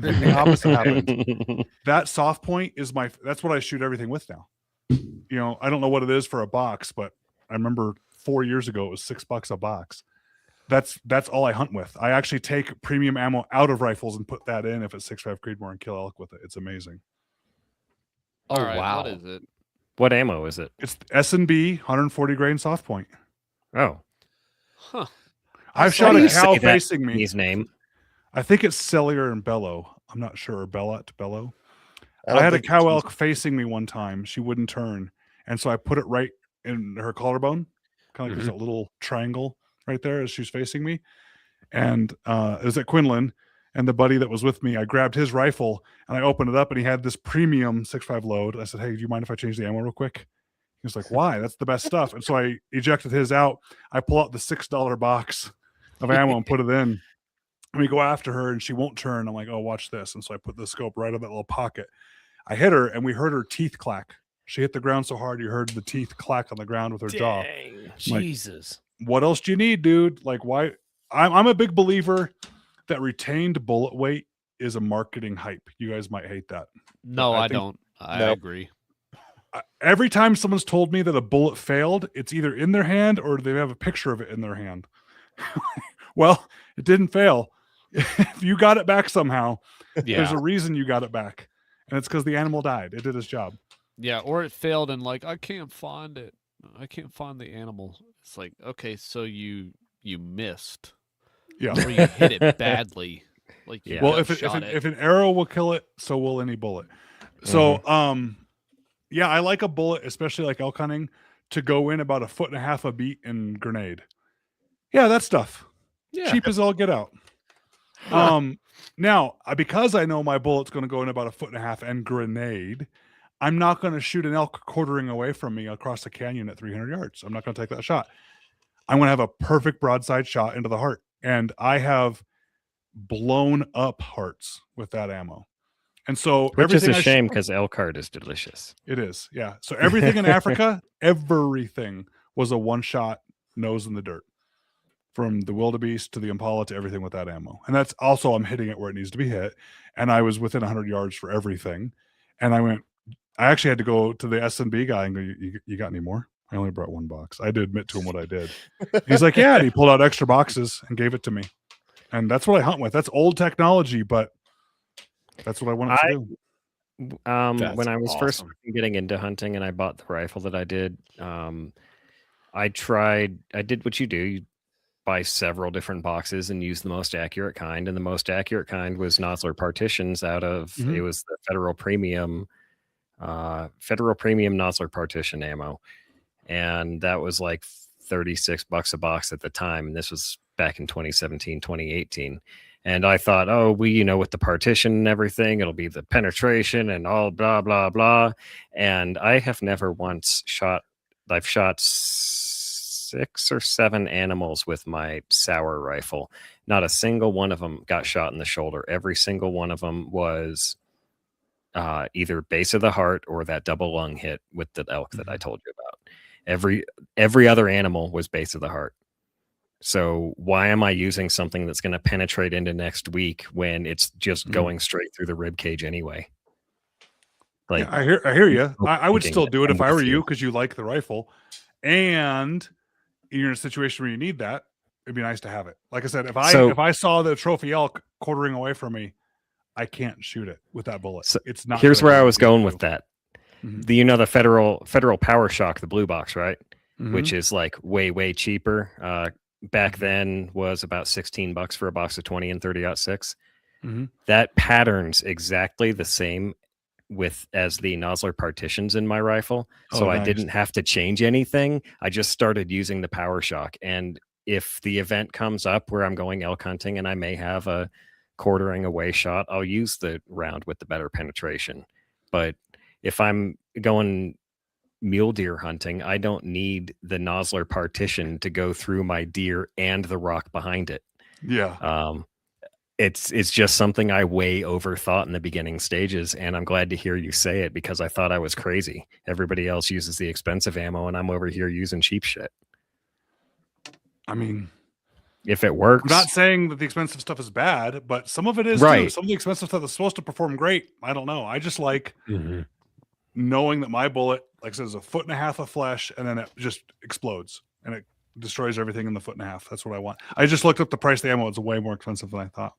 And the opposite happened. That soft point is that's what I shoot everything with now. You know, I don't know what it is for a box, but I remember 4 years ago, it was $6 a box. That's all I hunt with. I actually take premium ammo out of rifles and put that in if it's 6.5 Creedmoor and kill elk with it. It's amazing. Oh, All right, wow. what is it? What ammo is it? It's S&B 140 grain soft point. Oh, Huh. I've saw shot a you cow say that facing me. his name. I think it's Cellular and Bellow. I'm not sure. Or Bellow. don't I had a think cow it's- elk facing me one time. She wouldn't turn. And so I put it right in her collarbone. Kind of like there's a little triangle right there as she's facing me. And it was at Quinlan. And the buddy that was with me, I grabbed his rifle and I opened it up and he had this premium 6.5 load. I said, hey, do you mind if I change the ammo real quick? He was like, why? That's the best stuff. And so I ejected his out. I pull out the $6 box of ammo and put it in. And we go after her and she won't turn. I'm like, oh, watch this. And so I put the scope right in that little pocket. I hit her and we heard her teeth clack. She hit the ground so hard you heard the teeth clack on the ground with her jaw. Like, Jesus. what else do you need, dude? Like, why? I'm a big believer that retained bullet weight is a marketing hype. You guys might hate that. No, I I, think- don't. I Nope. agree. Every time someone's told me that a bullet failed, it's either in their hand or they have a picture of it in their hand. Well, it didn't fail. If you got it back somehow, Yeah. there's a reason you got it back. And it's because the animal died. It did its job. Yeah, or it failed and like I can't find it. I can't find the animal. It's like, okay, so you missed. Yeah. Or you hit it badly. Like you Yeah. Well, gut if shot it. an arrow will kill it, so will any bullet. So, yeah, I like a bullet, especially like elk hunting, to go in about 1.5 feet a beat and grenade. Yeah, that stuff. Yeah. Cheap as all get out. Now, because I know my bullet's going to go in about 1.5 feet and grenade, I'm not going to shoot an elk quartering away from me across the canyon at 300 yards. I'm not going to take that shot. I'm going to have a perfect broadside shot into the heart. And I have blown up hearts with that ammo. And so Which is everything a I shame because elk heart is delicious. it is. Yeah. So everything in Africa, everything was a one shot nose in the dirt. From the wildebeest to the impala to everything with that ammo. And that's also, I'm hitting it where it needs to be hit. And I was within 100 yards for everything. And I actually had to go to the S&B guy and go, you got any more? I only brought one box. I had to admit to him what I did. He's like, yeah. And he pulled out extra boxes and gave it to me. And that's what I hunt with. That's old technology, but that's what I wanted to do. That's When I was first awesome. getting into hunting and I bought the rifle that I did, I did what you do. You buy several different boxes and use the most accurate kind. And the most accurate kind was Nosler partitions out of, Mhm. it was the Federal Premium Nosler partition ammo. And that was like $36 a box at the time. And this was back in 2017, 2018. And I thought, oh, with the partition and everything, it'll be the penetration and all blah, blah, blah. And I have never once I've shot 6 or 7 animals with my Sauer rifle. Not a single one of them got shot in the shoulder. Every single one of them was either base of the heart or that double lung hit with the elk that I told you about. Every other animal was base of the heart. So why am I using something that's going to penetrate into next week when it's just going straight through the rib cage anyway? Like, I hear you. still I would thinking still do it I'm if I were with you you. because you like the rifle, and you're in a situation where you need that. It'd be nice to have it. Like I said, if I saw the trophy elk quartering away from me, I can't shoot it with that bullet. So it's not. here's gonna where do I what was it needs going to with do. that. Mhm. The federal Power Shock, the blue box, right? Which Mhm. is like way cheaper. Back Mhm. then was about $16 for a box of 20 and 30-06. Mhm. That pattern's exactly the same as the Nosler partitions in my rifle. So Oh, I nice. didn't have to change anything. I just started using the Power Shock. And if the event comes up where I'm going elk hunting and I may have a quartering away shot, I'll use the round with the better penetration. But if I'm going mule deer hunting, I don't need the Nosler partition to go through my deer and the rock behind it. Yeah. It's just something I way overthought in the beginning stages, and I'm glad to hear you say it because I thought I was crazy. Everybody else uses the expensive ammo, and I'm over here using cheap shit. I mean, If it I'm works, not saying that the expensive stuff is bad, but some of it is too. Right. Some of the expensive stuff is supposed to perform great. I don't know. I just like Mhm. knowing that my bullet, like I said, is a 1.5 feet of flesh, and then it just explodes and it destroys everything in the 1.5 feet. That's what I want. I just looked up the price of the ammo. It's way more expensive than I thought.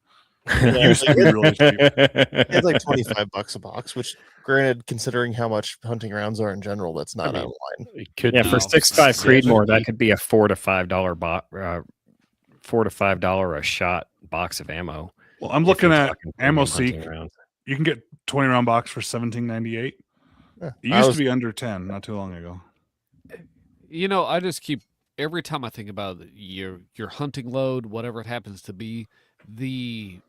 It used to be really cheap. It's like $25 a box, which, granted, considering how much hunting rounds are in general, that's not mean, out of line. It could Yeah, be for 6.5 Creedmoor, that 70. could be a $4 to $5 a shot box of ammo. Well, I'm if looking you're at talking Ammo premium hunting Seek. rounds. You can get 20 round box for $17.98. Yeah, It I used was- to be under 10 not too long ago. You know, I just keep every time I think about your hunting load, whatever it happens to be, the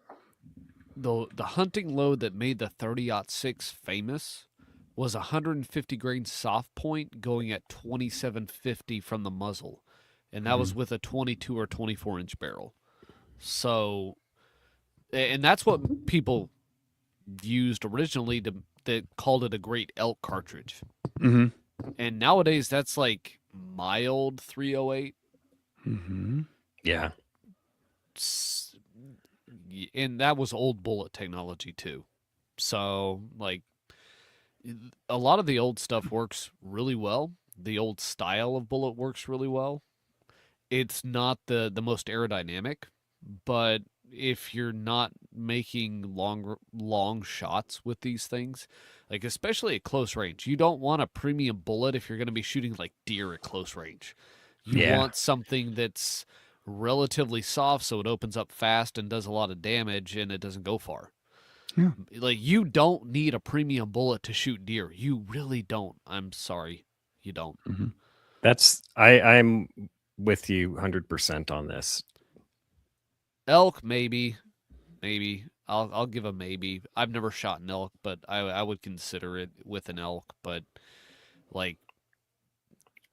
hunting load that made the 30-06 famous was 150 grain soft point going at 2750 from the muzzle, and that was with a 22 or 24-inch barrel. So, and that's what people used originally that called it a great elk cartridge. Mm-hmm. And nowadays, that's like my old 308. Mm-hmm. Yeah. And that was old bullet technology too. So, like, a lot of the old stuff works really well. The old style of bullet works really well. It's not the most aerodynamic, but if you're not making long shots with these things, like especially at close range, you don't want a premium bullet if you're going to be shooting like deer at close range. You Yeah. want something that's relatively soft so it opens up fast and does a lot of damage and it doesn't go far. Yeah. Like, you don't need a premium bullet to shoot deer. You really don't. I'm sorry. You don't. I'm with you 100% on this. Elk, maybe. I'll give a maybe. I've never shot an elk, but I would consider it with an elk. But like,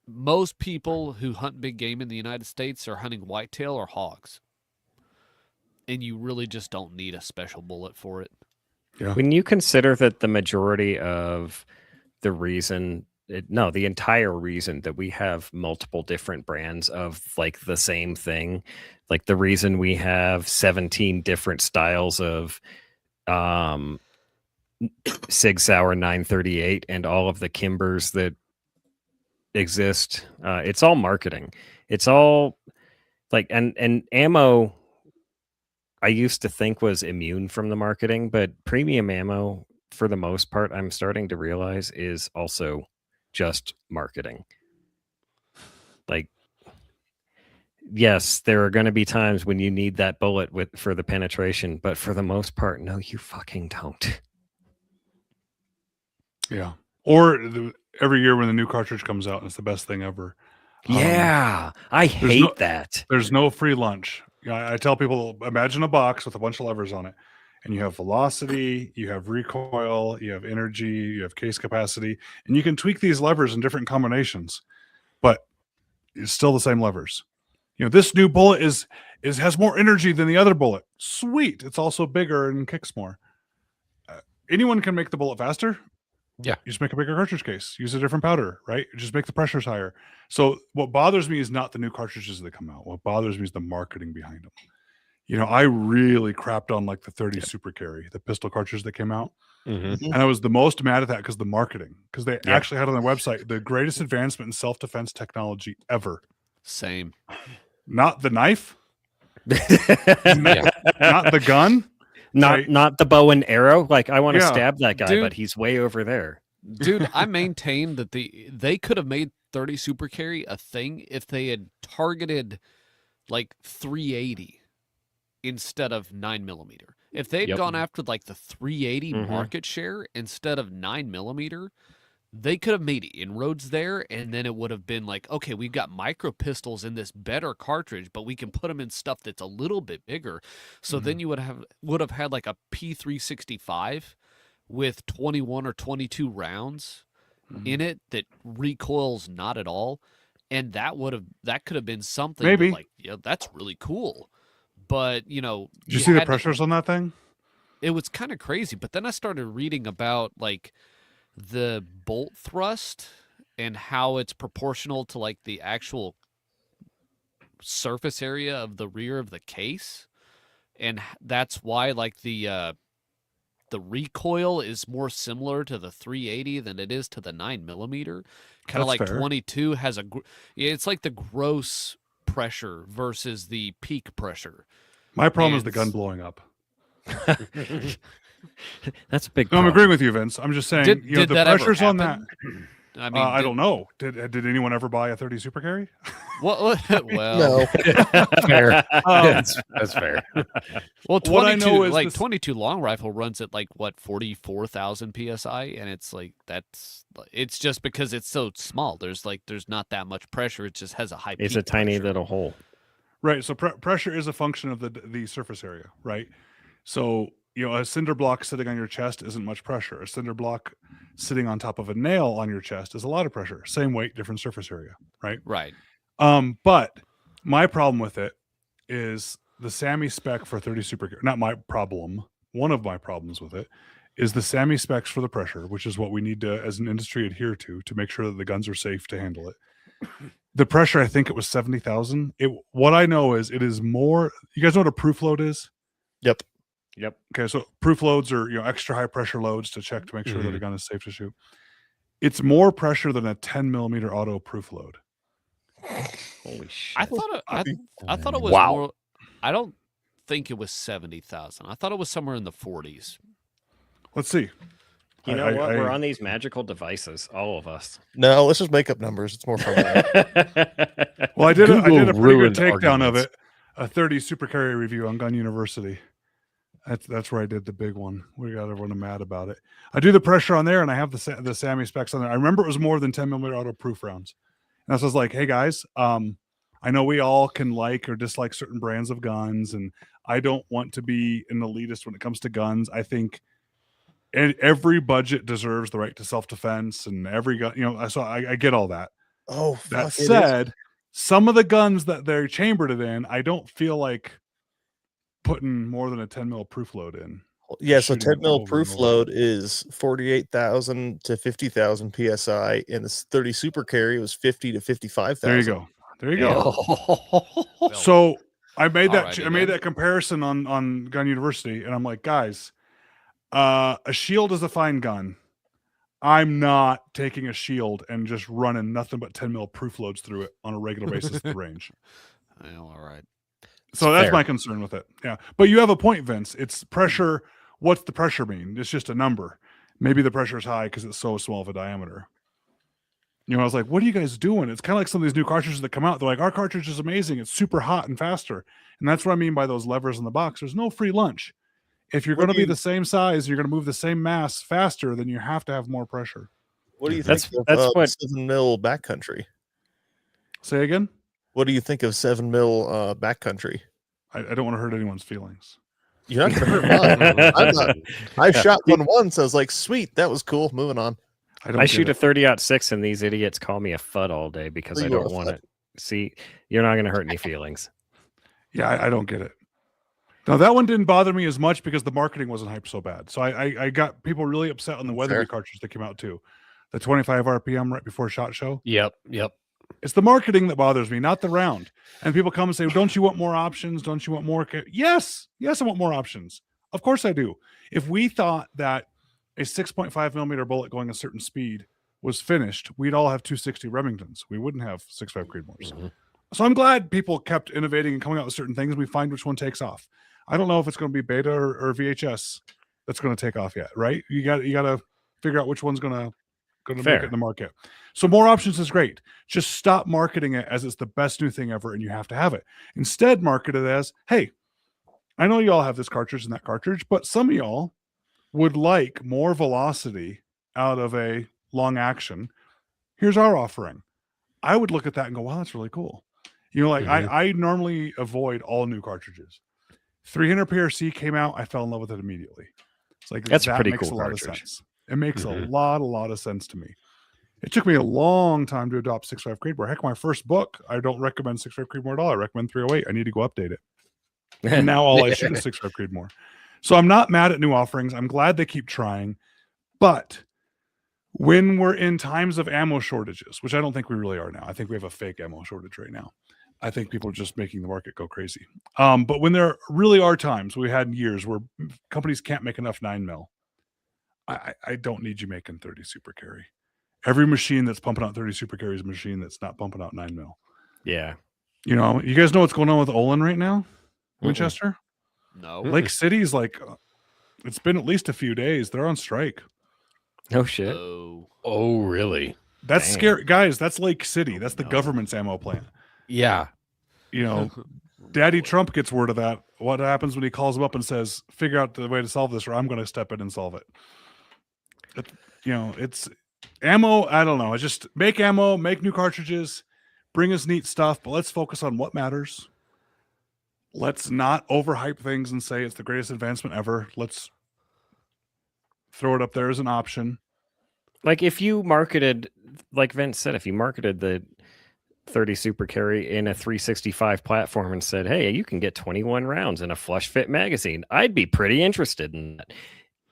most people who hunt big game in the United States are hunting whitetail or hogs, and you really just don't need a special bullet for it. When you consider that the majority of the entire reason that we have multiple different brands of like the same thing, like the reason we have 17 different styles of Sig Sauer 938 and all of the Kimbers that exist, it's all marketing. It's all like, and ammo, I used to think was immune from the marketing, but premium ammo, for the most part, I'm starting to realize is also just marketing. Like, yes, there are going to be times when you need that bullet for the penetration, but for the most part, no, you fucking don't. Yeah. Or every year when the new cartridge comes out, and it's the best thing ever. Yeah, I hate that. There's no free lunch. I tell people, imagine a box with a bunch of levers on it, and you have velocity, you have recoil, you have energy, you have case capacity, and you can tweak these levers in different combinations, but it's still the same levers. You know, this new bullet has more energy than the other bullet. Sweet. It's also bigger and kicks more. Anyone can make the bullet faster. Yeah. You just make a bigger cartridge case. Use a different powder, right? Just make the pressures higher. So what bothers me is not the new cartridges that come out. What bothers me is the marketing behind them. You know, I really crapped on like the 30 Super Carry, the pistol cartridge that came out. Mm-hmm. And I was the most mad at that because the marketing, because they Yeah. actually had on their website the greatest advancement in self-defense technology ever. Same. Not the knife, Yeah. not the gun. Right. not the bow and arrow. Like I want to Yeah. stab that guy, Dude. but he's way over there. Dude, I maintain that they could have made 30 Super Carry a thing if they had targeted like 380 instead of 9mm. If they'd Yep. gone after like the 380 Mhm. market share instead of 9mm, they could have made inroads there, and then it would have been like, okay, we've got micro pistols in this better cartridge, but we can put them in stuff that's a little bit bigger. So then you would have had like a P365 with 21 or 22 rounds in it that recoils not at all, and that could have been something that, Maybe. like, yeah, that's really cool. But Did you see the pressures on that thing? it was kind of crazy. But then I started reading about like the bolt thrust and how it's proportional to like the actual surface area of the rear of the case, and that's why like the recoil is more similar to the 380 than it is to the 9mm. Kind That's of like fair. 22 has it's like the gross pressure versus the peak pressure. My problem is the And gun blowing up. That's a big No, I'm problem. agreeing with you, Vince. I'm just saying, Did the that ever pressures on that. happen? I mean, I don't know. Did anyone ever buy a 30 Super Carry? Well, No. Fair. That's fair. well, 22, What I know is like this- 22 long rifle runs at like what 44,000 psi, and it's like it's just because it's so small. There's not that much pressure. It just has a high. It's peak a tiny pressure. little hole. Right. So pressure is a function of the surface area, right? So, a cinder block sitting on your chest isn't much pressure. A cinder block sitting on top of a nail on your chest is a lot of pressure. Same weight, different surface area, right? Right. But my problem with it is the SAMI spec for 30 Super Carry. Not my problem. One of my problems with it is the SAMI specs for the pressure, which is what we need to, as an industry, adhere to make sure that the guns are safe to handle it. The pressure, I think it was 70,000. What I know is it is more. You guys know what a proof load is? Yep. Yep. Okay, so proof loads are extra high pressure loads to check to make sure that a gun is safe to shoot. It's more pressure than a 10mm auto proof load. Holy shit. I thought it was Wow. more. I don't think it was 70,000. I thought it was somewhere in the 40s. Let's see. You know I- what? I- We're on these magical devices, all of us. No, let's just make up numbers. It's more fun. Well, I did a Google pretty good ruined takedown of arguments. it. A 30 Super Carry review on Gun University. That's where I did the big one. We got everyone mad about it. I do the pressure on there, and I have the SAMI specs on there. I remember it was more than 10mm auto proof rounds. And I was like, hey guys, I know we all can like or dislike certain brands of guns, and I don't want to be an elitist when it comes to guns. I think every budget deserves the right to self-defense, and every gun, so I get all that. Oh, That fuck, it is. said, some of the guns that they're chambered it in, I don't feel like putting more than a 10mm proof load in. Yeah, so shooting 10 mil over and proof over. load is 48,000 to 50,000 psi, and this 30 Super Carry was 50 to 55,000. There you go. There you go. Well, So I made that Alrighty I made then. that comparison on Gun University, and I'm like, guys, a shield is a fine gun. I'm not taking a shield and just running nothing but 10mm proof loads through it on a regular basis at the range. well, all right. So that's fair. my concern with it. Yeah. But you have a point, Vince. It's pressure. What's the pressure mean? It's just a number. Maybe the pressure is high because it's so small of a diameter. I was like, what are you guys doing? It's kind of like some of these new cartridges that come out. They're like, our cartridge is amazing. It's super hot and faster. And that's what I mean by those levers in the box. There's no free lunch. If you're What going to do be you- the same size, you're going to move the same mass faster, then you have to have more pressure. What do you That's- think of that's what- 7 mil backcountry? Say again? What do you think of 7 mil backcountry? I don't want to hurt anyone's feelings. You're not gonna hurt mine. I'm not. I shot one once. I was like, sweet, that was cool. Moving on. don't I get shoot it. a 30-06 and these idiots call me a FUD all day because I You are don't a want FUD. to see. You're not going to hurt any feelings. Yeah, I don't get it. Now that one didn't bother me as much because the marketing wasn't hyped so bad. So I got people really upset on the Weatherby Fair. cartridge that came out too. The 25 RPM right before SHOT Show. Yep. It's the marketing that bothers me, not the round. And people come and say, "Don't you want more options? Don't you want more?" Yes, I want more options. Of course I do. If we thought that a 6.5 millimeter bullet going a certain speed was finished, we'd all have 260 Remingtons. We wouldn't have 6.5 Creedmoors. Mhm. So I'm glad people kept innovating and coming out with certain things. We find which one takes off. I don't know if it's going to be beta or VHS that's going to take off yet, right? You got to figure out which one's going to make Fair. it in the market. So more options is great. Just stop marketing it as it's the best new thing ever and you have to have it. Instead, market it as, hey, I know you all have this cartridge and that cartridge, but some of y'all would like more velocity out of a long action. Here's our offering. I would look at that and go, wow, that's really cool. You know, like Mhm. I normally avoid all new cartridges. 300 PRC came out. I fell in love with it immediately. It's like, That's a that pretty makes cool a lot of cartridge. sense. It makes Mhm. a lot of sense to me. It took me a long time to adopt 6.5 Creedmoor. Heck, my first book, I don't recommend 6.5 Creedmoor at all. I recommend 308. I need to go update it. And now all I shoot is 6.5 Creedmoor. So I'm not mad at new offerings. I'm glad they keep trying. But when we're in times of ammo shortages, which I don't think we really are now, I think we have a fake ammo shortage right now. I think people are just making the market go crazy. But when there really are times, we had years where companies can't make enough 9mm. I don't need you making 30 super carry. Every machine that's pumping out 30 super carry is a machine that's not pumping out 9mm. Yeah. You know, you guys know what's going on with Olin right now? Winchester? No. Lake City's like, it's been at least a few days. They're on strike. Oh shit. Oh. Oh, really? That's Dang. scary. Guys, that's Lake City. That's the No. government's ammo plant. Yeah. You know, Daddy Trump gets word of that. What happens when he calls him up and says, figure out the way to solve this or I'm going to step in and solve it? You know, it's ammo. I don't know. I just make ammo, make new cartridges, bring us neat stuff, but let's focus on what matters. Let's not overhype things and say it's the greatest advancement ever. Let's throw it up there as an option. Like if you marketed, like Vince said, if you marketed the 30 super carry in a 365 platform and said, hey, you can get 21 rounds in a flush fit magazine, I'd be pretty interested in that.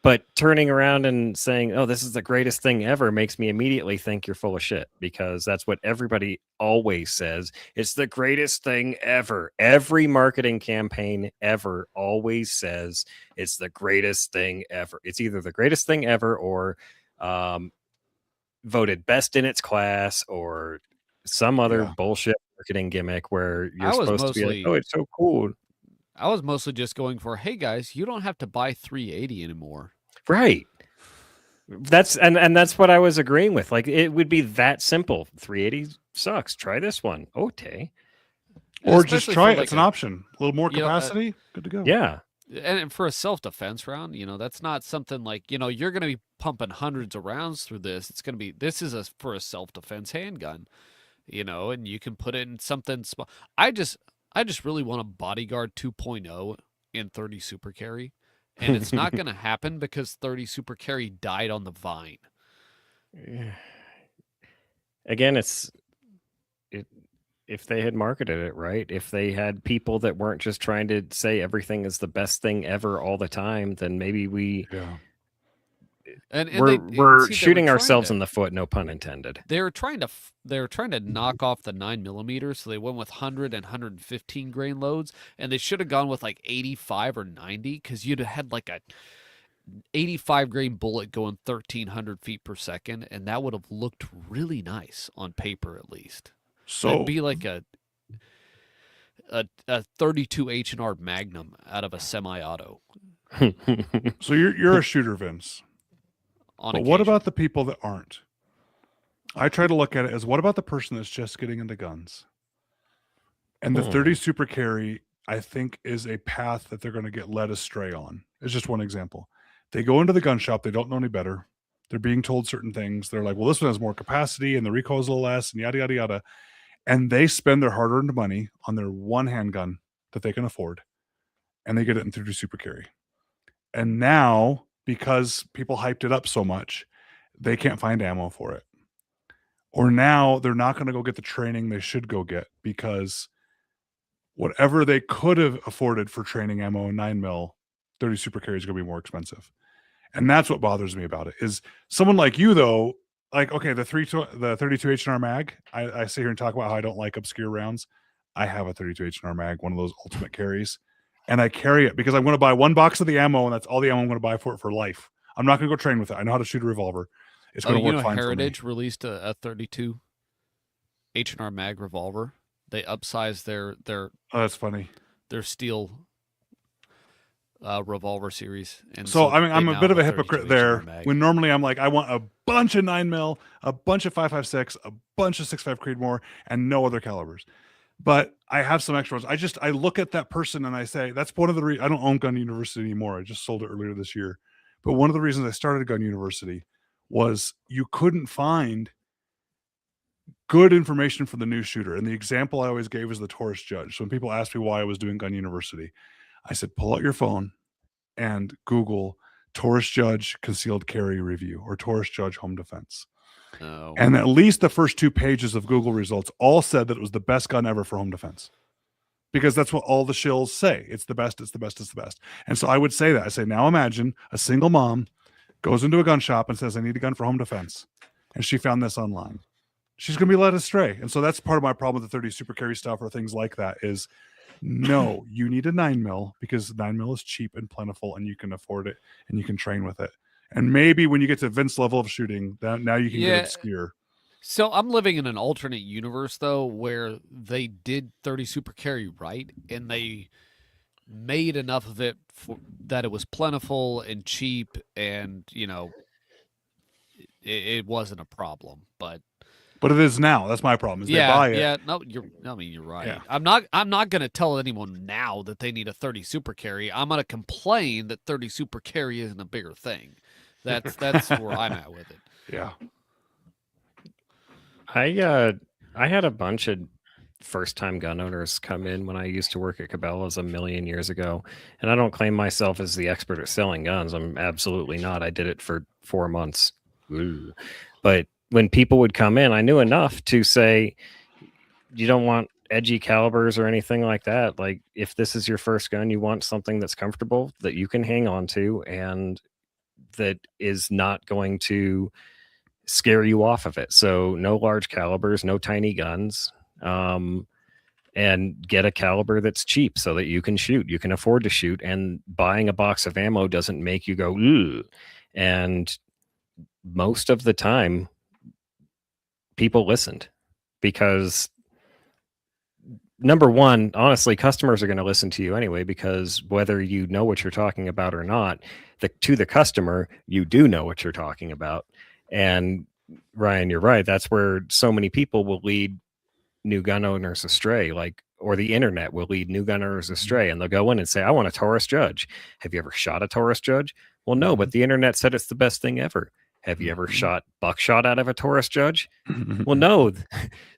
But turning around and saying, oh, this is the greatest thing ever makes me immediately think you're full of shit, because that's what everybody always says. It's the greatest thing ever. Every marketing campaign ever always says it's the greatest thing ever. It's either the greatest thing ever or voted best in its class or some other Yeah. bullshit marketing gimmick where you're I was supposed to be like, mostly- oh, it's so cool. I was mostly just going for, hey guys, you don't have to buy 380 anymore. Right. That's and that's what I was agreeing with. Like it would be that simple. 380 sucks. Try this one. Okay. Or just Especially try for it. like it's an a- option. A little more you know, capacity. Good to go. Yeah. And for a self-defense round, you know, that's not something like, you know, you're going to be pumping hundreds of rounds through this. It's going to be, this is for a self-defense handgun, you know, and you can put it in something small. I just really want a Bodyguard 2.0 in 30 super carry, and it's not going to happen because 30 super carry died on the vine. Again, if they had marketed it right, if they had people that weren't just trying to say everything is the best thing ever all the time, then maybe Yeah. And we're see, they were shooting trying ourselves to- in the foot, no pun intended. They were trying to knock off the 9mm, so they went with 100 and 115 grain loads, and they should have gone with like 85 or 90 because you'd have had like a 85 grain bullet going 1,300 feet per second, and that would have looked really nice on paper at least. So It'd be like a 32 H&R Magnum out of a semi-auto. so you're a shooter, Vince. On But what occasion. about the people that aren't? I try to look at it as what about the person that's just getting into guns? And the 30 super carry, I think, is a path that they're going to get led astray on. It's just one example. They go into the gun shop, they don't know any better. They're being told certain things. They're like, well, this one has more capacity and the recoil is a little less and yada, yada, yada. And they spend their hard-earned money on their one handgun that they can afford. And they get it in 30 super carry. And now, because people hyped it up so much, they can't find ammo for it. Or now they're not going to go get the training they should go get because whatever they could have afforded for training ammo and 9mm, 30 Super Carry is going to be more expensive. And that's what bothers me about it. Is someone like you though, like, okay, the 32 H&R mag, I sit here and talk about how I don't like obscure rounds. I have a 32 H&R mag, one of those ultimate carries, and I carry it because I'm going to buy one box of the ammo, and that's all the ammo I'm going to buy for life. I'm not going to go train with it. I know how to shoot a revolver. It's going to work fine Heritage for me. released a 32 H&R mag revolver. They upsized their Oh, that's funny. their steel revolver series. And So I mean, they I'm a now bit of have a 32 hypocrite H&R there. mag. When normally I'm like, I want a bunch of 9mm, a bunch of 5.56, a bunch of 6.5 Creedmoor, and no other calibers. But I have some extra ones. I look at that person and I say, that's one of the reasons I don't own Gun University anymore. I just sold it earlier this year. But one of the reasons I started Gun University was you couldn't find good information for the new shooter. And the example I always gave is the Taurus Judge. So when people ask me why I was doing Gun University, I said, pull out your phone and Google Taurus Judge concealed carry review or Taurus Judge home defense. Oh. And at least the first 2 pages of Google results all said that it was the best gun ever for home defense. Because that's what all the shills say. It's the best, it's the best, it's the best. And so I would say that. I say, now imagine a single mom goes into a gun shop and says, I need a gun for home defense. And she found this online. She's going to be led astray. And so that's part of my problem with the 30 Super Carry stuff or things like that is, no, you need a 9mm because 9mm is cheap and plentiful and you can afford it and you can train with it. And maybe when you get to Vince level of shooting, that now you can get obscure. So I'm living in an alternate universe though, where they did 30 Super Carry right, and they made enough of it that it was plentiful and cheap, and it wasn't a problem. But it is now. That's my problem. Is they buy it. Yeah. No, you're right. Yeah. I'm not going to tell anyone now that they need a 30 Super Carry. I'm going to complain that 30 Super Carry isn't a bigger thing. That's where I'm at with it. Yeah. I had a bunch of first-time gun owners come in when I used to work at Cabela's a million years ago, and I don't claim myself as the expert at selling guns. I'm absolutely not. I did it for 4 months. Ooh. But when people would come in, I knew enough to say, you don't want edgy calibers or anything like that. Like, if this is your first gun, you want something that's comfortable, that you can hang on to, and that is not going to scare you off of it. So no large calibers, no tiny guns, and get a caliber that's cheap so that you can shoot, you can afford to shoot, and buying a box of ammo doesn't make you go, ooh. And most of the time people listened because, number one, honestly, customers are going to listen to you anyway, because whether you know what you're talking about or not, to the customer, you do know what you're talking about. And Ryan, you're right. That's where so many people will lead new gun owners astray, or the internet will lead new gun owners astray, and they'll go in and say, I want a Taurus Judge. Have you ever shot a Taurus Judge? Well, no, but the internet said it's the best thing ever. Have you ever shot buckshot out of a Taurus Judge? Well, no,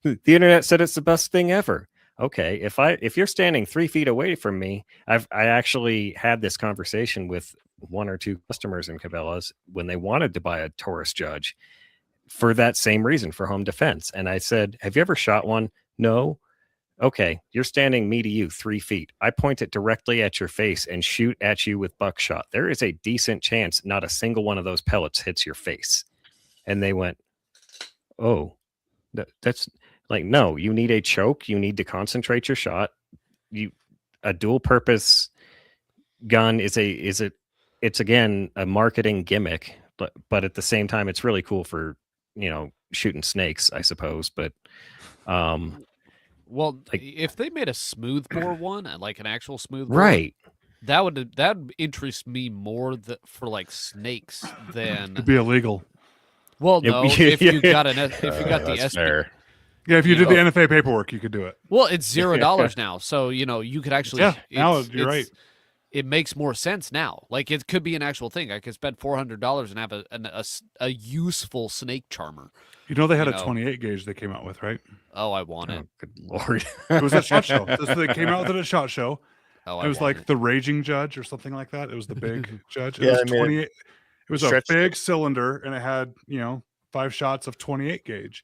the internet said it's the best thing ever. Okay, if you're standing 3 feet away from me, I actually had this conversation with 1 or 2 customers in Cabela's when they wanted to buy a Taurus Judge for that same reason, for home defense. And I said, have you ever shot one? No. Okay, you're standing me to you 3 feet. I point it directly at your face and shoot at you with buckshot. There is a decent chance not a single one of those pellets hits your face. And they went, oh, that's like, no, you need a choke. You need to concentrate your shot. A dual purpose gun it's again a marketing gimmick, but at the same time, it's really cool for, shooting snakes, I suppose. But well, if they made a smoothbore one, like an actual smoothbore, right, that would interest me more for like snakes than It'd be illegal. Well, no, if you got the that's SP, fair. Yeah, if you did the NFA paperwork, you could do it. well, it's $0 now, so you could actually. Yeah, now you're right. It makes more sense now. Like, it could be an actual thing. I could spend $400 and have a useful snake charmer. They had a 28 gauge they came out with, right? Oh, I want it. Oh, good lord. It was at SHOT Show. They came out with it at SHOT Show. Oh, It was like the Raging Judge or something like that. It was the big Judge. It Yeah, was I mean, 28. It was a stretched big cylinder, and it had 5 shots of 28 gauge.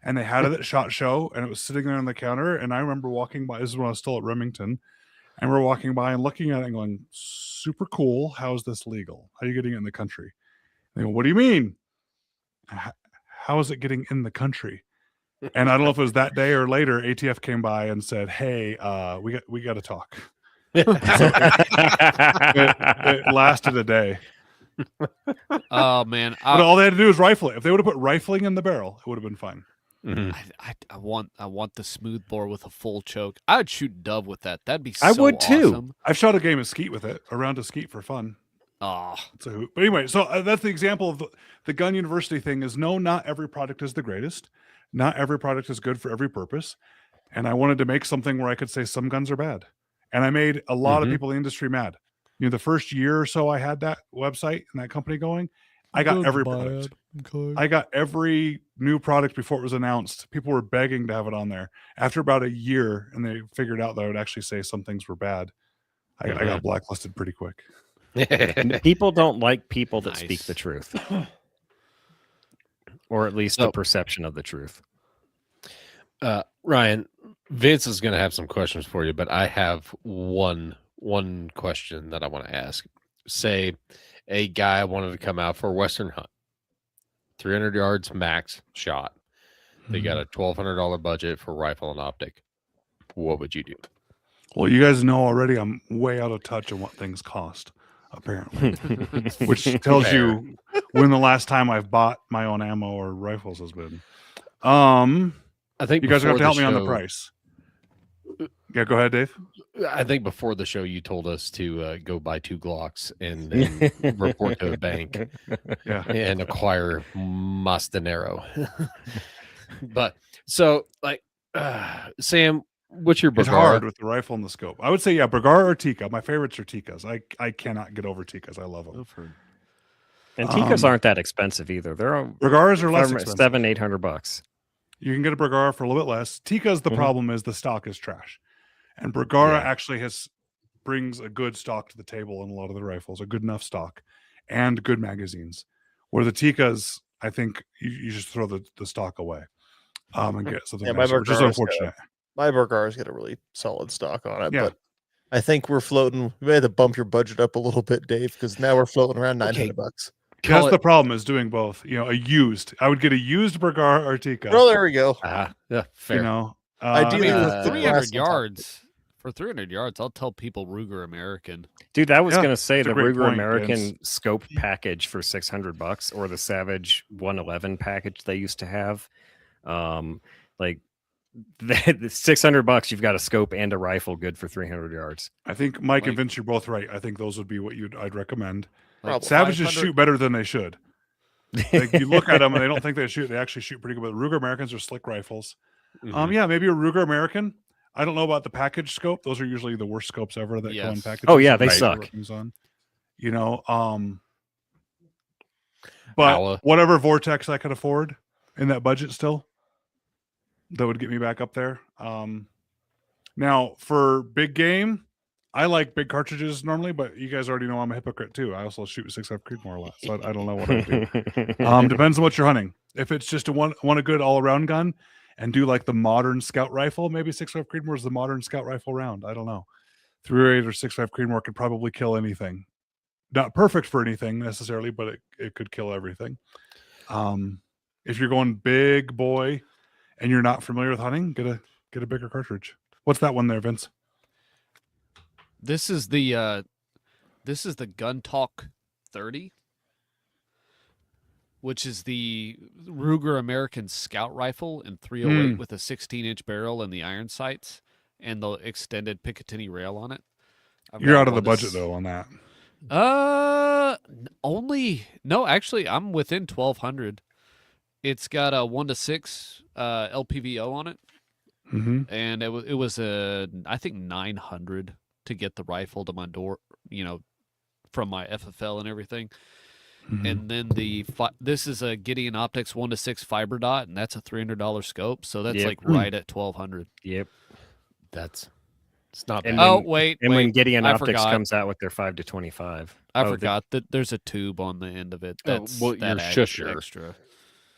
and they had it at SHOT Show, and it was sitting there on the counter. And I remember walking by. This is when I was still at Remington, and we're walking by and looking at it and going, "Super cool. How is this legal? How are you getting it in the country?" And they go, "What do you mean? How is it getting in the country?" And I don't know if it was that day or later. ATF came by and said, "Hey, we got to talk." It lasted a day. Oh man, But all they had to do was rifle it. If they would have put rifling in the barrel, it would have been fine. Mhm. I want the smooth bore with a full choke. I would shoot dove with that. That'd be so I would too. awesome. I've shot a game of skeet with it, a round of skeet for fun. Oh, It's a hoot. But anyway, so that's the example of the gun university thing is no, not every product is the greatest. Not every product is good for every purpose. And I wanted to make something where I could say some guns are bad. And I made a lot of Mhm. people in the industry mad. You know, the first year or so I had that website and that company going, I got every product. I got every new product before it was announced. People were begging to have it on there. After about a year, and they figured out that I would actually say some things were bad, I got blacklisted pretty quick. People don't like people that speak Nice. the truth, or at least So- the perception of the truth. Ryan, Vince is going to have some questions for you, but I have one question that I want to ask. Say a guy wanted to come out for a Western hunt, 300 yards max shot. They got a $1,200 budget for rifle and optic. What would you do? Well, you guys know already I'm way out of touch on what things cost, apparently, which tells Fair. you when the last time I've bought my own ammo or rifles has been. I think You guys are going to before have to help me on the show- price. Yeah, go ahead, Dave. I think before the show, you told us to go buy 2 Glocks and then report to a bank Yeah. and acquire más dinero. But so, like, Sam, what's your It's Bergara? hard with the rifle and the scope. I would say, yeah, Bergara or Tika. My favorites are Tikas. I cannot get over Tikas. I love them. And Tikas aren't that expensive either. They're Bergaras are less expensive. $700-800. You can get a Bergara for a little bit less. Tika's the Mhm. problem is the stock is trash. And Bergara Yeah. actually brings a good stock to the table in a lot of the rifles, a good enough stock and good magazines. Where the Tikas, I think you just throw the stock away. And get something Yeah, my nicer, which is Bergara's unfortunate. my Bergara's got a really solid stock on it, Yeah. but I think we're floating. We had to bump your budget up a little bit, Dave, because now we're floating around Okay. $900. That's the problem is doing both. You know, a used. I would get a used Bergara or Tika. Oh, there we go. Yeah, fair. You know, Ideally, I mean, with for the 300 glass on top. yards. For 300 yards, I'll tell people Ruger American. Dude, I was Yeah, gonna say it's a the great Ruger point, American Vince. scope package for $600, or the Savage 111 package they used to have. Like the $600, you've got a scope and a rifle, good for 300 yards. I think Mike Like- and Vince, you're both right. I think those would be what I'd recommend. Probably. Savages 500 shoot better than they should. Like you look at them and they don't think they shoot. They actually shoot pretty good. But Ruger Americans are slick rifles. Mhm. Yeah, maybe a Ruger American. I don't know about the package scope. Those are usually the worst scopes ever that come in Yes. packages. Oh, yeah, they that suck. workings on. You know, but Owla. whatever Vortex I could afford in that budget still, that would get me back up there. Now for big game, I like big cartridges normally, but you guys already know I'm a hypocrite too. I also shoot 6.5 Creedmoor a lot, so I don't know what I do. Depends on what you're hunting. If it's just want a good all around gun and do like the modern scout rifle, maybe 6.5 Creedmoor is the modern scout rifle round. I don't know. 308 or 6.5 Creedmoor could probably kill anything. Not perfect for anything necessarily, but it could kill everything. If you're going big boy and you're not familiar with hunting, get a bigger cartridge. What's that one there, Vince? This is the Gun Talk 30, which is the Ruger American Scout rifle in 308 with a 16-inch barrel and the iron sights and the extended Picatinny rail on it. I've You're got out of the one that's- budget though on that. No, actually, I'm within 1,200. It's got a 1:6 LPVO on it, Mm-hmm. and it was I think 900 to get the rifle to my door, from my FFL and everything. Mm-hmm. And then this is a Gideon Optics 1:6 fiber dot, and that's a $300 scope, so that's Yep. like right at 1,200. Yep. It's not And bad. Oh when- wait, And when wait, Gideon I Optics forgot. comes out with their 5 to 25, I Oh, forgot that there's a tube on the end of it. Oh, That's well, that your adds shusher. extra.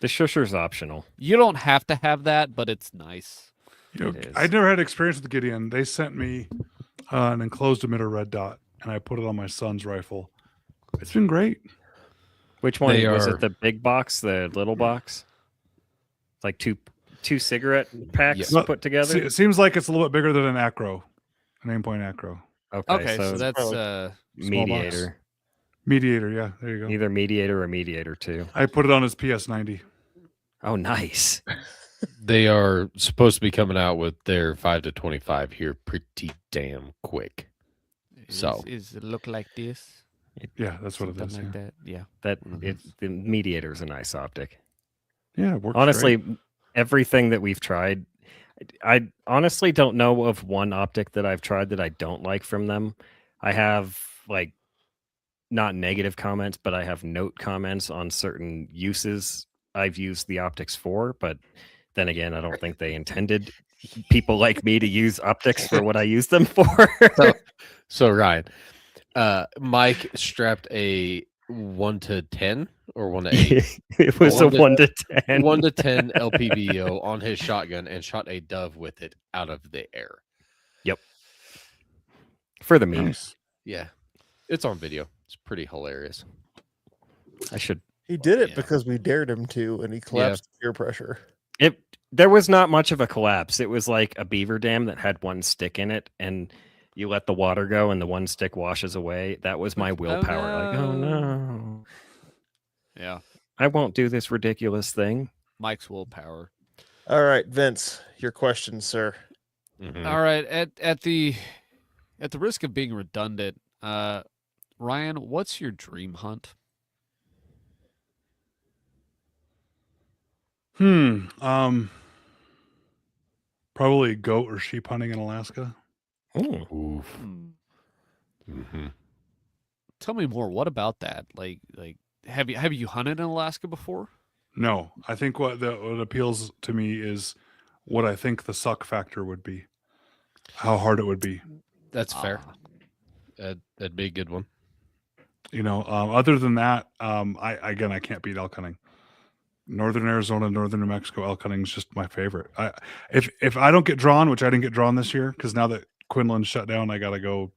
The shusher's optional. You don't have to have that, but it's nice. You know, It is. I'd never had experience with Gideon. They sent me an enclosed emitter red dot, and I put it on my son's rifle. It's been great. Which one They was are- it? The big box, the little box? It's like two cigarette packs Yeah. put together. It seems like it's a little bit bigger than an Acro, an aimpoint Acro. Okay, so that's small mediator. Mediator, yeah, there you go. Either mediator or mediator 2. I put it on his PS90. Oh, nice. They are supposed to be coming out with their 5 to 25 here pretty damn quick. So- is it look like this? Yeah, that's what it Something is. like yeah. that. Yeah. That Mhm. the mediator is a nice optic. Yeah, it works Honestly, great. everything that we've tried, I honestly don't know of one optic that I've tried that I don't like from them. I have like not negative comments, but I have note comments on certain uses I've used the optics for. But then again, I don't think they intended people like me to use optics for what I use them for. So Ryan, Mike strapped a 1 to 10 or 1 to 8, It was a 1 to 1 to 10. 1 to 10 LPVO on his shotgun and shot a dove with it out of the air. For the memes. Nice. Yeah, it's on video. It's pretty hilarious. I should. He did it Yeah. because we dared him to, and he collapsed to peer pressure. There was not much of a collapse. It was like a beaver dam that had one stick in it, and you let the water go, and the one stick washes away. That was my Like, oh willpower. Like, oh no. no, Yeah. I won't do this ridiculous thing. Mike's willpower. All right, Vince, your question, sir. Mhm. All right. At the risk of being redundant, Ryan, what's your dream hunt? Probably goat or sheep hunting in Alaska. Ooh. Oof. Mhm. Tell me more. What about that? Like have you hunted in Alaska before? No, I think what appeals to me is what I think the suck factor would be, how hard it would be. That's fair. Ah, That'd be a good one. You know, other than that, I can't beat elk hunting. Northern Arizona, northern New Mexico elk hunting is just my favorite. If I don't get drawn, which I didn't get drawn this year, because now that Quinlan's shut down, I got to go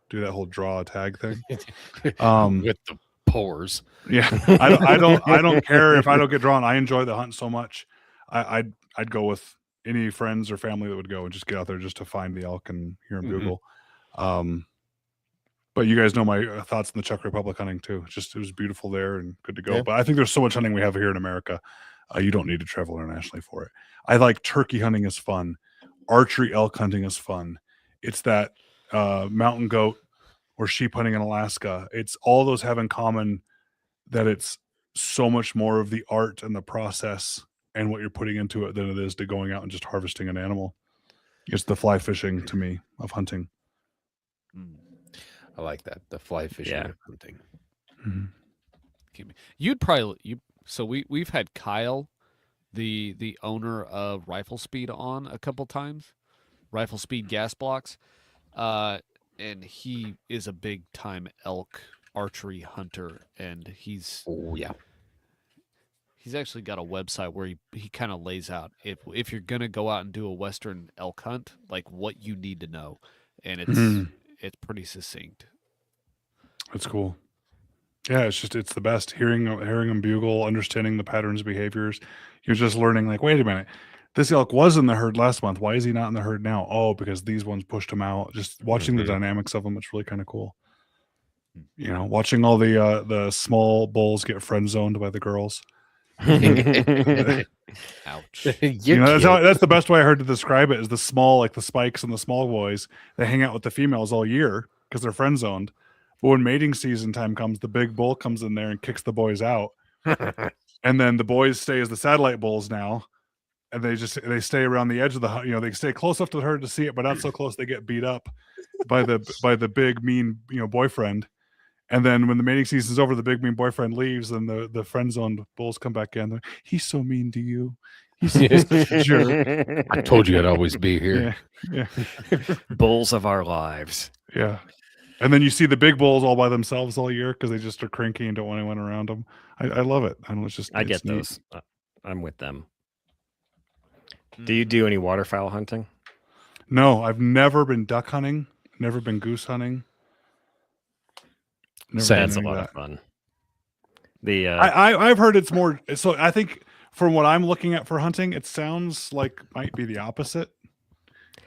do that whole draw a tag thing. With the pores. Yeah, I don't care if I don't get drawn. I enjoy the hunt so much. I'd go with any friends or family that would go and just get out there just to find the elk and hear them Mhm. bugle. But you guys know my thoughts on the Czech Republic hunting too. It was beautiful there and good to go. Yeah. But I think there's so much hunting we have here in America. You don't need to travel internationally for it. I like turkey hunting is fun. Archery elk hunting is fun. It's that mountain goat or sheep hunting in Alaska. It's all those have in common that it's so much more of the art and the process and what you're putting into it than it is to going out and just harvesting an animal. It's the fly fishing to me of hunting. I like that. The fly fishing Yeah. and hunting. You'd probably so we've had Kyle, the owner of Rifle Speed, on a couple times. Rifle Speed gas blocks. And he is a big time elk archery hunter, and he's Oh yeah. actually got a website where he kind of lays out if you're gonna go out and do a western elk hunt, like what you need to know, and it's pretty succinct. That's cool. Yeah, it's the best. Hearing them bugle, understanding the patterns, behaviors. You're just learning. Like, wait a minute, this elk was in the herd last month. Why is he not in the herd now? Oh, because these ones pushed him out. Just watching the Mhm. dynamics of them, it's really kind of cool. You know, watching all the small bulls get friend zoned by the girls. Ouch. You know, that's the best way I heard to describe it. Is the small, like the spikes and the small boys, they hang out with the females all year because they're friend zoned. But when mating season time comes, the big bull comes in there and kicks the boys out. And then the boys stay as the satellite bulls now, and they stay around the edge of the hunt. You know, they stay close enough to the herd to see it, but not so close they get beat up by the big mean boyfriend. And then when the mating season's over, the big mean boyfriend leaves, and the friend zoned bulls come back in. He's so mean to you. He's such a jerk. I told you I'd always be here. Yeah, Bulls of our lives. yeah. And then you see the big bulls all by themselves all year because they just are cranky and don't want anyone around them. I love it. I know it's I get neat. those. I'm with them. Do you do any waterfowl hunting? No, I've never been duck hunting, never been goose hunting. Never done That's a any of lot that. of fun. The I've heard it's more. So I think from what I'm looking at for hunting, it sounds like might be the opposite.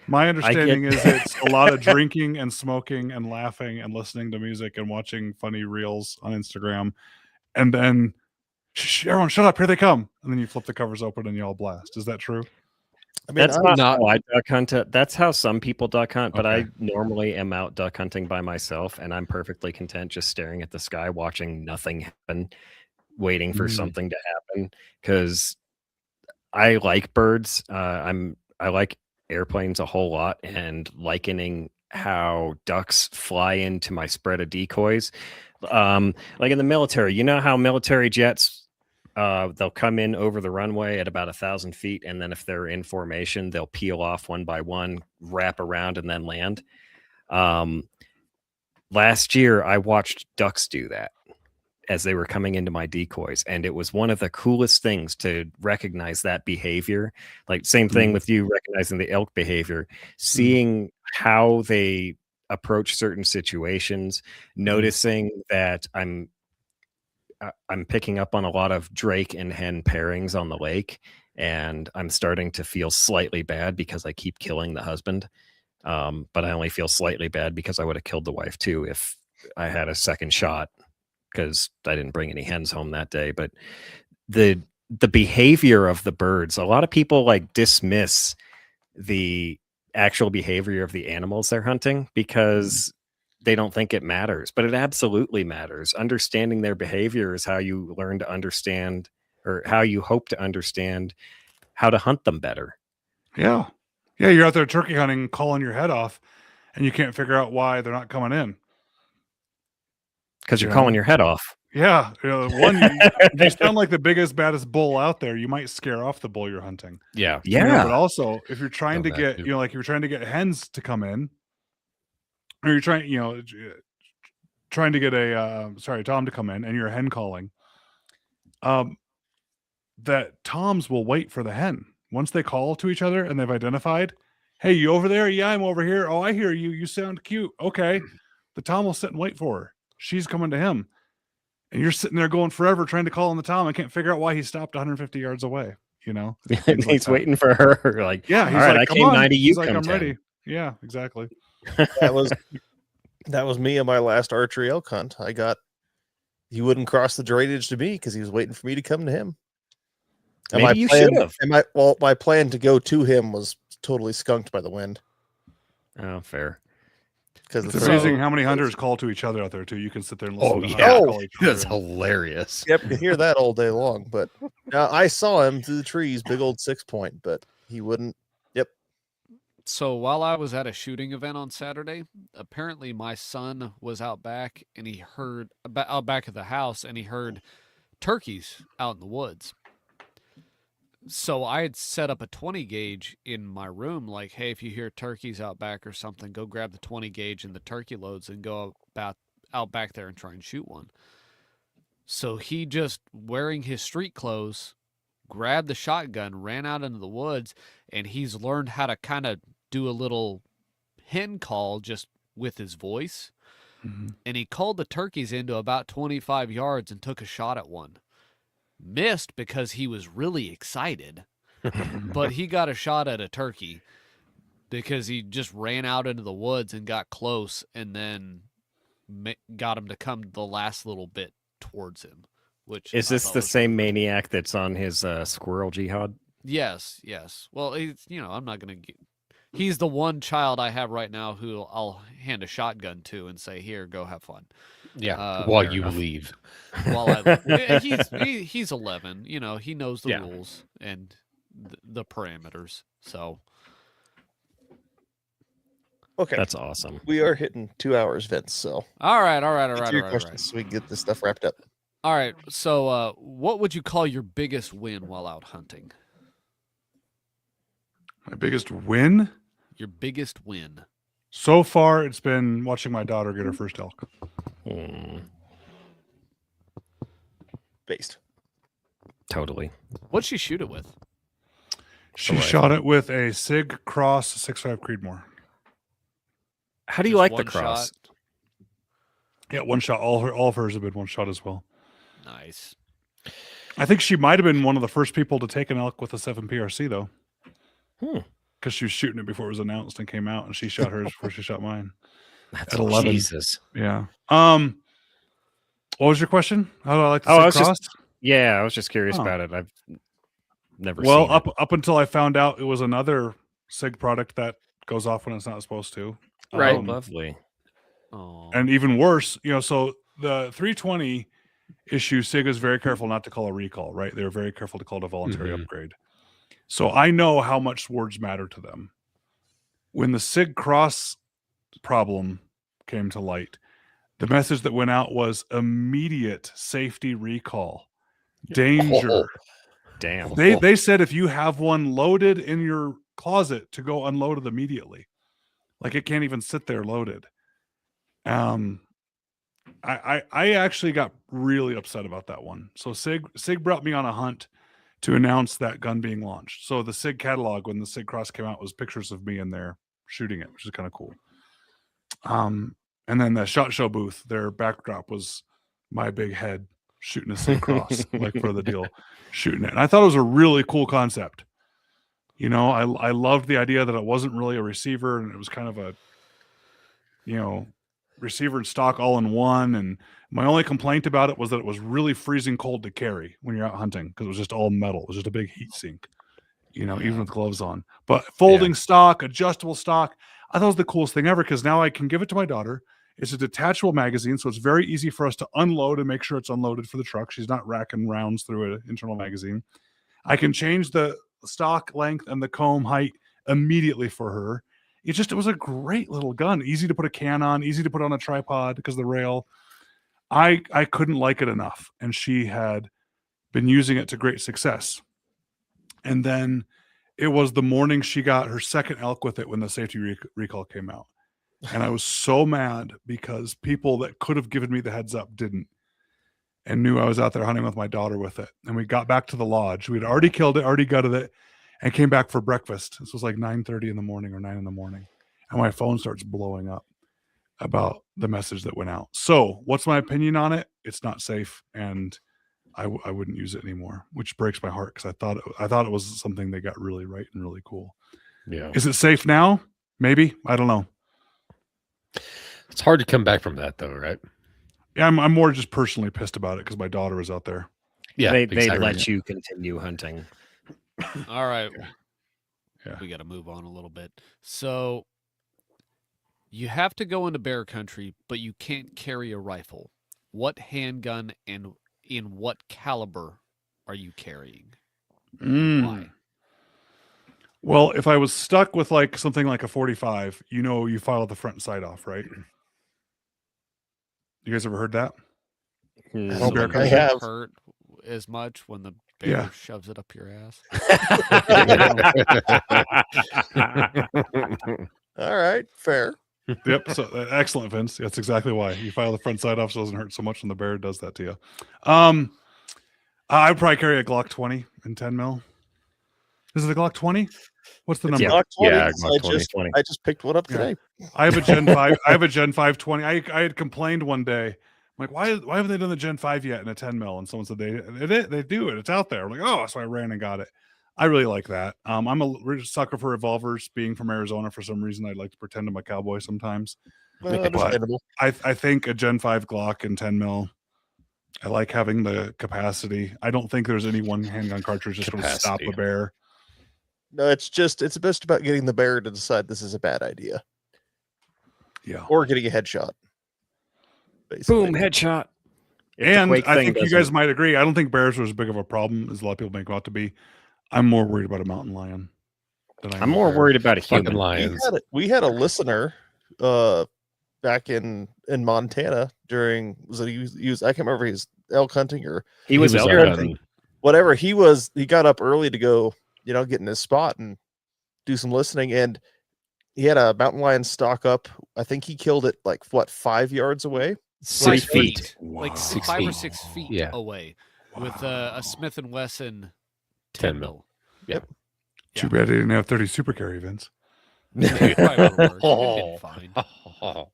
My understanding is it's a lot of drinking and smoking and laughing and listening to music and watching funny reels on Instagram, and then everyone shut up, here they come, and then you flip the covers open and you all blast. Is that true? I mean, that's I- not how I duck hunt. That's how some people duck hunt, but I Okay. normally am out duck hunting by myself, and I'm perfectly content just staring at the sky, watching nothing happen, waiting for Mm. something to happen. Because I like birds. I like airplanes a whole lot, and likening how ducks fly into my spread of decoys. Like in the military, you know how military jets they'll come in over the runway at about 1,000 feet, and then if they're in formation, they'll peel off one by one, wrap around, and then land. Last year, I watched ducks do that as they were coming into my decoys, and it was one of the coolest things to recognize that behavior. Like same thing with you recognizing the elk behavior, seeing how they approach certain situations, noticing that I'm picking up on a lot of drake and hen pairings on the lake, and I'm starting to feel slightly bad because I keep killing the husband. But I only feel slightly bad because I would have killed the wife too if I had a second shot, because I didn't bring any hens home that day. But the behavior of the birds, a lot of people like dismiss the actual behavior of the animals they're hunting because they don't think it matters, but it absolutely matters. Understanding their behavior is how you learn to understand, or how you hope to understand how to hunt them better. Yeah. Yeah, you're out there turkey hunting, calling your head off, and you can't figure out why they're not coming in. Because you're Yeah. calling your head off. Yeah. One, if you sound like the biggest, baddest bull out there, you might scare off the bull you're hunting. Yeah. You know, Yeah. but also, if you're trying to Done that get, too. like you're trying to get hens to come in, or you're trying, trying to get a, Tom to come in, and you're hen calling, that toms will wait for the hen. Once they call to each other and they've identified, hey, you over there? Yeah, I'm over here. Oh, I hear you. You sound cute. Okay. The tom will sit and wait for her. She's coming to him. And you're sitting there going forever trying to call on the tom. I can't figure out why he stopped 150 yards away, Things like He's that. waiting for her. Like, Yeah, all he's right, like, I come came on. 90, you He's like, come I'm 10. ready. Yeah, exactly. that was me on my last archery elk hunt. He wouldn't cross the drainage to me because he was waiting for me to come to him. And Maybe you should have. my plan to go to him was totally skunked by the wind. Oh, fair. Because It's the amazing how many hunters call to each other out there too. You can sit there and listen Oh, to yeah. hunters call each other. That's hilarious. Yep, you hear that all day long. But I saw him through the trees, big old 6-point, but he wouldn't. Yep. So while I was at a shooting event on Saturday, apparently my son was out back and he heard out back of the house and he heard turkeys out in the woods. So I had set up a 20 gauge in my room, like, hey, if you hear turkeys out back or something, go grab the 20 gauge and the turkey loads and go out back there and try and shoot one. So he just, wearing his street clothes, grabbed the shotgun, ran out into the woods, and he's learned how to kind of do a little hen call just with his voice. Mhm. And he called the turkeys into about 25 yards and took a shot at one. Missed because he was really excited, but he got a shot at a turkey because he just ran out into the woods and got close and then got him to come the last little bit towards him. Which Is I this thought the was same really cool. maniac that's on his squirrel jihad? Yes. Well, I'm not going to he's the one child I have right now who I'll hand a shotgun to and say, here, go have fun. Yeah. While fair you enough. leave. While I he's 11, he knows the Yeah. rules and the parameters. So Okay. That's awesome. We are hitting 2 hours, Vince. So all right. get to your questions so we can get this stuff wrapped up. All right. So what would you call your biggest win while out hunting? My biggest win Your biggest win. so far, it's been watching my daughter get her first elk. Hmm. Based. Totally. What'd she shoot it with? She rifle. shot it with a Sig Cross 6.5 Creedmoor. How do you Just like the one cross? shot? Yeah, one shot. All of hers have been one shot as well. Nice. I think she might have been one of the first people to take an elk with a 7 PRC though. Hmm. Because she was shooting it before it was announced and came out, and she shot hers before she shot mine. That's At 11. Jesus. Yeah. What was your question? How do I like the Oh, I Sig was just- Cross? Yeah, I was just curious Oh. about it. I've never Well, seen it. up until I found out it was another Sig product that goes off when it's not supposed to. Right. Oh, lovely. Oh. And even worse, so the 320 issue, Sig is very careful not to call a recall, right? They're very careful to call it a voluntary Mhm. upgrade. So I know how much words matter to them. When the Sig Cross problem came to light, the message that went out was immediate safety recall, danger. Damn. They said if you have one loaded in your closet to go unload it immediately. Like it can't even sit there loaded. I actually got really upset about that one. So Sig brought me on a hunt to announce that gun being launched. So the Sig catalog when the Sig Cross came out was pictures of me in there shooting it, which is kind of cool. And then the SHOT Show booth, their backdrop was my big head shooting a Sig Cross, like for the deal, shooting it. And I thought it was a really cool concept. I loved the idea that it wasn't really a receiver and it was kind of a, receiver and stock all in one. And my only complaint about it was that it was really freezing cold to carry when you're out hunting because it was just all metal. It was just a big heat sink, even with gloves on. But folding stock, adjustable stock, I thought it was the coolest thing ever because now I can give it to my daughter. It's a detachable magazine, so it's very easy for us to unload and make sure it's unloaded for the truck. She's not racking rounds through an internal magazine. I can change the stock length and the comb height immediately for her. It was a great little gun, easy to put a can on, easy to put on a tripod because of the rail. I couldn't like it enough, and she had been using it to great success. And then it was the morning she got her second elk with it when the safety recall came out. And I was so mad because people that could have given me the heads up didn't and knew I was out there hunting with my daughter with it. And we got back to the lodge. We'd already killed it, already gutted it, and came back for breakfast. This was like 9:30 in the morning or 9 in the morning. And my phone starts blowing up about the message that went out. So what's my opinion on it? It's not safe. And I wouldn't use it anymore, which breaks my heart because I thought it was something they got really right and really cool. Yeah. Is it safe now? Maybe. I don't know. It's hard to come back from that though, right? Yeah, I'm more just personally pissed about it because my daughter was out there. Yeah. They exactly. let you continue hunting. All right. Yeah. We got to move on a little bit. So you have to go into bear country, but you can't carry a rifle. What handgun and in what caliber are you carrying? Why? Well, if I was stuck with like something like a 45, you file the front sight off, right? You guys ever heard that? Mm, Oh, bear Does it country. have. hurt as much when the bear Yeah. shoves it up your ass? All right, fair. Yep. So excellent, Vince. That's exactly why you file the front sight off so it doesn't hurt so much when the bear does that to you. I'd probably carry a Glock 20 and 10 mil. Is it a Glock 20? What's the It's number? Glock 20. Yeah, so Glock 20, 20. I just picked one up Yeah. today. I have a Gen 5. I have a Gen 5 20. I had complained one day. I'm like, why haven't they done the Gen 5 yet in a 10 mil? And someone said they do it. It's out there. I'm like, oh, so I ran and got it. I really like that. I'm a sucker for revolvers. Being from Arizona, for some reason, I like to pretend I'm a cowboy sometimes. Understandable. I think a Gen 5 Glock and 10 mil. I like having the capacity. I don't think there's any one handgun cartridge that's going to stop Capacity. a bear. No, it's best about getting the bear to decide this is a bad idea Yeah. or getting a headshot. Basically. Boom, headshot. And Quake I thing think you doesn't- guys might agree. I don't think bears are as big of a problem as a lot of people make them out to be. I'm more worried about a mountain lion than I am I'm a more bear. worried about a Fucking human. lions. We had a listener back in Montana during he was I can't remember if he was elk hunting or He was elk elk hunting. whatever. He got up early to go, get in his spot and do some listening, and he had a mountain lion stalk up. I think he killed it like 5 yards away. 6 5 feet. like Wow. 5 or 6 feet Yeah. away. with a Smith and Wesson 10 mil. Yeah. Too bad they didn't have 30 super carry, Vince. It probably would've worked. It'd been fine.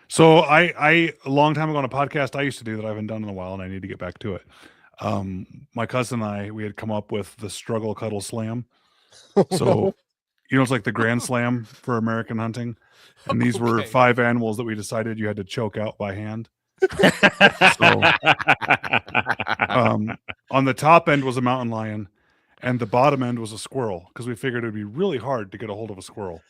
So I a long time ago on a podcast I used to do that I haven't done in a while, and I need to get back to it. My cousin and we had come up with the struggle cuddle slam. So it's like the grand slam for American hunting, and these were Okay. 5 animals that we decided you had to choke out by hand. On the top end was a mountain lion, and the bottom end was a squirrel, because we figured it'd be really hard to get a hold of a squirrel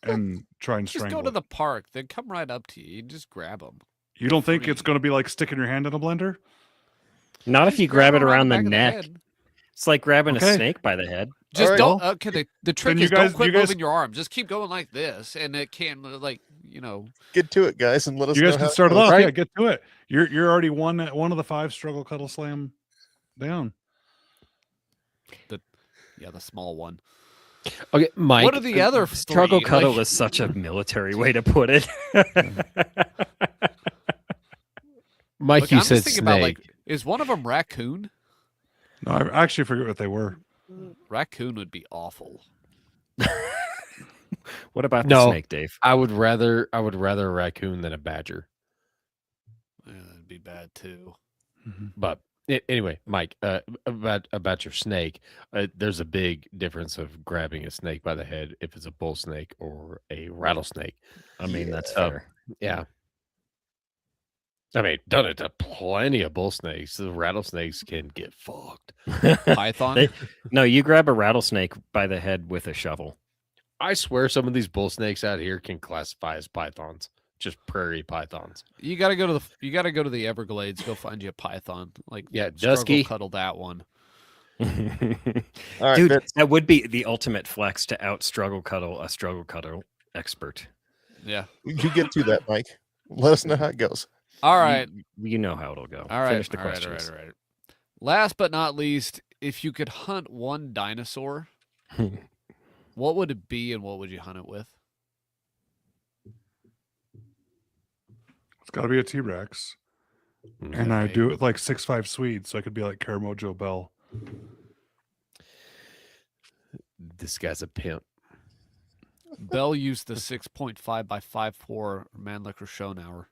and try and Just strangle go to it. the park. They come right up to you. You just grab them. You don't think it's free. going to be like sticking your hand in a blender? Not if you grab it around the back of neck. head. It's like grabbing Okay. a snake by the head. Just right, don't. well, Okay, the trick you is guys- don't quit you guys- moving your arm. Just keep going like this, and it can Get to it, guys, and let us You know guys how can start it goes. off. Right. Yeah, get to it. You're already one of the 5 struggle cuddle slam down. Yeah, the small one. Okay, Mike. What are the other Struggle three? cuddle Like, is such a military way to put it. Mike, look, you I'm said just thinking about snake. is one of them raccoon? No, I actually forget what they were. Raccoon would be awful. What about the No. snake, Dave? I would rather a raccoon than a badger. Yeah, that'd be bad too. But anyway, Mike, about your snake, there's a big difference of grabbing a snake by the head if it's a bull snake or a rattlesnake. I mean, that's Yeah. fair. Yeah. I mean, done it to plenty of bull snakes. The rattlesnakes can get fucked. Python. They- No, you grab a rattlesnake by the head with a shovel. I swear some of these bull snakes out here can classify as pythons, just prairie pythons. You gotta go to the Everglades. Go find you a python. Like Yeah, struggle Dusky. cuddle that one. All right, Dude, Vince. that would be the ultimate flex to out struggle cuddle a struggle cuddle expert. Yeah. You get to that, Mike. Let us know how it goes. All right. You know how it'll go. All right. Finish the all right, questions. all right. Last but not least, if you could hunt one dinosaur, what would it be and what would you hunt it with? It's got to be a T-Rex. And I Okay. do it with like 6'5" Swedes, so I could be like Karamojo Bell. This guy's a pimp. Bell used the 6.5 by 5.4 Mannlicher Schonauer.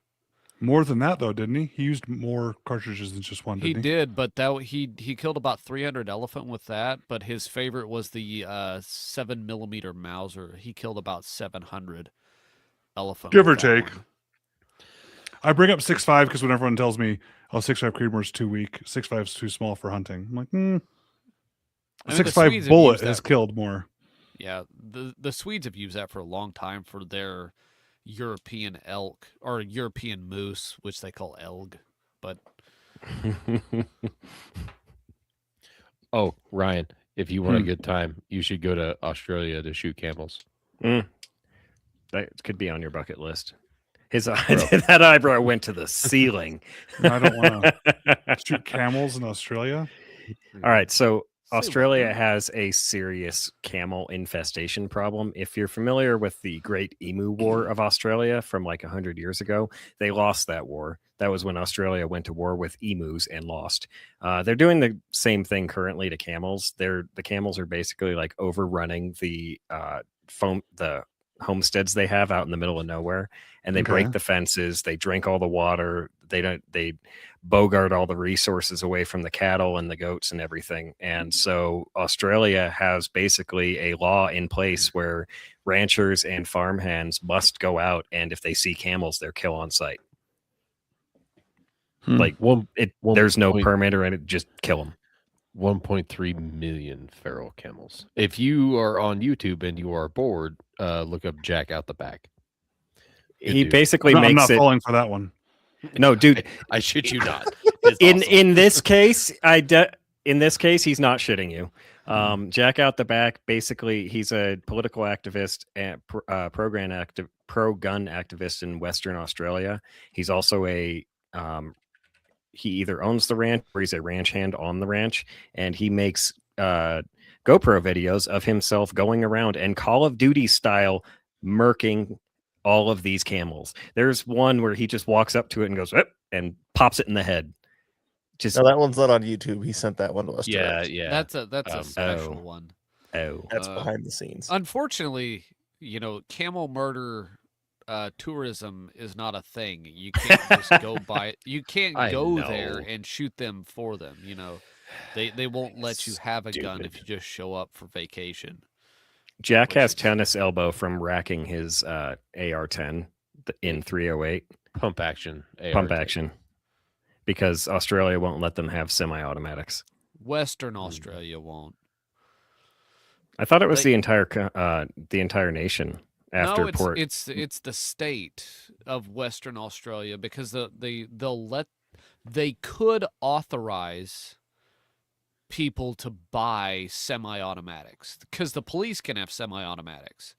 More than that, though, didn't he? He used more cartridges than just one, He didn't did, but he killed about 300 elephant with that. But his favorite was the 7mm Mauser. He killed about 700 elephant. Give with or that take. one. I bring up 6'5" because when everyone tells me, oh, 6'5" Creedmoor's too weak, 6'5" is too small for hunting. I'm like, I mean, the 6'5" Swedes have bullet used has that- killed more. Yeah, the Swedes have used that for a long time for their European elk or European moose, which they call elg. But Oh, Ryan, if you want a Hmm. good time, you should go to Australia to shoot camels. That could be on your bucket list. His that eyebrow went to the ceiling. I don't want to shoot camels in Australia. All right, so Say what Australia now? has a serious camel infestation problem. If you're familiar with the Great Emu War of Australia from like 100 years ago, they lost that war. That was when Australia went to war with emus and lost. They're doing the same thing currently to camels. The camels are basically like overrunning the homesteads they have out in the middle of nowhere, and they break Okay. the fences. They drink all the water. They bogart all the resources away from the cattle and the goats and everything. And so Australia has basically a law in place where ranchers and farmhands must go out, and if they see camels, they're kill on sight. Like One there's no point- permit or anything, just kill them. 1.3 million feral camels. If you are on YouTube and you are bored, look up Jack Out the Back. Good He dude. basically I'm makes not it. falling for that one. No, dude. I shit you not. It's in awesome. in this case, in this case, he's not shitting you. Jack Out the Back, basically, he's a political activist and pro-gun activist in Western Australia. He's also he either owns the ranch or he's a ranch hand on the ranch, and he makes GoPro videos of himself going around and Call of Duty style murking all of these camels. There's one where he just walks up to it and goes, "Whip," and pops it in the head. Just No, that one's not on YouTube. He sent that one to us. Yeah, direct. yeah. That's a Um, special oh. one. oh, That's Uh, behind the scenes. Unfortunately, camel murder tourism is not a thing. You can't just go by. You can't I go there know. and shoot them for them. They won't let you have a gun if Stupid. you just show up for vacation. Jack which has is- tennis elbow from racking his AR-10 in 308 Pump action. pump AR-10. action because Australia won't let them have semi-automatics. Western Australia won't. I thought it was They- the entire nation after No, port. it's the state of Western Australia because they could authorize people to buy semi-automatics because the police can have semi-automatics,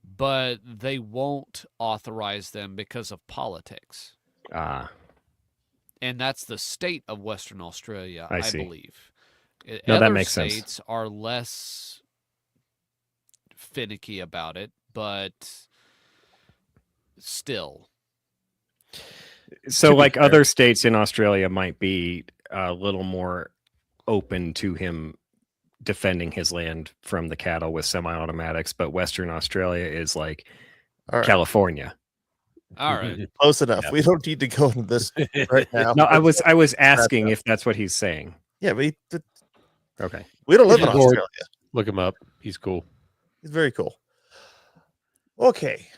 but they won't authorize them because of politics. And that's the state of Western Australia, I I see. believe. No, that Other makes sense. states are less finicky about it, but still. So, To be like fair. other states in Australia might be a little more open to him defending his land from the cattle with semi-automatics, but Western Australia is like All right, California. All right. close enough. Yeah. We don't need to go into this right now. No, I was asking if that's what he's saying. Yeah, but Okay. we don't live in Yeah. Lord. Australia. Look him up. He's cool. It's very cool. Okay.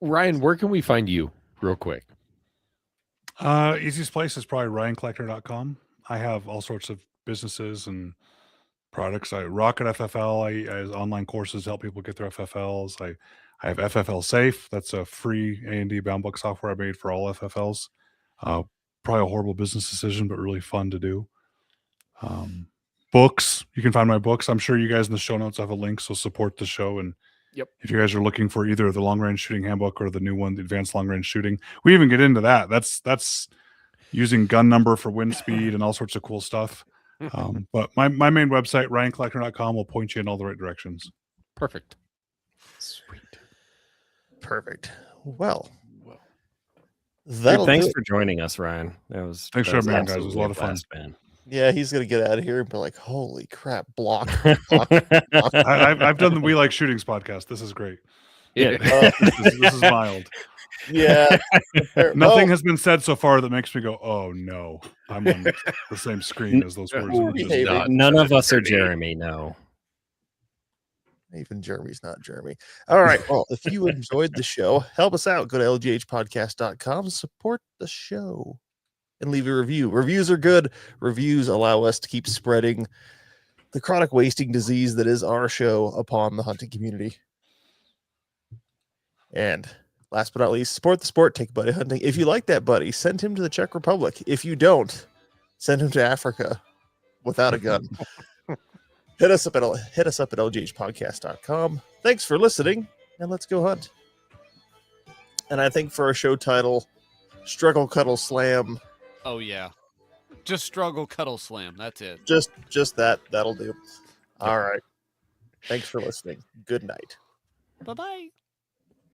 Ryan, where can we find you real quick? Easiest place is probably ryancollector.com. I have all sorts of businesses and products. I Rocket FFL. I as online courses to help people get their FFLs. I have FFL Safe. That's a free A&D bound book software I made for all FFLs. Probably a horrible business decision, but really fun to do. Books. You can find my books. I'm sure you guys in the show notes have a link, so support the show. And Yep. if you guys are looking for either the long range shooting handbook or the new one, the advanced long range shooting, we even get into that. That's using gun number for wind speed and all sorts of cool stuff. But my main website, ryancollector.com, will point you in all the right directions. Perfect. Sweet. Perfect. Well, Dude, that'll thanks do it. for joining us, Ryan. Thanks That for was having me on, guys. It was a absolutely lot of fun. blast, man. Yeah, he's gonna get out of here and be like, "Holy crap! Block." I've done the We Like Shootings podcast. This is great. Yeah. This is mild. Yeah. Nothing has been said so far that makes me go, "Oh no, I'm on the same screen as those words." Ooh, were just behaving. not." None of us are Jeremy. No. Even Jeremy's not Jeremy. All right. Well, if you enjoyed the show, help us out. Go to lghpodcast.com, support the show, and leave a review. Reviews are good. Reviews allow us to keep spreading the chronic wasting disease that is our show upon the hunting community. And last but not least, support the sport. Take buddy hunting. If you like that buddy, send him to the Czech Republic. If you don't, send him to Africa without a gun. Hit us up at lghpodcast.com. Thanks for listening, and let's go hunt. And I think for our show title, Struggle Cuddle Slam, Oh yeah. Just struggle cuddle slam. That's it. just that'll do. All right. Thanks for listening. Good night. Bye-bye.